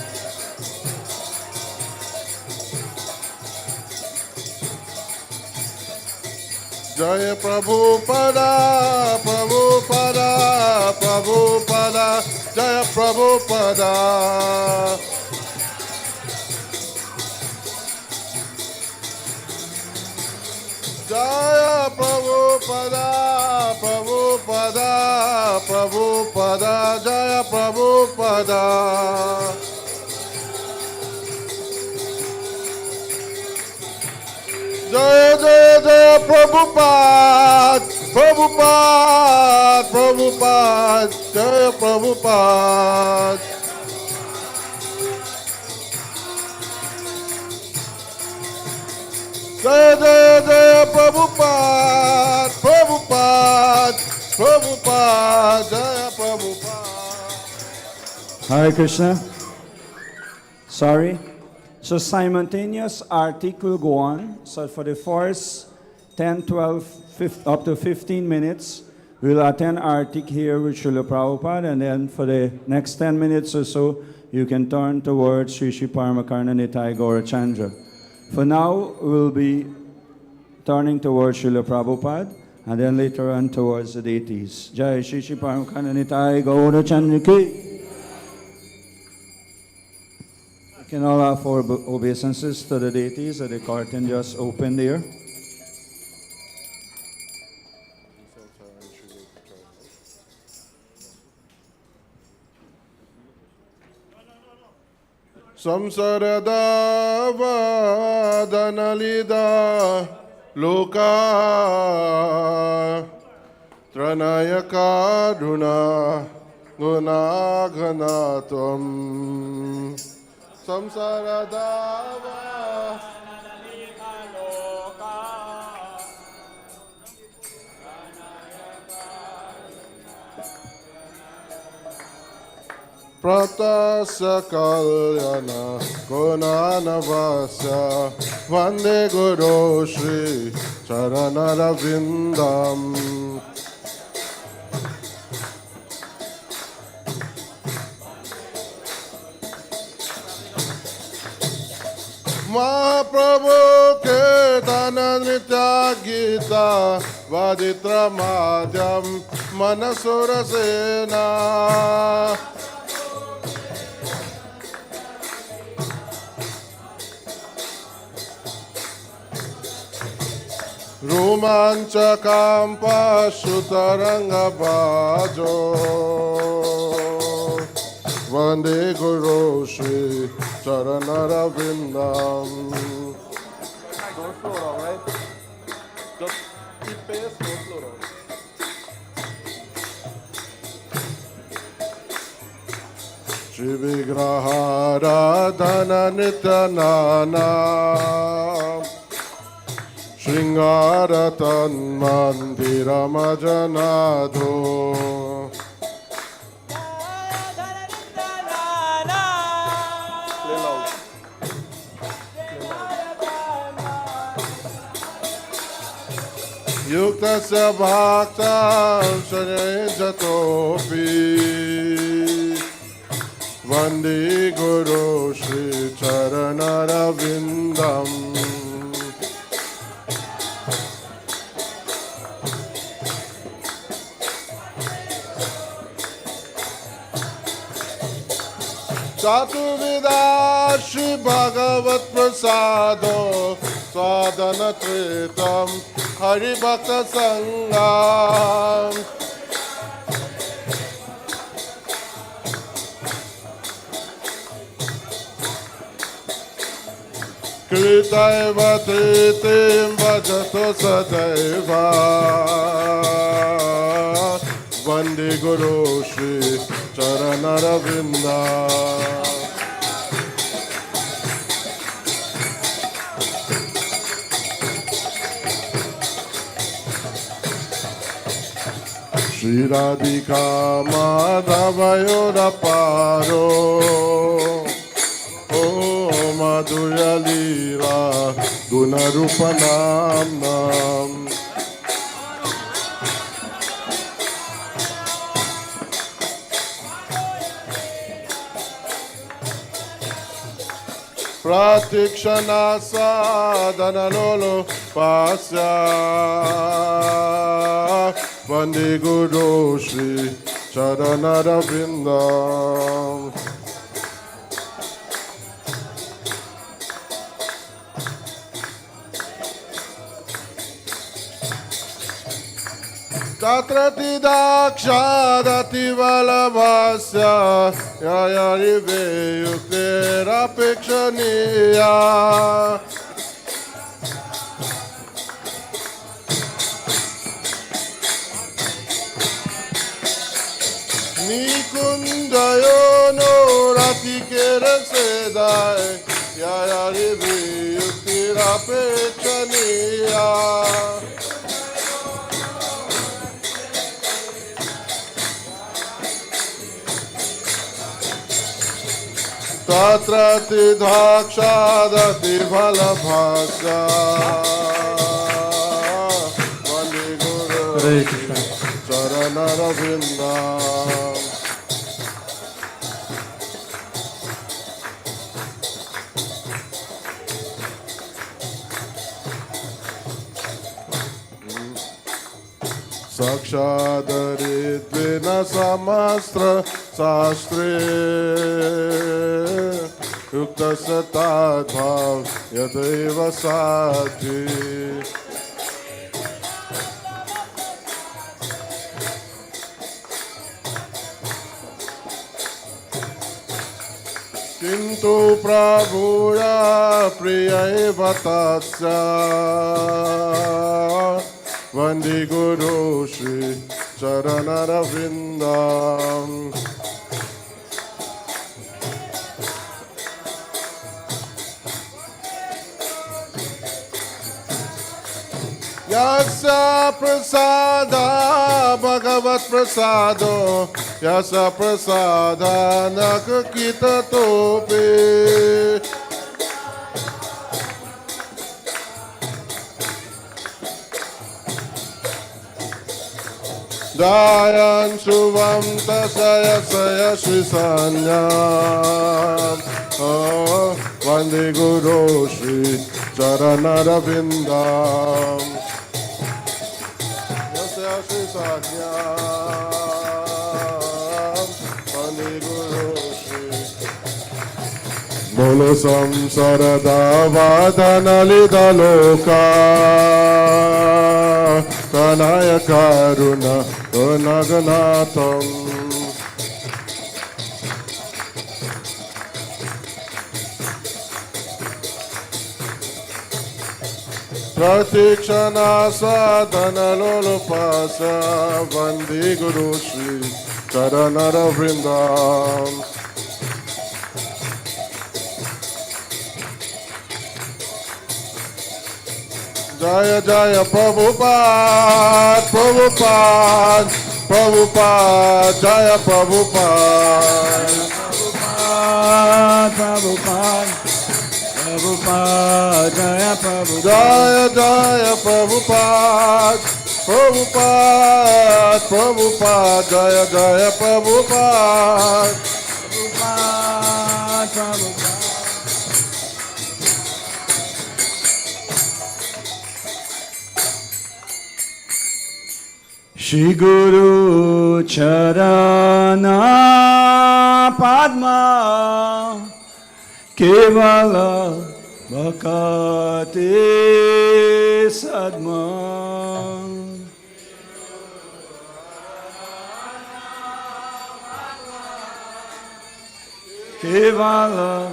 Jaya Prabhupada, Prabhupada, Prabhupada, Jaya Prabhupada. Jaya Prabhupada, Prabhupada, Prabhupada, Jaya Prabhupada. Jaya Jaya Jaya Prabhupada, Prabhupada, Prabhupada, Jaya Prabhupada. Jaya Jaya Jaya Prabhupada, Prabhupada, Prabhupada, Jaya Prabhupada. Hare Krishna. Sorry. So simultaneous artik will go on. So for the first 10, 12, up to 15 minutes, we'll attend artik here with Srila Prabhupada, and then for the next 10 minutes or so, you can turn towards Sri Sri Paramakarna Nitai Gaurachandra. For now, we'll be turning towards Srila Prabhupada, and then later on towards the deities. Jai Sri Sri Paramakarna Nitai Gaurachandra Ki. We can all offer obeisances to the deities that the curtain just opened there. Samsarada Vadanalida Loka Tranayaka Duna Gunaganatam Samsarada Pratasya Kalyana Gunanavasya Vande Guru Shri Charanarvindam Mahaprabhu Kirtana Nitya Gita Vaditra Madhyam Manasura Sena Romanchakam Pashutaranga Bhajo Vande Guru Shri Charanarvindam. Don't slow down, right? Just keep pace, don't slow down. Shri Vigraharadhana Nityanana Shringaratan Mandiramajanadho Yuktasya Bhakta Shanayajatopi Vande Guru Shri Charanarvindam Chaturvida Shri Bhagavat Prasado Sadhana Tritam Hari Bhakta Sangam Kritaiva Tritim Vajato Sadaiva Vande Guru Shri Charanarvindam Shri Radhika Madhavayoda Paro Oh Madhurya Leela Gunarupanam Nam Pratikshana Sadhana Lolo Pasya Vande Guru Shri Charanarvindam Tatrati Dakshadati Valavasya Yayarive Yuktera Pikshaniya Nikundayo no Rati Kera Sedai Yayarive Yuktera Pikshaniya Tatrati Dakshadati Valavasya Vande Guru Hare Krishna. Charanarvindam Sakshadaridvina Samastra Sastre Yukta Satadbhav Yadaiva Sadhi Kintu Prabhuya Priya Eva Tatsya Vande Guru Shri Charanarvindam Yasa prasada bhagavat prasado Yasa prasada nakakita tope Dayan Shubham Tasaya Saya Shri Sanyam Vande Guru Shri Charanara Vindam Yasaya Shri Sanyam Vande Guru Shri Bolo Samsarada Vadana Lida Loka Kanaya Karuna Naganatam Pratikshana Sadhana Lolopasa Vande Guru Shri Charanara Vrindam Jaya Jaya Prabhupada, Prabhupada, Prabhupada, Jaya Prabhupada. Prabhupada, Prabhupada, Jaya Prabhupada. Jaya Jaya Prabhupada, Prabhupada, Prabhupada, Jaya Jaya Prabhupada. Prabhupada, Prabhupada. Shri Guru Charana Padma Kevala Bhakati Sadma Kevala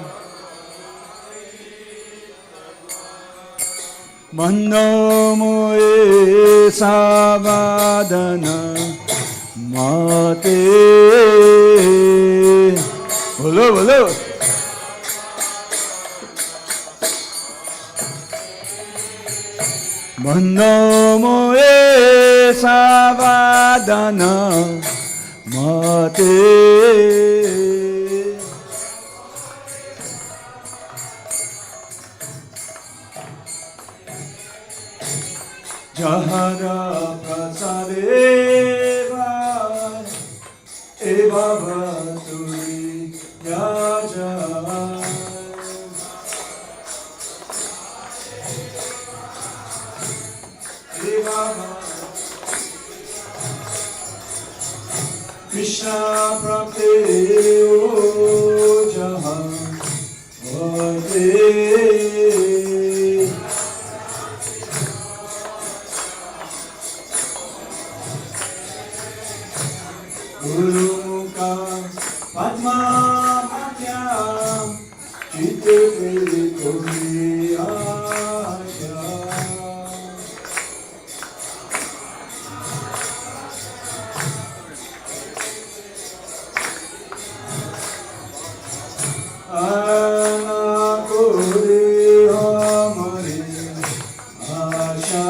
Mano Moe Savadana Mate Bolo bolo Mano Moe Savadana Mate Jahara prasadeva eva vaturi yaja eva Krishna prapte o jaha vate Guru Mukha Padma Bhatyam Chitte Pili Kori Aja Ana Kori Amari Asha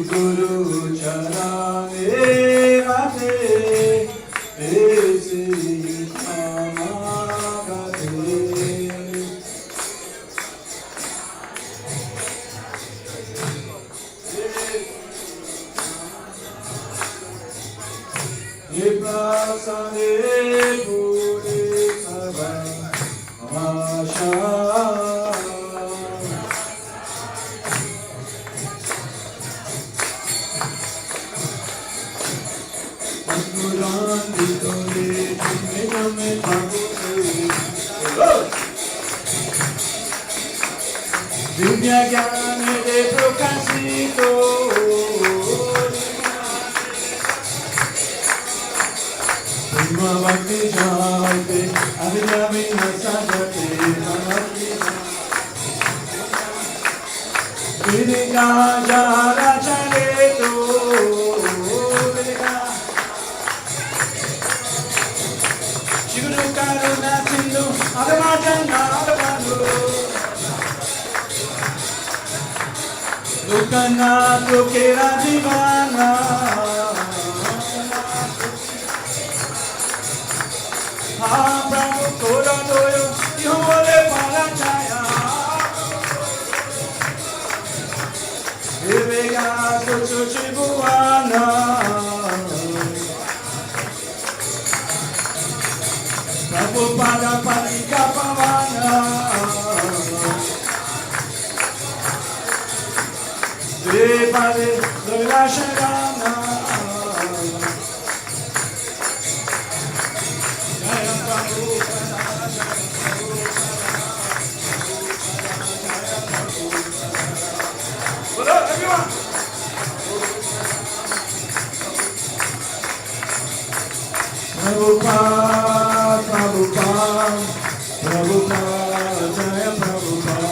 Guru Charane Rate Esi Amagate Niprasane Puri Savan Asha Divya Gyana de Prokasito Prima Bhakti Jate Avidavina Sajate Bhakti Vidika Jara Chaleto Vidika Shiguru Lokanath lokera divana Ha Prabhu Kora Doyo Yole Parachaya Vivega Kuchu Chibuana Prabhupada Parika Pavana Devare Lola Sharana Jaya Prabhupada Hello everyone Prabhupada Prabhupada Prabhupada Jaya Prabhupada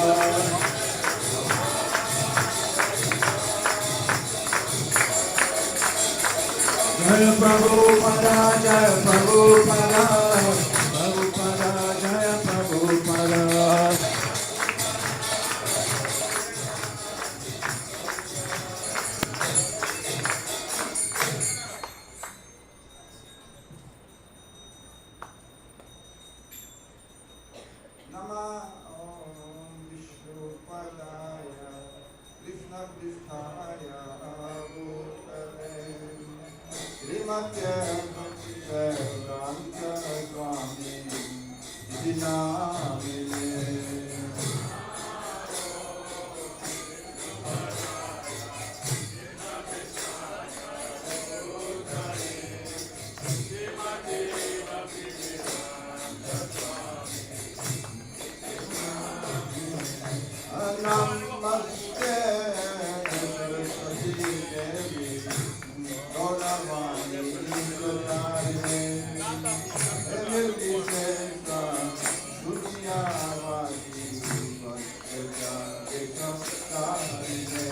Jaya Prabhupada, Jaya Prabhupada, Prabhupada, Jaya Prabhupada. Nama Om Vishnu Padaya Krishna Krishnaya Bhutale Srimate Bhakti-Vedanta Swami Iti Namine Namaste Saraswati Devi Gauravani Pradharine Nirvishesha Shunyavadi Bhaktya Ekastarine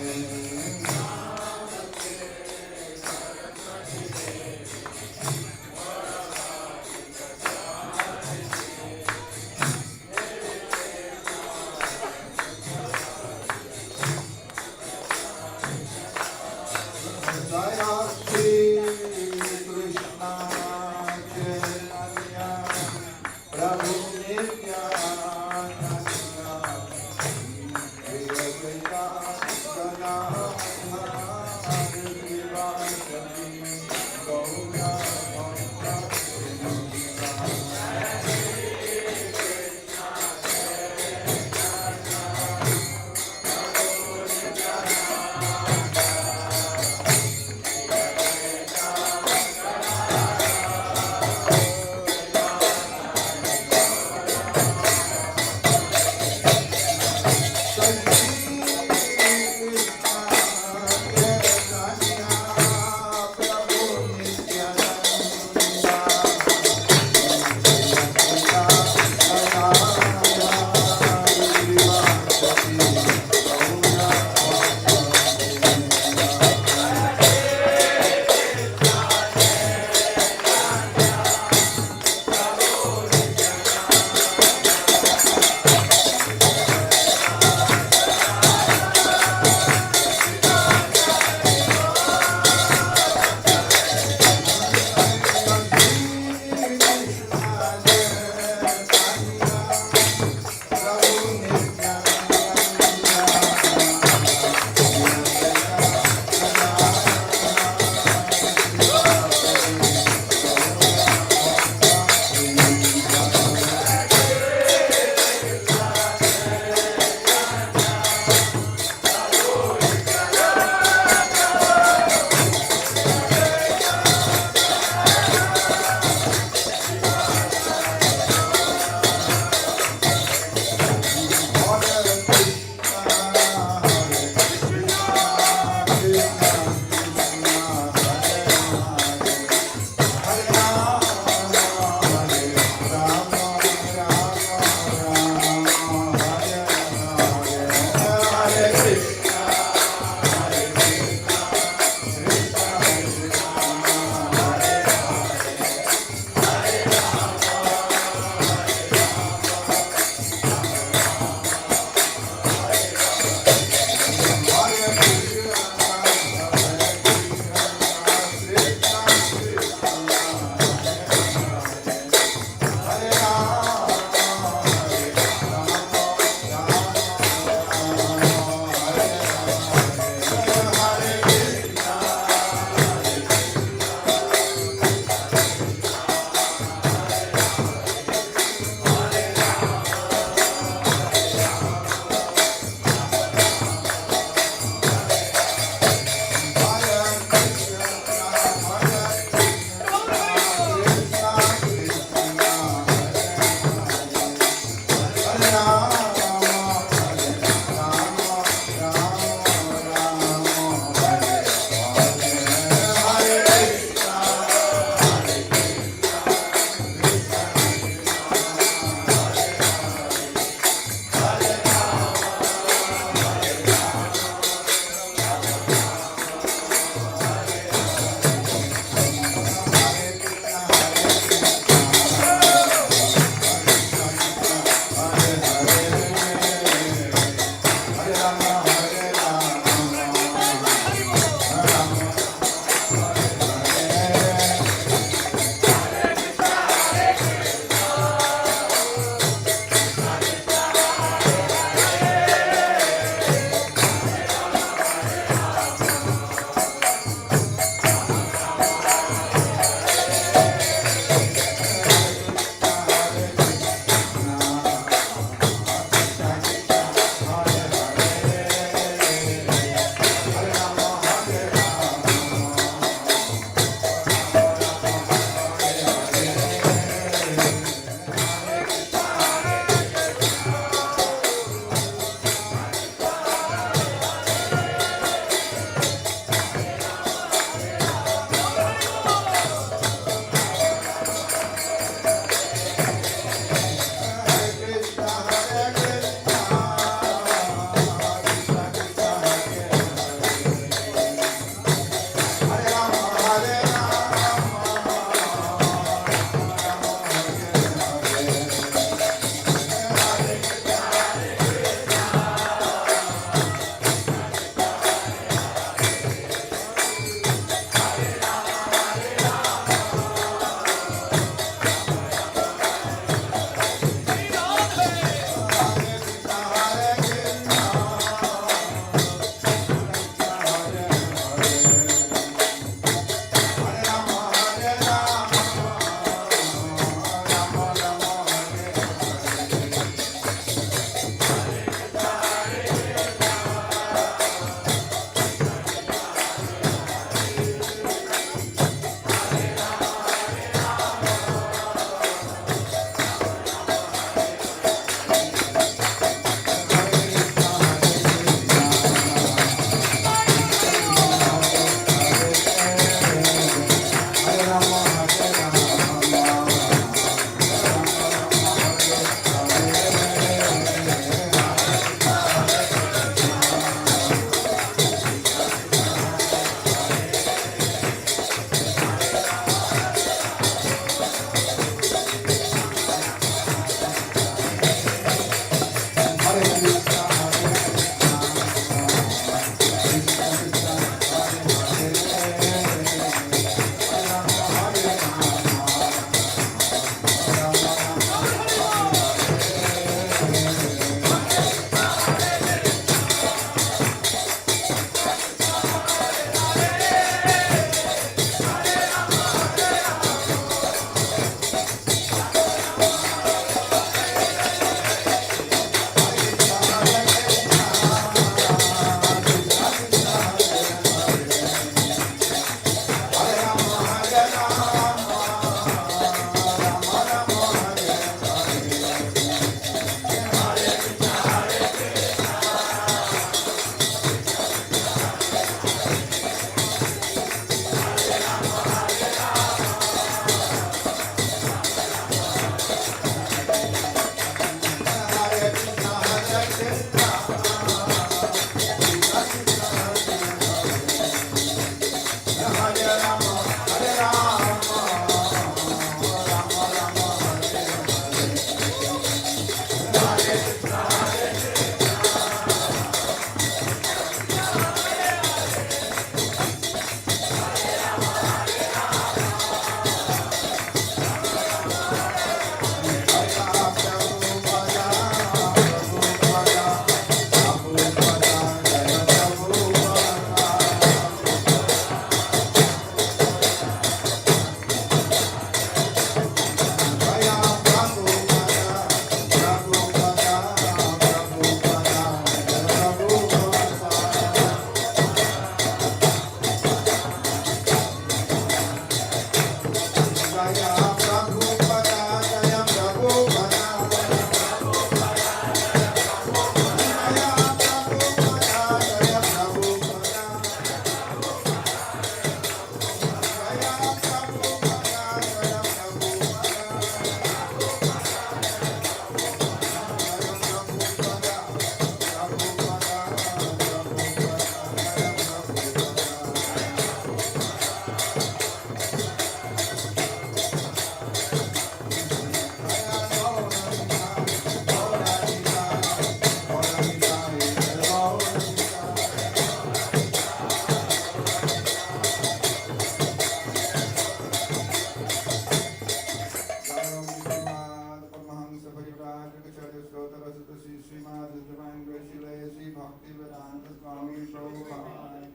Prabhupada, His Divine Grace, Srila Sri Bhaktivedanta Swami Prabhupada.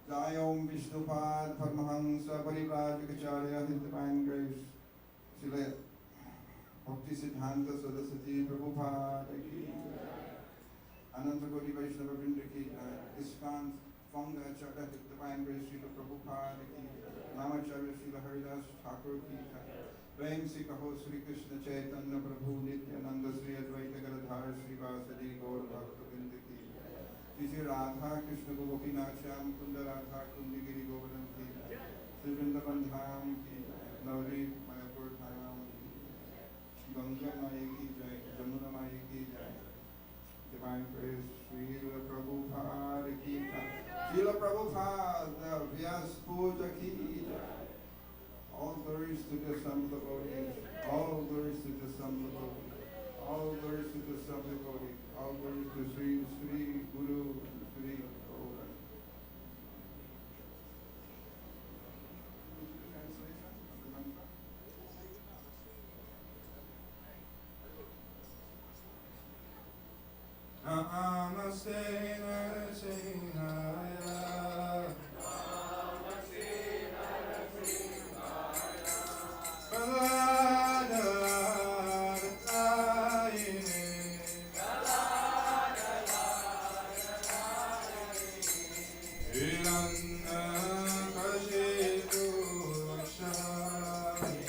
Jai Om Vishnupad Paramahansa Parivrajacharya, His Divine Grace, Srila Bhakti Siddhanta Saraswati Prabhupada ki Ananta Koti Vaishnava Vrinda ki ISKCON Founder Acharya, His Divine Grace, Srila Prabhupada ki Namacharya Srila Haridas Thakur ki Prem Si Kaho Sri Krishna Chaitanya Prabhu Nityananda Sri Advaita Garadhar Sri Vasadi Gaur Bhakta Vrinda ki Sri Radha Krishna Gopinath Shyam Kunda Radha Kundi Giri Govardhan ki Sri Vrindavan Dham ki Navri Mayapur Dham Ganga Maya ki jai, Jamuna Maya ki jai. Divine praise, Srila Prabhupada ki jai. Srila Prabhupada Vyasa Puja ki jai. All glories to the assembled devotees. All glories to the assembled devotees. All glories to the assembled devotees. All glories to Sri Guru and Sri Govinda. Translation of the mantra. Namaste Narasimhaya. Namaste Narasimhaya. Kaladaratayine. Hiranna kashipu shami.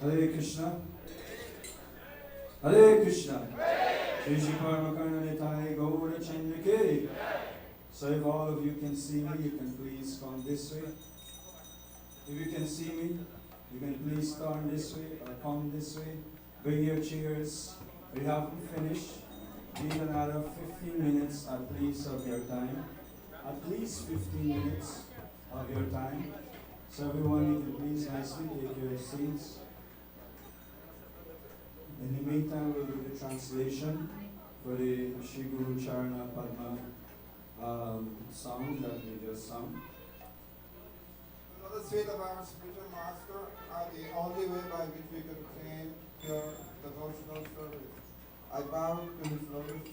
Hare Krishna. Hare Krishna. Shri Shri Paramakarna Nitai Gaura Chandrike. So if all of you can see me, you can please come this way. If you can see me, you can please turn this way or come this way. Bring your chairs. We haven't finished. Need another 15 minutes at least of your time. At least 15 minutes of your time. So everyone, you can please nicely take your seats. In the meantime, we'll do the translation for the Shri Guru Charana Padma song that we just sung. The state of our spiritual master are the only way by which we can obtain pure devotional service. I bow to his lotus,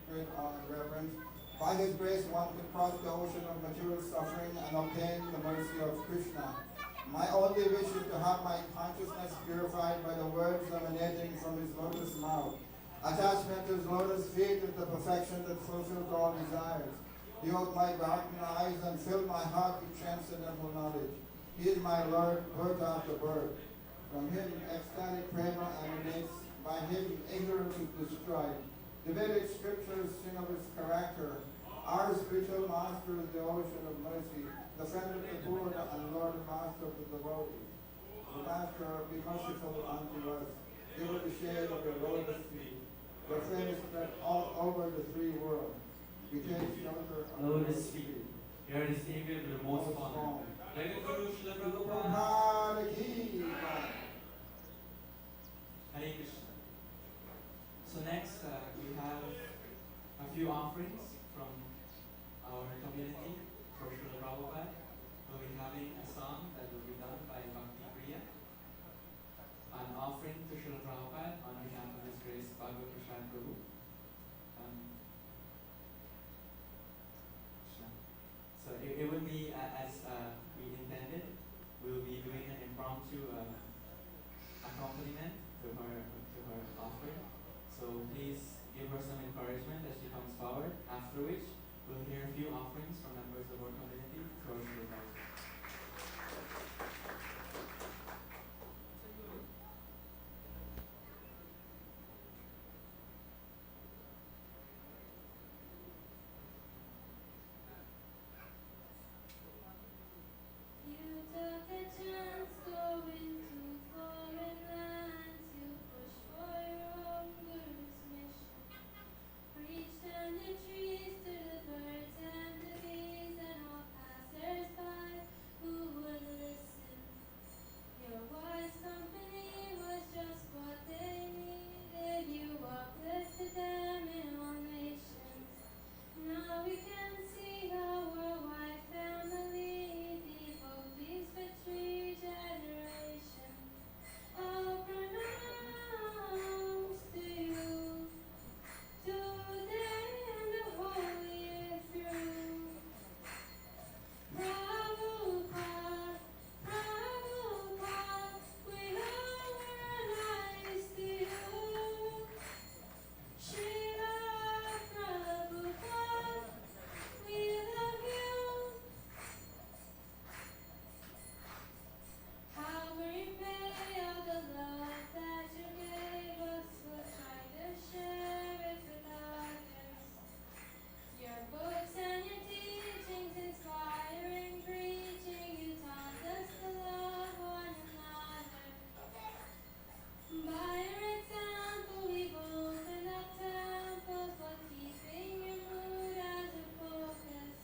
great honor and reverence. By his grace, one can cross the ocean of material suffering and obtain the mercy of Krishna. My only wish is to have my consciousness purified by the words emanating from his lotus mouth. Attachment to his lotus feet is the perfection that fulfills all desires. He opened my darkened eyes and filled my heart with transcendental knowledge. He is my Lord, birth after birth. From him ecstatic prema emanates, by him ignorance is destroyed. The Vedic scriptures sing of his character. Our spiritual master is the ocean of mercy, the friend of the poor and Lord and master of the devotees. The master, be merciful unto us. Give us the shade of your lotus feet. Your flame is spread all over the three worlds. We take shelter under Lotus feet. You are the Savior of the most honor. Hare Guru Srila Prabhupada. Prabhupada ki jai. Hare Krishna. So next we have a few offerings from our community for Srila Prabhupada. We'll be having a song that will be done by Bhakti Priya. An offering to Srila Prabhupada on behalf of His Grace Bhagavad Prasad Prabhu. So it will be as we intended. We'll be doing an impromptu accompaniment to her offering. So please give her some encouragement as she comes forward. After which we'll hear a few offerings from members of our community towards the Lord. You took a chance going to foreign lands. You pushed for your own guru's mission. Preached under trees to the birds and the bees and all passers-by who would listen. Your wise company was just what they needed. You uplifted them in all nations. Now we can see how worldwide family devotees for three generations. All pronouns to you today and the whole year through. Prabhupada, Prabhupada, we all were nice to you. Srila Prabhupada, we love you. How we repay all the love that you gave us, we'll try to share it with others. Your books and your teachings, inspiring preaching, you taught us to love one another. By your example, we've opened up temples, but keeping your mood as a focus.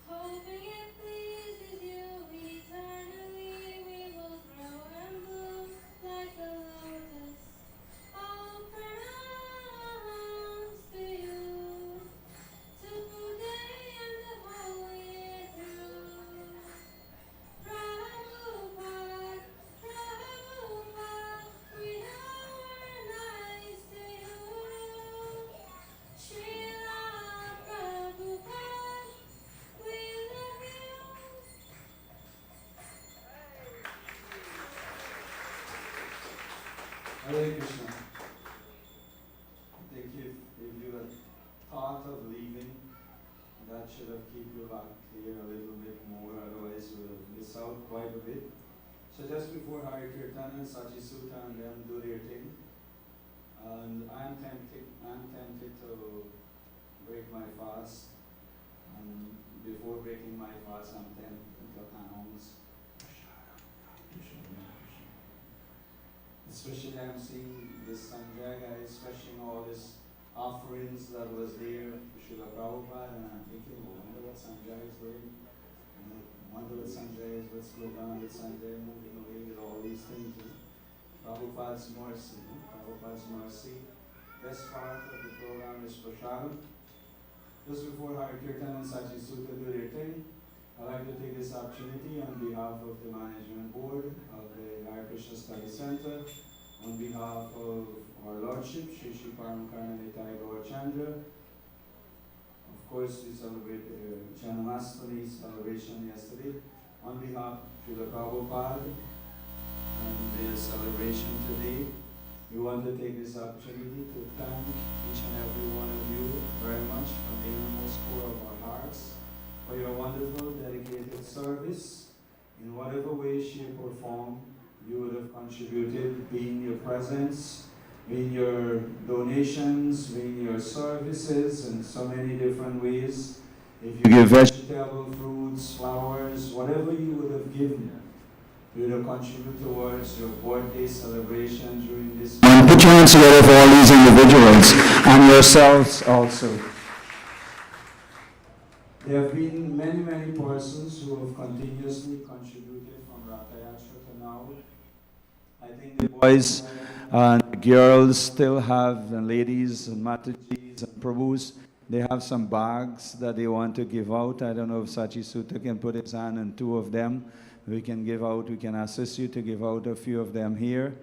Hoping it pleases you eternally, we will grow and bloom like a lotus. All pronouns to you today and the whole year through. Prabhupada, Prabhupada, we know we're nice to you. Srila Prabhupada, we love you. Hare Krishna. I think if you had thought of leaving, that should have kept you back here a little bit more, otherwise you would have missed out quite a bit. So just before Hari Kirtan and Sachi Sutta and them do their thing, and I'm tempted to break my fast, and before breaking my fast I'm tempted to announce especially I'm seeing this Sanjay guy fetching all his offerings that was there for Srila Prabhupada, and I'm thinking, well, I wonder what Sanjay is doing. I wonder what Sanjay is, what's going on with Sanjay moving away with all these things. Prabhupada's mercy, Prabhupada's mercy. Best part of the program is Prashadam. Just before Hari Kirtan and Sachi Sutta do their thing, I'd like to take this opportunity on behalf of the management board of the Hare Krishna Study Center, on behalf of our Lordship, Shri Shri Paramakarnanitai Gaur Chandra. Of course, we celebrated Janmashtami celebration yesterday. On behalf of Srila Prabhupada and the celebration today, We want to take this opportunity to thank each and every one of you very much from the innermost core of our hearts for your wonderful, dedicated service. In whatever way, shape, or form you would have contributed, being your presence, being your donations, being your services in so many different ways. If you give vegetable, fruits, flowers, whatever you would have given, you would have contributed towards your birthday celebration during this month. Put your hands together for all these individuals and yourselves also. There have been many, many persons who have continuously contributed from Ratayatra to now. I think the boys and girls still have, and ladies and Matajis and Prabhus, they have some bags that they want to give out. I don't know if Sachi Sutta can put his hand on two of them. We can give out, we can assist you to give out a few of them here.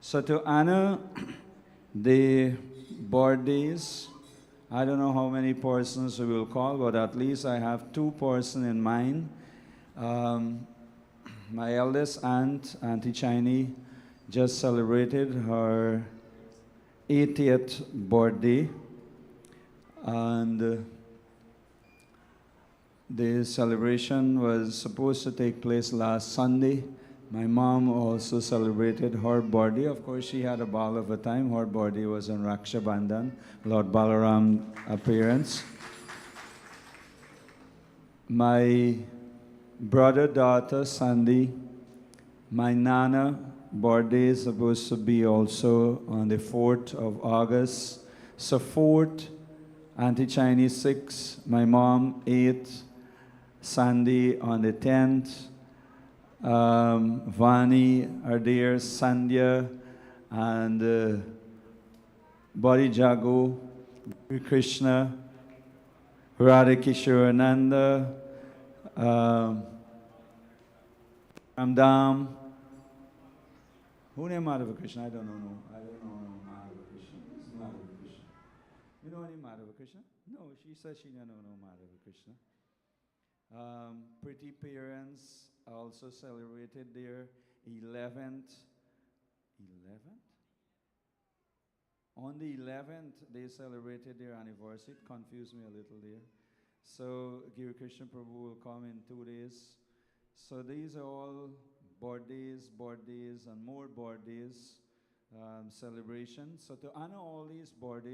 So to honor the birthdays, I don't know how many persons we will call, but at least I have 2 persons in mind. My eldest aunt, Auntie Chinese, just celebrated her 80th birthday, and the celebration was supposed to take place last Sunday. My mom also celebrated her birthday. Of course, she had a ball of a time. Her birthday was on Raksha Bandhan, Lord Balaram appearance. My brother, daughter, Sandy, my Nana birthday is supposed to be also on the 4th of August. So 4th, Auntie Chinese 6th, my mom 8th, Sandy on the 10th, Vani, our dear Sandhya, and Body Jago, Krishna, Radhakishorananda, Ramdam. Who named Madhava Krishna? I don't know. I don't know Madhava Krishna. Who's Madhava Krishna? You know any Madhava Krishna? No, she said she didn't know Madhava Krishna. Pretty parents also celebrated their 11th. 11th? On the 11th, they celebrated their anniversary. It confused me a little there. So Giri Krishna Prabhu will come in 2 days. So these are all birthdays, and more birthdays, celebrations. So to honor all these birthdays,